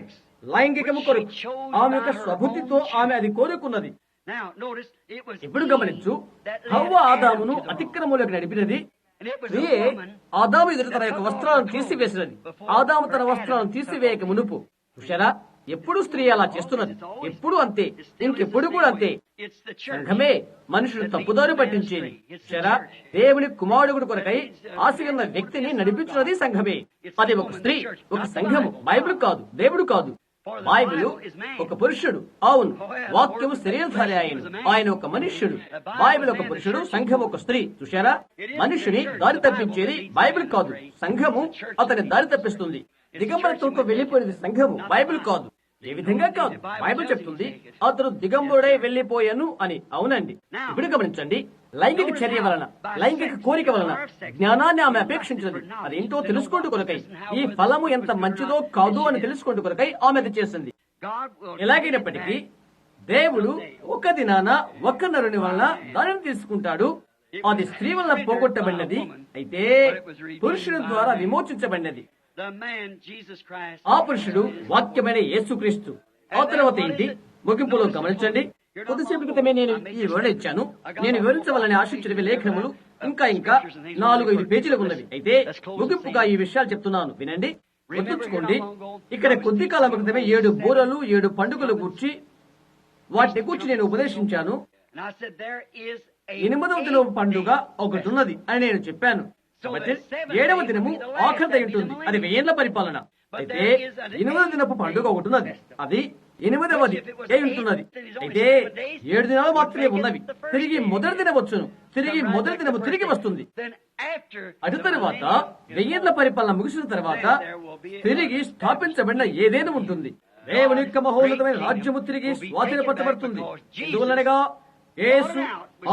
లైంగికము కొరకు ఆమె యొక్క స్వబుద్ధితో ఆమె అది కోరుకున్నది. ఇప్పుడు గమనించు, హవ్వ ఆదామును అతిక్రమంలోకి నడిపినది. స్త్రీయే ఆదాము ఎదురు తన యొక్క వస్త్రాలను తీసివేసినది. ఆదాము తన వస్త్రాలను తీసివేయక మునుపు. చూశారా, ఎప్పుడు స్త్రీ అలా చేస్తున్నది. ఎప్పుడు అంతే, ఇంకెప్పుడు కూడా అంతే. సంఘమే మనుషులు తప్పుదారి పట్టించేది. చూశారా, దేవుని కుమారుడు కొరకై ఆశయున్న వ్యక్తిని నడిపించున్నది సంఘమే. అది ఒక స్త్రీ, ఒక సంఘము. బైబిల్ కాదు, దేవుడు కాదు. బైబిల్ ఒక పురుషుడు. అవును, వాక్యము శరీరధారి ఆయన ఒక మనుష్యుడు. బైబిల్ ఒక పురుషుడు, సంఘం ఒక స్త్రీ. చూశారా, మనుషుని దారి తప్పించేది బైబిల్ కాదు, సంఘము అతని దారి తప్పిస్తుంది. దిగంబరత్వంతో వెళ్లిపోయినది సంఘము, బైబిల్ కాదు. ఏ విధంగా కాదు. బైబిల్ చెప్తుంది అతడు దిగంబరుడై వెళ్లిపోయాను అని. అవునండి, ఇప్పుడు గమనించండి. లైంగిక చర్య వలన, లైంగిక కోరిక వలన జ్ఞానాన్ని ఆమె అపేక్షించినది. అదేంటో తెలుసుకుంటూ కొరకై, ఈ ఫలము ఎంత మంచిదో కాదు అని తెలుసుకుంటూ కొరకై ఆమె అది చేసింది. ఎలాగైనప్పటికీ దేవుడు ఒక దినాన ఒక్క నరుని వలన దానిని తీసుకుంటాడు. అది స్త్రీ వలన పోగొట్టబడినది, అయితే పురుషుని ద్వారా విమోచించబడినది. ఆ పురుషుడు వాక్యమైన యేసుక్రీస్తు. ఆ తర్వాత ఏంటి? ముగింపులో గమనించండి. కొద్దిసేపు క్రితమే నేను ఈ వివరణ ఇచ్చాను. నేను వివరించవాలని ఆశించిన లేఖనములు ఇంకా 4-5 పేజీలకు ఉన్నవి. అయితే ముగింపుగా ఈ విషయాలు చెప్తున్నాను, వినండి, గుర్తుంచుకోండి. ఇక్కడ కొద్ది కాలం క్రితమే 7 బూరలు 7 పండుగలు గూర్చి వాటిని గూర్చి నేను ఉపదేశించాను. 8వ దినం పండుగ ఒకటి ఉన్నది అని నేను చెప్పాను. కాబట్టి 7వ దినము ఆఖరిదై ఉంటుంది. అది 1000 ఏళ్ల పరిపాలన. అయితే 8వ దినపు పండుగ ఒకటి ఉన్నది. అది 8వది అయి ఉంటున్నది. అయితే 7 దినాలు మాత్రమే ఉన్నవి. తిరిగి మొదటి దినం వచ్చును. తిరిగి మొదటి దినము తిరిగి వస్తుంది. అటు తరువాత 1000 ఏళ్ల పరిపాలన ముగిసిన తర్వాత తిరిగి స్థాపించబడిన ఏదేను ఉంటుంది. దేవుని యొక్క మహోన్నతమైన రాజ్యము తిరిగి స్వాధీనపరచబడుతుంది. ఎందువలనగా యేసు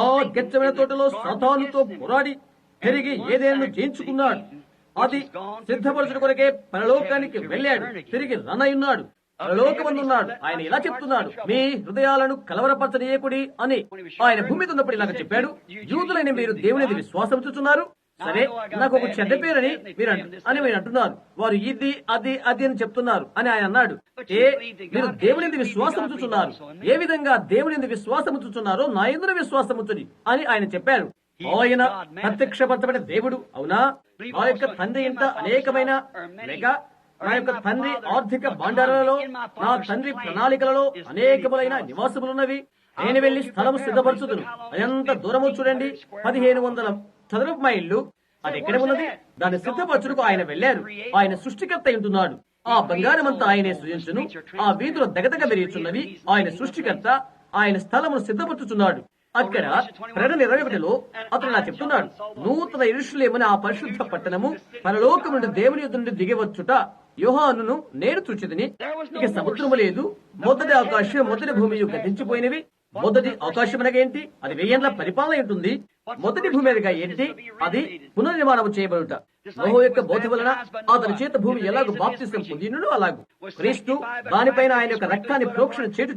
ఆ గెచ్చమైన తోటలో సాతానుతో పోరాడి తిరిగి ఏదేను జయించుకున్నాడు. అది సిద్ధపరచుట కొరకే పరలోకానికి వెళ్ళాడు. తిరిగి రనయున్నాడు, పరలోకమందున్నాడు. ఆయన ఇలా చెప్తున్నాడు, మీ హృదయాలను కలవరపరచనీయకుడి అని. ఆయన భూమి మీద ఉన్నప్పుడు ఇలాగ చెప్పాడు, యూదులైన మీరు దేవునిది విశ్వాసం చూస్తున్నారు. సరే, నాకు ఒక చెడ్డ పేరని మీరు అంటున్నారు. వారు ఇది అది అది అని చెప్తున్నారు అని ఆయన అన్నాడు. మీరు దేవునిది విశ్వాసం చూస్తున్నారు. ఏ విధంగా దేవునిది విశ్వాసం చూస్తున్నారో నా యందు విశ్వాసం ఉంచుడి అని ఆయన చెప్పారు. ఆయన ప్రత్యక్షపరచబడిన దేవుడు. అవునా? ఆ యొక్క తండ్రి ఇంట అనేకమైన లేక నా యొక్క తండ్రి ఆర్థిక భాండారాలలో, నా తండ్రి ప్రణాళికలలో అనేకములైన నివాసములున్నవి. నేను వెళ్లి స్థలము సిద్ధపరచుదును. ఎంత దూరము చూడండి, 1500 చదరపు మైళ్ళు. అది ఎక్కడ ఉన్నది? దాన్ని సిద్ధపరచుటకు ఆయన వెళ్లారు. ఆయన సృష్టికర్త ఉంటున్నాడు. ఆ బంగారమంతా ఆయనే సృజించును. ఆ వీధులు దగదగ మెరుగుచున్నవి. ఆయన సృష్టికర్త. ఆయన స్థలమును సిద్ధపరుచుచున్నాడు. అక్కడ ప్రకటన 21లో అతను ఇలా చెప్తున్నాడు, నూతన యెరూషలేమున ఆ పరిశుద్ధ పట్టణము పరలోకము నుండి దేవుని యొద్ద నుండి దిగివచ్చుట యోహానును నేను చూచితిని. ఇక సముద్రము లేదు, మొదటి ఆకాశం మొదటి భూమి గతించిపోయినవి. మొదటి ఆకాశం అనగా ఏంటి? అది 1000 ఏళ్ల పరిపాలన ఉంటుంది. మొదటి భూమి అనగా ఏంటి? అది పునర్నిర్మాణం చేయబడుట. నోహు యొక్క బోధ వలన అతని చేత భూమి ఎలాగో బాప్తిసం పొందినో అలాగూ క్రీస్తు దానిపైన ఆయన యొక్క రక్తాన్ని ప్రోక్షణ చేటు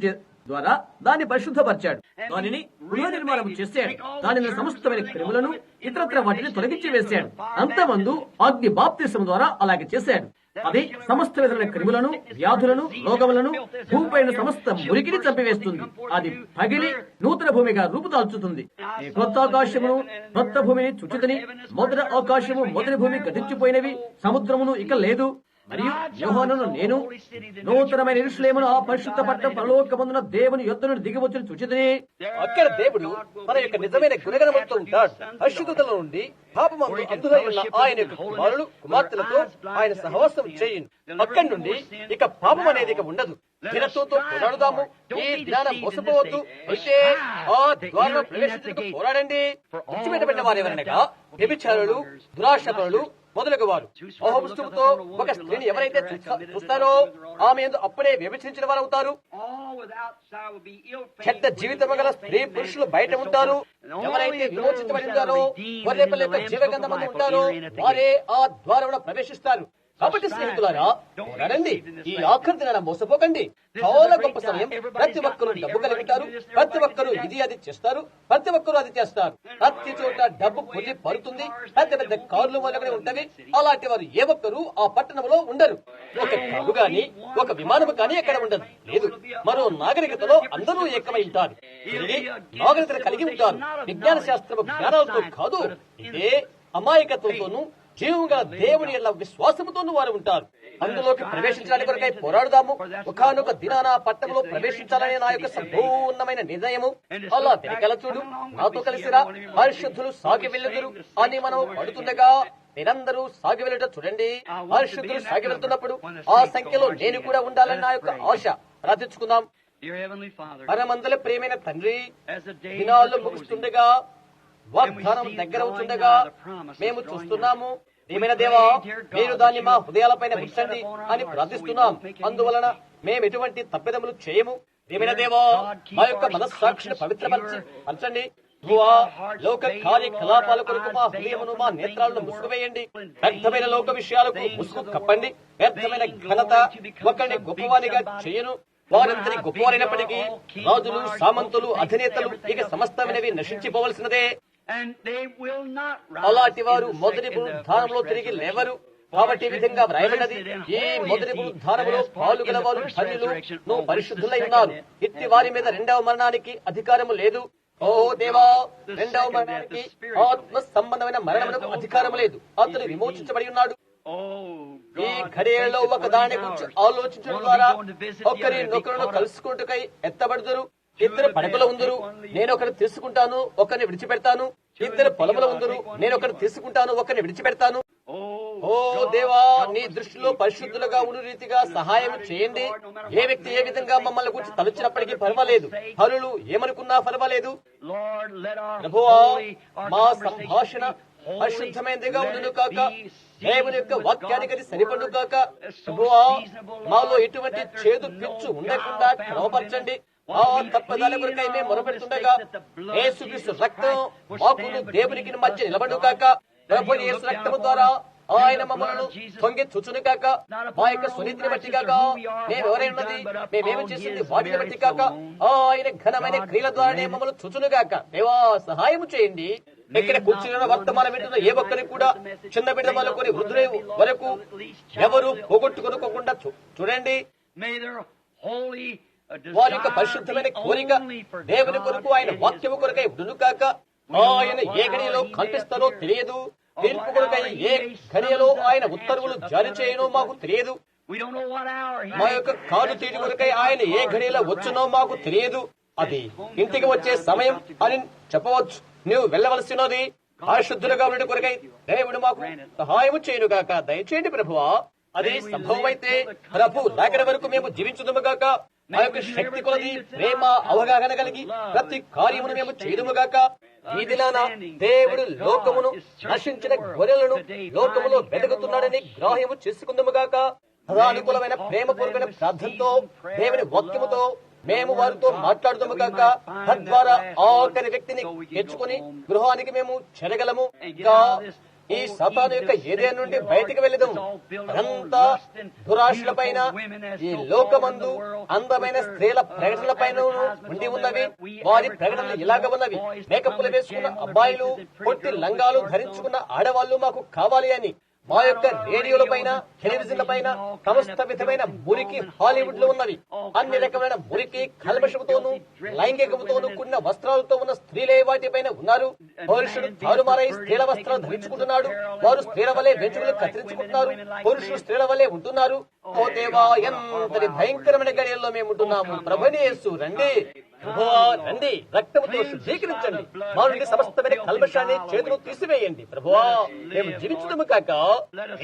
ద్వారా దాన్ని పరిశుద్ధపరిచాడు, దానిని పునర్నిర్మాణం చేశాడు. దానిని సమస్తమైన క్రిములను ఇతరత్ర వాటిని తొలగించి వేశాడు. అంతమందు అగ్ని బాప్తిసం ద్వారా అలాగే చేశాడు. అది సమస్త విధమైన క్రిములను, వ్యాధులను, రోగములను, భూమిపైన సమస్త మురికిని చంపివేస్తుంది. అది పగిలి నూతన భూమిగా రూపుదాల్చుతుంది. కొత్త ఆకాశమును కొత్త భూమిని చుట్టుదని, మొదటి ఆకాశము మొదటి భూమి గతించిపోయినవి, సముద్రమును ఇక లేదు. మరియు యోహానును నేను నూతనమైన యెరూషలేమును ఆ పరిశుద్ధ పట్టణం పరలోకమందున దేవుని యొద్ద నుండి దిగివచ్చును చూచితిని. అక్కడ దేవుడు మన యొక్క నిజమైన గుణగణములతో ఉంటాడు. అశుద్ధతల నుండి పాపమందు అందులో ఉన్న ఆయన యొక్క కుమారులు కుమార్తెలతో ఆయన సహవాసం చేయండి. అక్కడి నుండి ఇక పాపం అనేది ఇక ఉండదు. దినత్వంతో పోరాడుదాము. ఈ జ్ఞానం మోసపోవద్దు. అయితే ఆ ద్వారం ప్రవేశించడానికి పోరాడండి. విడిచిపెట్టబడిన వారు ఎవరనగా వ్యభిచారులు, దురాశపరులు మొదలగు వారు. మోహపుస్తకంతో ఒక స్త్రీని ఎవరైతే చూస్తారో ఆమె యందు అప్పుడే వ్యభిచరించిన వారు అవుతారు. చెడ్డ జీవితం గల స్త్రీ పురుషులు బయట ఉంటారు. ఎవరైతే విమోచించబడిందారో గొర్రెపిల్ల యొక్క జీవగంధమందు ఉంటారో వారే ఆ ద్వారంలో ప్రవేశిస్తారు. కాబట్టి స్నేహితులారా, పోరాడండి. ఈ ఆఖరి దినాన మోసపోకండి. చాలా గొప్ప సమయం. ప్రతి ఒక్కరూ డబ్బు కలిగి ఉంటారు. ప్రతి ఒక్కరూ ఇది అది చేస్తారు. ప్రతి ఒక్కరూ అది చేస్తారు. ప్రతి చోట డబ్బు పొంది పడుతుంది. పెద్ద పెద్ద కార్లు మొదలగునే ఉంటవి. అలాంటి వారు ఏ ఒక్కరు ఆ పట్టణంలో ఉండరు. ఒక కారు గాని ఒక విమానము కానీ ఎక్కడ ఉండదు. లేదు, మరో నాగరికతలో అందరూ ఏకమై ఉంటారు. ఇది నాగరికత కలిగి ఉంటారు. విజ్ఞాన శాస్త్రము జ్ఞానాలతో కాదు, ఇదే అమాయకత్వంతోనూ జీవం గల దేవుని యొక్క విశ్వాసముతోనూ వారు ఉంటారు. అందులోకి ప్రవేశించడానికి కొరకై పోరాడుదాము. ఒకనొక దినాన పట్టణంలో ప్రవేశించాలనే నా యొక్క సంపూర్ణమైన నిర్ణయము. అలా వెనకాల చూడు, నాతో కలిసిరా, పరిశుద్ధులు సాగి వెళ్ళుదురు అని మనం పడుతుండగా మీరందరూ సాగి వెళ్ళట చూడండి. పరిశుద్ధులు సాగి వెళ్తున్నప్పుడు ఆ సంఖ్యలో నేను కూడా ఉండాలని నా యొక్క ఆశ. ప్రార్థించుకుందాం. పరమందుల ప్రియమైన తండ్రి, దినాలు ముగుస్తుండగా, వాగ్దానం దగ్గర అవుతుండగా మేము చూస్తున్నాము. ఏమైనా దేవా, మీరు దాన్ని మా హృదయాలపైన ఉంచండి అని ప్రార్థిస్తున్నాం. అందువలన మేము ఎటువంటి తప్పిదములు చేయము. ఏమైనా దేవా, మా యొక్క మనస్సాక్షిని పవిత్రపరచండి. లోక కార్యకలాపాల కొరకు మా హృదయమును, మా నేత్రాలను ముసుగువేయండి. వ్యర్థమైన లోక విషయాలకు ముసుగు కప్పండి. వ్యర్థమైన ఘనత ఒకరిని గొప్పవానిగా చేయను. వారంతని గొప్పవారైనప్పటికీ రాజులు, సామంతులు, అధినేతలు ఇక సమస్తమైనవి నశించిపోవలసినదే. అలాంటి వారు మొదటి పునరుద్ధానంలో తిరిగి లేవరు. కాబట్టి ఈ విధంగా వ్రాయబడినది, ఈ మొదటి పునరుద్ధానంలో పాలు గలవారు ధన్యులు, నువ్వు పరిశుద్ధులై ఉన్నారు. ఇట్టి వారి మీద రెండవ మరణానికి అధికారము లేదు. ఓ దేవా, రెండవ మరణానికి ఆత్మ సంబంధమైన మరణమునకు అధికారము లేదు. అతను విమోచించబడి ఉన్నాడు. ఈ ఘడియలో ఒక దాని గురించి ఆలోచించడం ద్వారా ఒకరినొకరును కలుసుకుంటుకై ఎత్తబడుదురు. ఇద్దరు పడకలో ఉందరు, నేను ఒకరిని తీసుకుంటాను, ఒకరిని విడిచిపెడతాను. ఇద్దరు పొలములో ఉందరు, నేను ఒకరిని తీసుకుంటాను, ఒకరిని విడిచిపెడతాను. ఓ దేవా, నీ దృష్టిలో పరిశుద్ధులుగా ఉన్న రీతిగా సహాయం చేయండి. ఏ వ్యక్తి ఏ విధంగా మమ్మల్ని గురించి తలచినప్పటికీ పర్వాలేదు, హరులు ఏమనుకున్నా పర్వాలేదు. ప్రభువా, మా సంభాషణ పరిశుద్ధమైనదిగా ఉండును కాక, దేవుని యొక్క వాక్యానికి అది సరిపడు కాక. ప్రభువా, మాలో ఎటువంటి చేదు పిచ్చు ఉండకుండా క్రమపరచండి. ఆ తప్పదాల కొరకై మేము మొరపెడుతుండగా యేసుక్రీస్తు రక్తం మాకును దేవునికి మధ్య నిలబడు కాక. ప్రభు యేసు రక్తము ద్వారా ఆయన మమ్మల్ని తొంగి చూచును కాక. మా యొక్క స్వనీతిని బట్టి కాక, మేమెవరైనది, మేమేమి చేసింది వాటిని బట్టి కాక, ఆయన ఘనమైన క్రియల ద్వారానే మమ్మల్ని చూచును కాక. దేవా, సహాయం చేయండి. ఇక్కడ కూర్చున్న వర్తమానం వింటున్న ఏ ఒక్కరికి కూడా, చిన్న బిడ్డ మొదలుకొని వృద్ధుల వరకు ఎవరు పోగొట్టుకొనుకోకుండా చూడండి. వారి యొక్క పరిశుద్ధమైన కోరిక దేవుని కొరకు, ఆయన వాక్యము కొరకై ఉండును కాక. ఆయన ఏ గడియలో కల్పిస్తారో తెలియదు. తీర్పు కొరకై ఏ గడియలో ఆయన ఉత్తర్వులు జారీ చేయనో మాకు తెలియదు. మా యొక్క కాదు తీటి కొరకై ఆయన ఏ గడియలో వచ్చునో మాకు తెలియదు. అది ఇంటికి వచ్చే సమయం అని చెప్పవచ్చు. నువ్వు వెళ్ళవలసినది పరిశుద్ధులుగా ఉండే కొరకై దేవుడు మాకు సహాయము చేయను గాక. దయచేయండి ప్రభువా. అది సంభవం అయితే ప్రభు రాకడ వరకు మేము జీవించుదుము గాక. ఆ యొక్క శక్తి కొలది ప్రేమ అవగాహన కలిగి ప్రతి కార్యమును మేము చేయదుముగాక. ఈ దినాన దేవుడు లోకమును నశించిన గొర్రెలను లోకములో వెతుకుతున్నాడని గ్రాహ్యము చేసుకుందుముగాక. అనుకూలమైన ప్రేమపూర్వకమైన ప్రార్థనతో దేవుని వాక్యముతో మేము వారితో మాట్లాడుతాము కాక, తద్వారా ఆఖరి వ్యక్తిని తెచ్చుకుని గృహానికి మేము చెరగలము. ఇంకా ఈ సాతాను యొక్క ఏదే నుండి బయటికి వెళ్ళదాము. అంతా దురాశల పైన, ఈ లోకమందు అందమైన స్త్రీల ప్రకటనల పైన ఉండి ఉన్నవి. వారి ప్రకటనలు ఇలాగ ఉన్నవి: మేకప్పులు వేసుకున్న అబ్బాయిలు, పొట్టి లంగాలు ధరించుకున్న ఆడవాళ్లు మాకు కావాలి అని. మా యొక్క రేడియోల పైన, టెలివిజన్ల పైన సమస్త విధమైన మురికి హాలీవుడ్ లో ఉన్నవి. అన్ని రకమైన మురికి, కల్మషముతోనూ లైంగికముతోనూ కూడిన వస్త్రాలతో ఉన్న స్త్రీలే వాటిపైన ఉన్నారు. పురుషుడు తారుమారై స్త్రీల వస్త్రాలు ధరించుకుంటున్నాడు. వారు స్త్రీల వలె వెంట్రుకలు కత్తిరించుకుంటున్నారు. పురుషులు స్త్రీల వలె ఉంటున్నారు. ఓ దేవా, ఎంతటి భయంకరమైన గడియల్లో మేము ఉంటున్నాము. ప్రభువైన యేసు రండి, ప్రభువా రండి, రక్తముతో శుద్ధీకరించండి. మా నుండి సమస్తమైన కల్మషాన్ని చేతులు తీసివేయండి. ప్రభువా, మేము జీవించదుము కాక,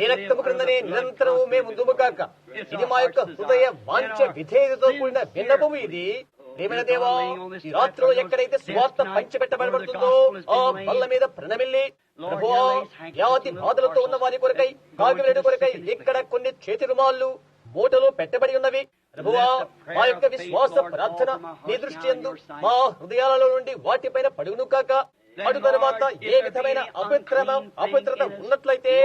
ఈ రక్తము క్రిందనే నిరంతరము మేము ఉందుము కాక. ఇది మా యొక్క హృదయ వాంఛ విధేయతతో కూడిన విన్నపము. ఇది ప్రియమైన దేవా, ఈ రాత్రిలో ఎక్కడైతే సువార్త పంచిపెట్టబడబడుతుందో ఆ బల్ల మీద ప్రణమిల్లి, ప్రభువా, వ్యాధి బాధలతో ఉన్న వారి కొరకై, కాకివేడు కొరకై ఇక్కడ కొన్ని చేతి రుమాళ్ళు మూటలు పెట్టబడి ఉన్నవి. ప్రభువా, మా యొక్క విశ్వాస ప్రార్థన నీ దృష్టి యందు మా హృదయాలలో నుండి వాటిపైన పడుగును కాక. అటు తర్వాత ఏ విధమైన అపవిత్రత ఉన్నట్లయితే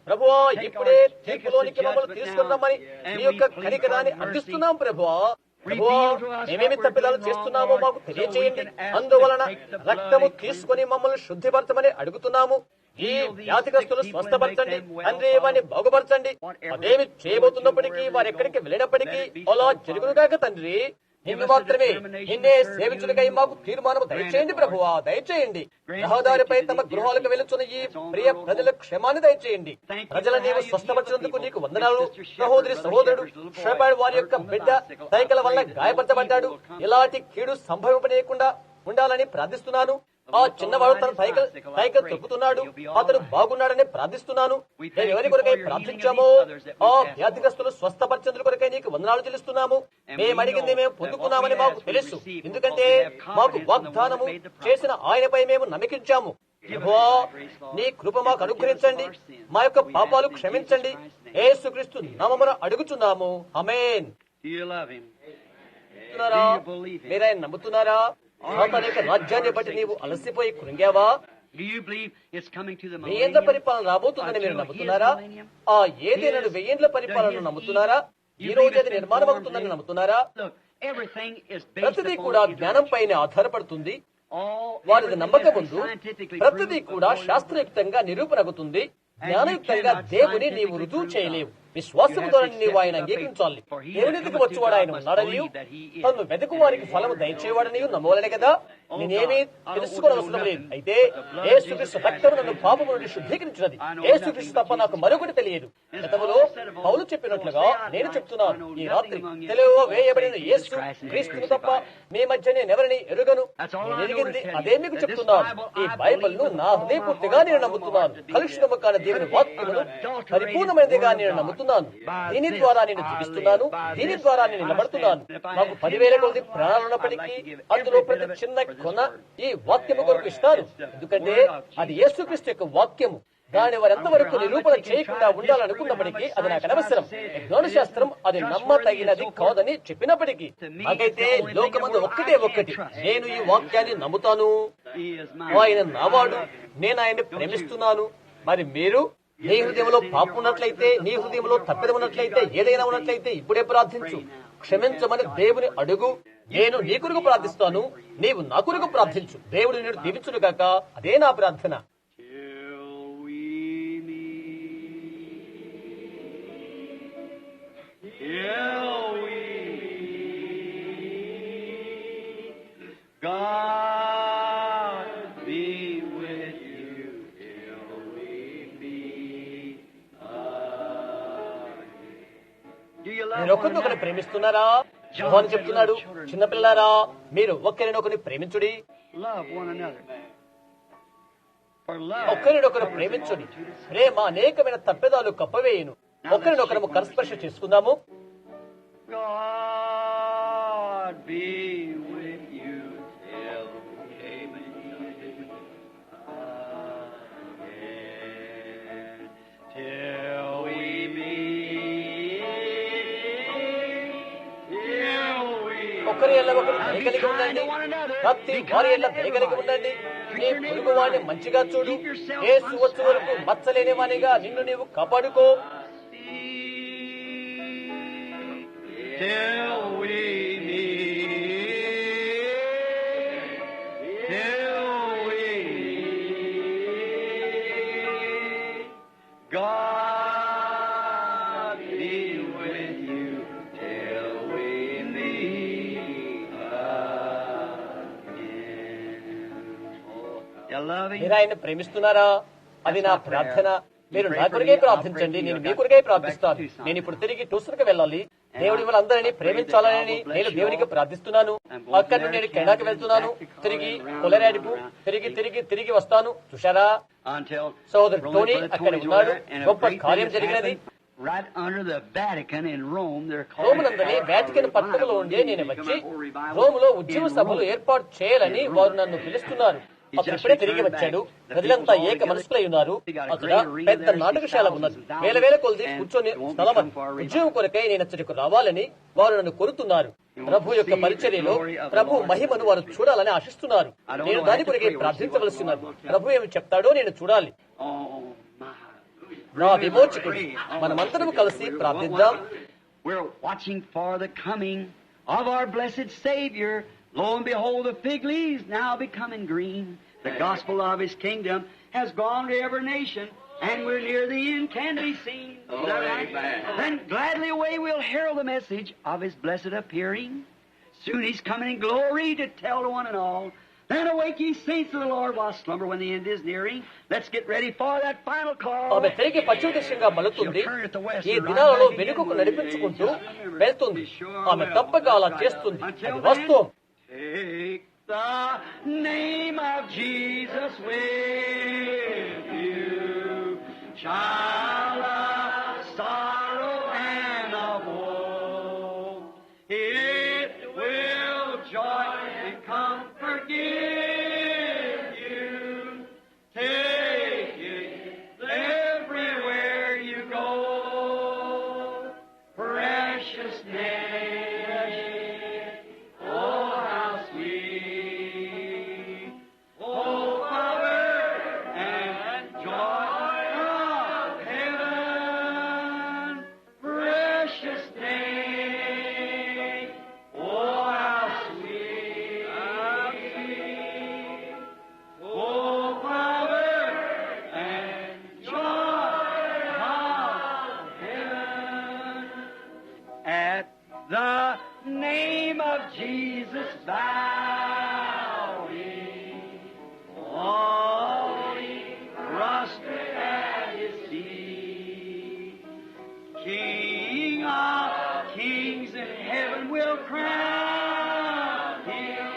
ప్రభువా, ఇప్పుడే తీర్పులోనికి మమ్మల్ని తీసుకున్నామని నీ యొక్క కనికరాన్ని అర్థిస్తున్నాం. ప్రభువా, మేమేమి తప్పిదాలు చేస్తున్నామో మాకు తెలియచేయండి. అందువలన రక్తము తీసుకుని మమ్మల్ని శుద్ధిపరచమని అడుగుతున్నాము. ఈ వ్యాధిగ్రస్తులు స్వస్థపరచండి తండ్రి, వారిని బాగుపరచండి. అదేమి చేయబోతున్నప్పటికీ, వారు ఎక్కడికి వెళ్ళినప్పటికీ అలా జరుగునుగాక తండ్రి. నిన్ను మాత్రమే, నిన్నే సేవించుడికై మాకు తీర్మానం దయచేయండి. ప్రభువా, దయచేయండి. రహదారిపై తమ గృహాలకు వెళుతున్న ఈ ప్రియ ప్రజల క్షేమాన్ని దయచేయండి. ప్రజల నీవు స్వస్థపరిచినందుకు నీకు వందనాలు. సహోదరుడు షెపర్డ్ వారి యొక్క బిడ్డ సైకిల్ వల్ల గాయపరచబడ్డాడు. ఇలాంటి కీడు సంభవింపనీయకుండా ఉండాలని ప్రార్థిస్తున్నాను. ఆ చిన్నవాడు తన సైకిల్ తొక్కుతున్నాడు. అతను బాగున్నాడని ప్రార్థిస్తున్నాను. నేను ఎవరి కొరకై ప్రార్థించామో ఆ వ్యాధిగ్రస్తులు స్వస్థపరిచేందుకు కొరకై నీకు వందనాలు చెల్లిస్తున్నాము. మేము అడిగింది మేము పొందుకున్నామని మాకు తెలుసు. ఎందుకంటే మాకు వాగ్దానము చేసిన ఆయనపై మేము నమ్మకించాము. యెహోవా, నీ కృప మాకు అనుగ్రహించండి. మా యొక్క పాపాలు క్షమించండి. యేసుక్రీస్తు నామమున అడుగుచున్నాము. ఆమేన్. మీరు ఆయన నమ్ముతున్నారా? సాతాను యొక్క రాజ్యాన్ని బట్టి నీవు అలసిపోయి కృంగావా? వెయ్యేండ్ల పరిపాలన రాబోతుందని మీరు నమ్ముతున్నారా? ఆ ఏదేనాడు 1000 ఏళ్ల పరిపాలన నమ్ముతున్నారా? ఈ రోజు అది నిర్మాణం అవుతుందని నమ్ముతున్నారా? ప్రతిదీ కూడా జ్ఞానం పైన ఆధారపడుతుంది. వారిది నమ్మకముందు ప్రతిదీ కూడా శాస్త్రయుక్తంగా నిరూపణగుతుంది. జ్ఞానయుక్తంగా దేవుని నీవు రుజువు చేయలేవు. విశ్వాసము ద్వారా నీవు ఆయన అంగీకరించాలి. దేవునికి వచ్చేవాడు ఆయన ఉన్నాడని, తను వెతుకు వారికి ఫలము దయచేవాడని నమ్మవలనే కదా. నేనేమీ తెలుసుకోవలసిన లేదు. అయితే యేసుక్రీస్తు రక్తము నన్ను పాపము నుండి శుద్ధీకరించినది. యేసుక్రీస్తు తప్ప నాకు మరొకటి తెలియదు. గతములో పౌలు చెప్పినట్లుగా నేను చెప్తున్నాను, ఈ రాత్రి తెలుగులో వేయబడిన యేసు క్రీస్తును తప్ప మీ మధ్య నేనెవరిని ఎరుగను. నేను ఎరిగింది అదే మీకు చెప్తున్నాను. ఈ బైబిల్ ను నా హృదయపూర్తిగా నేను నమ్ముతున్నాను. కలుషితము కాని దేవుని వాక్యమును పరిపూర్ణమైనదిగా నేను నమ్ముతున్నాను. దీని ద్వారా నేను జీవిస్తున్నాను. దీని ద్వారా నేను నిలబడుతున్నాను. నాకు 10,000 కొద్ది ప్రాణాలు ఉన్నప్పటికీ అందులో ప్రతి చిన్న కొన ఈ వాక్యము కొరకు ఇస్తాను. ఎందుకంటే అది యేసుక్రీస్తు యొక్క వాక్యము. దాని వారెంతవరకు నిరూపణ చేయకుండా ఉండాలనుకున్నప్పటికీ అది నాకు అనవసరం. జ్ఞానశాస్త్రం అది నమ్మతగినది కాదని చెప్పినప్పటికీ నాకైతే లోకమందు ఒక్కటి, నేను ఈ వాక్యాన్ని నమ్ముతాను. ఆయన నావాడు, నేను ఆయన్ని ప్రేమిస్తున్నాను. మరి మీరు నీ హృదయంలో పాపం ఉన్నట్లయితే, నీ హృదయంలో తప్పిదం ఉన్నట్లయితే, ఏదైనా ఉన్నట్లయితే ఇప్పుడే ప్రార్థించు. క్షమించమని దేవుని అడుగు. నేను నీ కొరకు ప్రార్థిస్తాను, నీవు నా కొరకు ప్రార్థించు. దేవుడు నేను దీవించును గాక. అదే నా ప్రార్థన. మీరు ఒకరినొకరిని ప్రేమిస్తున్నారా? యోహాను చెప్తున్నాడు, చిన్నపిల్లారా మీరు ఒకరినొకరిని ప్రేమించుడి. ఒకరినొకరు ప్రేమించుడి. ప్రేమ అనేకమైన తప్పిదాలు కప్పవేయును. ఒకరినొకరు కరస్పర్శ చేసుకుందాము. God be with you till till we meet, till we ఒకరి ఎల్ల ఒకరు దయగలిగి ఉండండి, భక్తి వారి ఎల్ల దయగలిగి ఉండండి. నీ పొరుగు వాడిని మంచిగా చూడు, యేసు వచ్చే వరకు మచ్చలేని వానిగా నిన్ను నీవు కాపాడుకో. till we meet, till we meet. God be with you till we meet again. You love him? మీరు ఆయన ప్రేమిస్తున్నారా? అది నా ప్రార్థన. మీరు నా కొరకై ప్రార్థించండి, నేను మీ కొరకై ప్రార్థిస్తాను. నేను ఇప్పుడు తిరిగి ట్యూషన్కి వెళ్ళాలి. దేవుడు మిమ్మల్ని అందరినీ ప్రేమించాలని నేను దేవునికి ప్రార్థిస్తున్నాను. అక్కడి నుండి నేను కెనడాకి వెళ్తున్నాను, తిరిగి కొలరాడుకు తిరిగి వస్తాను. చూశారా, సోదరు టోనీ అక్కడ ఉన్నాడు. గొప్ప కార్యం జరిగినది. రోమునందరి వాటికన్ పట్టణంలో ఉండే నేను వచ్చి రోములో ఉద్యమ సభలు ఏర్పాటు చేయాలని వారు నన్ను పిలుస్తున్నారు. అతను ఇప్పుడే తిరిగి వచ్చాడు. ప్రజలంతా ఏక మనసులై ఉన్నారు. అక్కడ పెద్ద నాటకశాల ఉన్నది. వేల కొలది కూర్చొని స్థలం. ఉద్యోగం కొరకై నేను అచ్చడికి రావాలని వారు నన్ను కోరుతున్నారు. ప్రభు యొక్క పరిచర్యలో ప్రభు మహిమను వారు చూడాలని ఆశిస్తున్నారు. నేను దాని కొరకై ప్రార్థించవలసి ఉన్నది. ప్రభు ఏమి చెప్తాడో నేను చూడాలి. నా విమోచకుడు, మనమందరం కలిసి ప్రార్థిద్దాం. We're watching for the coming of our blessed Savior. Lo and behold, the fig leaves now becoming green. The gospel of His kingdom has gone to every nation, and we're near the end, can be seen. Is that right? Then gladly away we'll herald the message of His blessed appearing. Soon He's coming in glory to tell to one and all. Then awake, ye saints of the Lord, while slumber when the end is nearing. Let's get ready for that final call. ఆమె తిరిగి పశ్చిమ దిశగా మలుతుంది. ఈ దినాలలో వెనుకకు నడిపించుకుంటూ వెళ్తుంది. ఆమె తప్పక అలా చేస్తుంది. అది వాస్తవం. Take the name of Jesus with you, child of sorrow and of woe. It will joy and comfort give you. Take it everywhere you go. Precious name. Jesus bowing, falling, prostrate at His feet. King of kings in heaven will crown Him.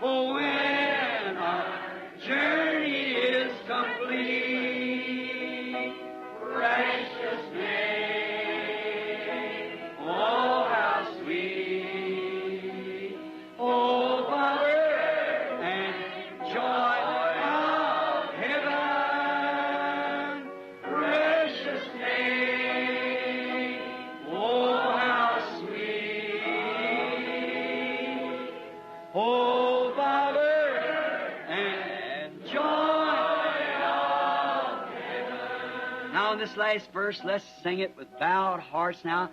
For when our journey is complete, precious name, oh how sweet. This last verse, let's sing it with bowed hearts now.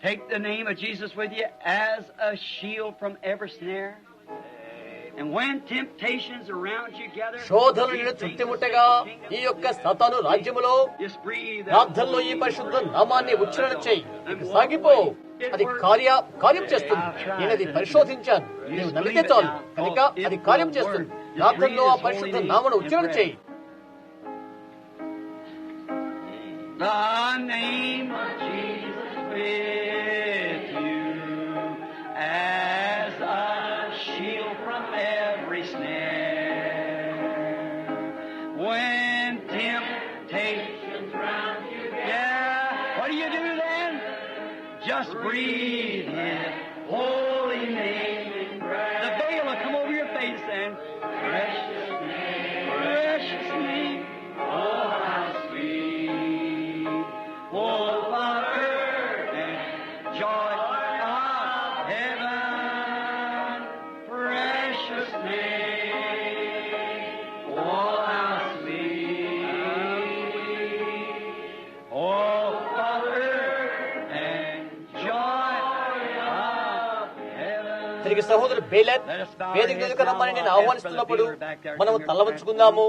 Take the name of Jesus with you as a shield from every snare. And when temptations around you gather, శోధనలను చుట్టుముట్టగా ఈ యొక్క సాతాను రాజ్యములో ప్రార్థనలో ఈ పరిశుద్ధ నామాన్ని ఉచ్చారణ చేయి. సాగిపో, అది కార్యం చేస్తుంది. నేను అది పరిశోధించాను, నీవు నమ్మితే చాలు. కనుక అది కార్యం చేస్తుంది. ప్రార్థనలో ఆ పరిశుద్ధ నామాన్ని ఉచ్చారణ చేయి. The name of Jesus with you as a shield from every snare. When temptations round you, yeah, what do you do then? Just breathe it holy name. The veil will come over your face and precious name. Oh, how sweet. Oh, Father, and joy of heaven. Precious name. Oh, how sweet. Oh, Father, and joy of heaven. తిరిగి సహోదరు బేలెన్ వేదిక మీదకు రమ్మని నేను ఆహ్వానిస్తున్నప్పుడు మనం తల వంచుకుందాము.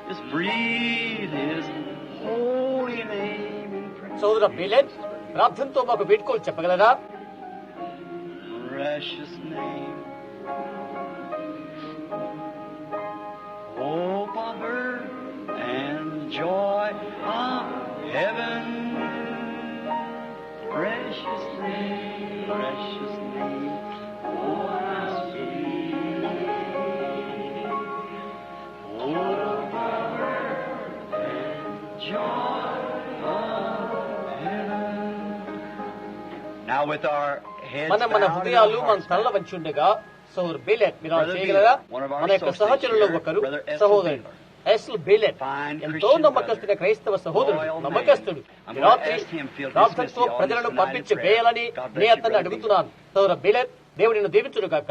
Just breathe His holy name in prayer. సోదర బేలెన్ ప్రార్థనతో మాకు వేడుకోలు చెప్పగలరా? Precious name. Hope of earth and joy of heaven. Precious name, precious name. Oh, how sweet. Hope of earth and joy of heaven. Now with our heads మనం మన bowed and హృదయాలు our మన hearts తలల bowed. వంచి ఉండగా సోదరు బేలెట్ మీరు అలా చేయగలరా? మన యొక్క సహచరులలో ఒకరు సహోదరుడు ఎస్ఎల్ బేలెట్ ఎంతో నమ్మకస్తున్న క్రైస్తవ సహోదరుడు, నమ్మకస్తుడు. ఈ రాత్రి ప్రార్థనతో ప్రజలను పంపించి వేయాలని నేను అతన్ని అడుగుతున్నాను. సోదరు బేలెట్, దేవుడు నిన్ను దీవించును గాక.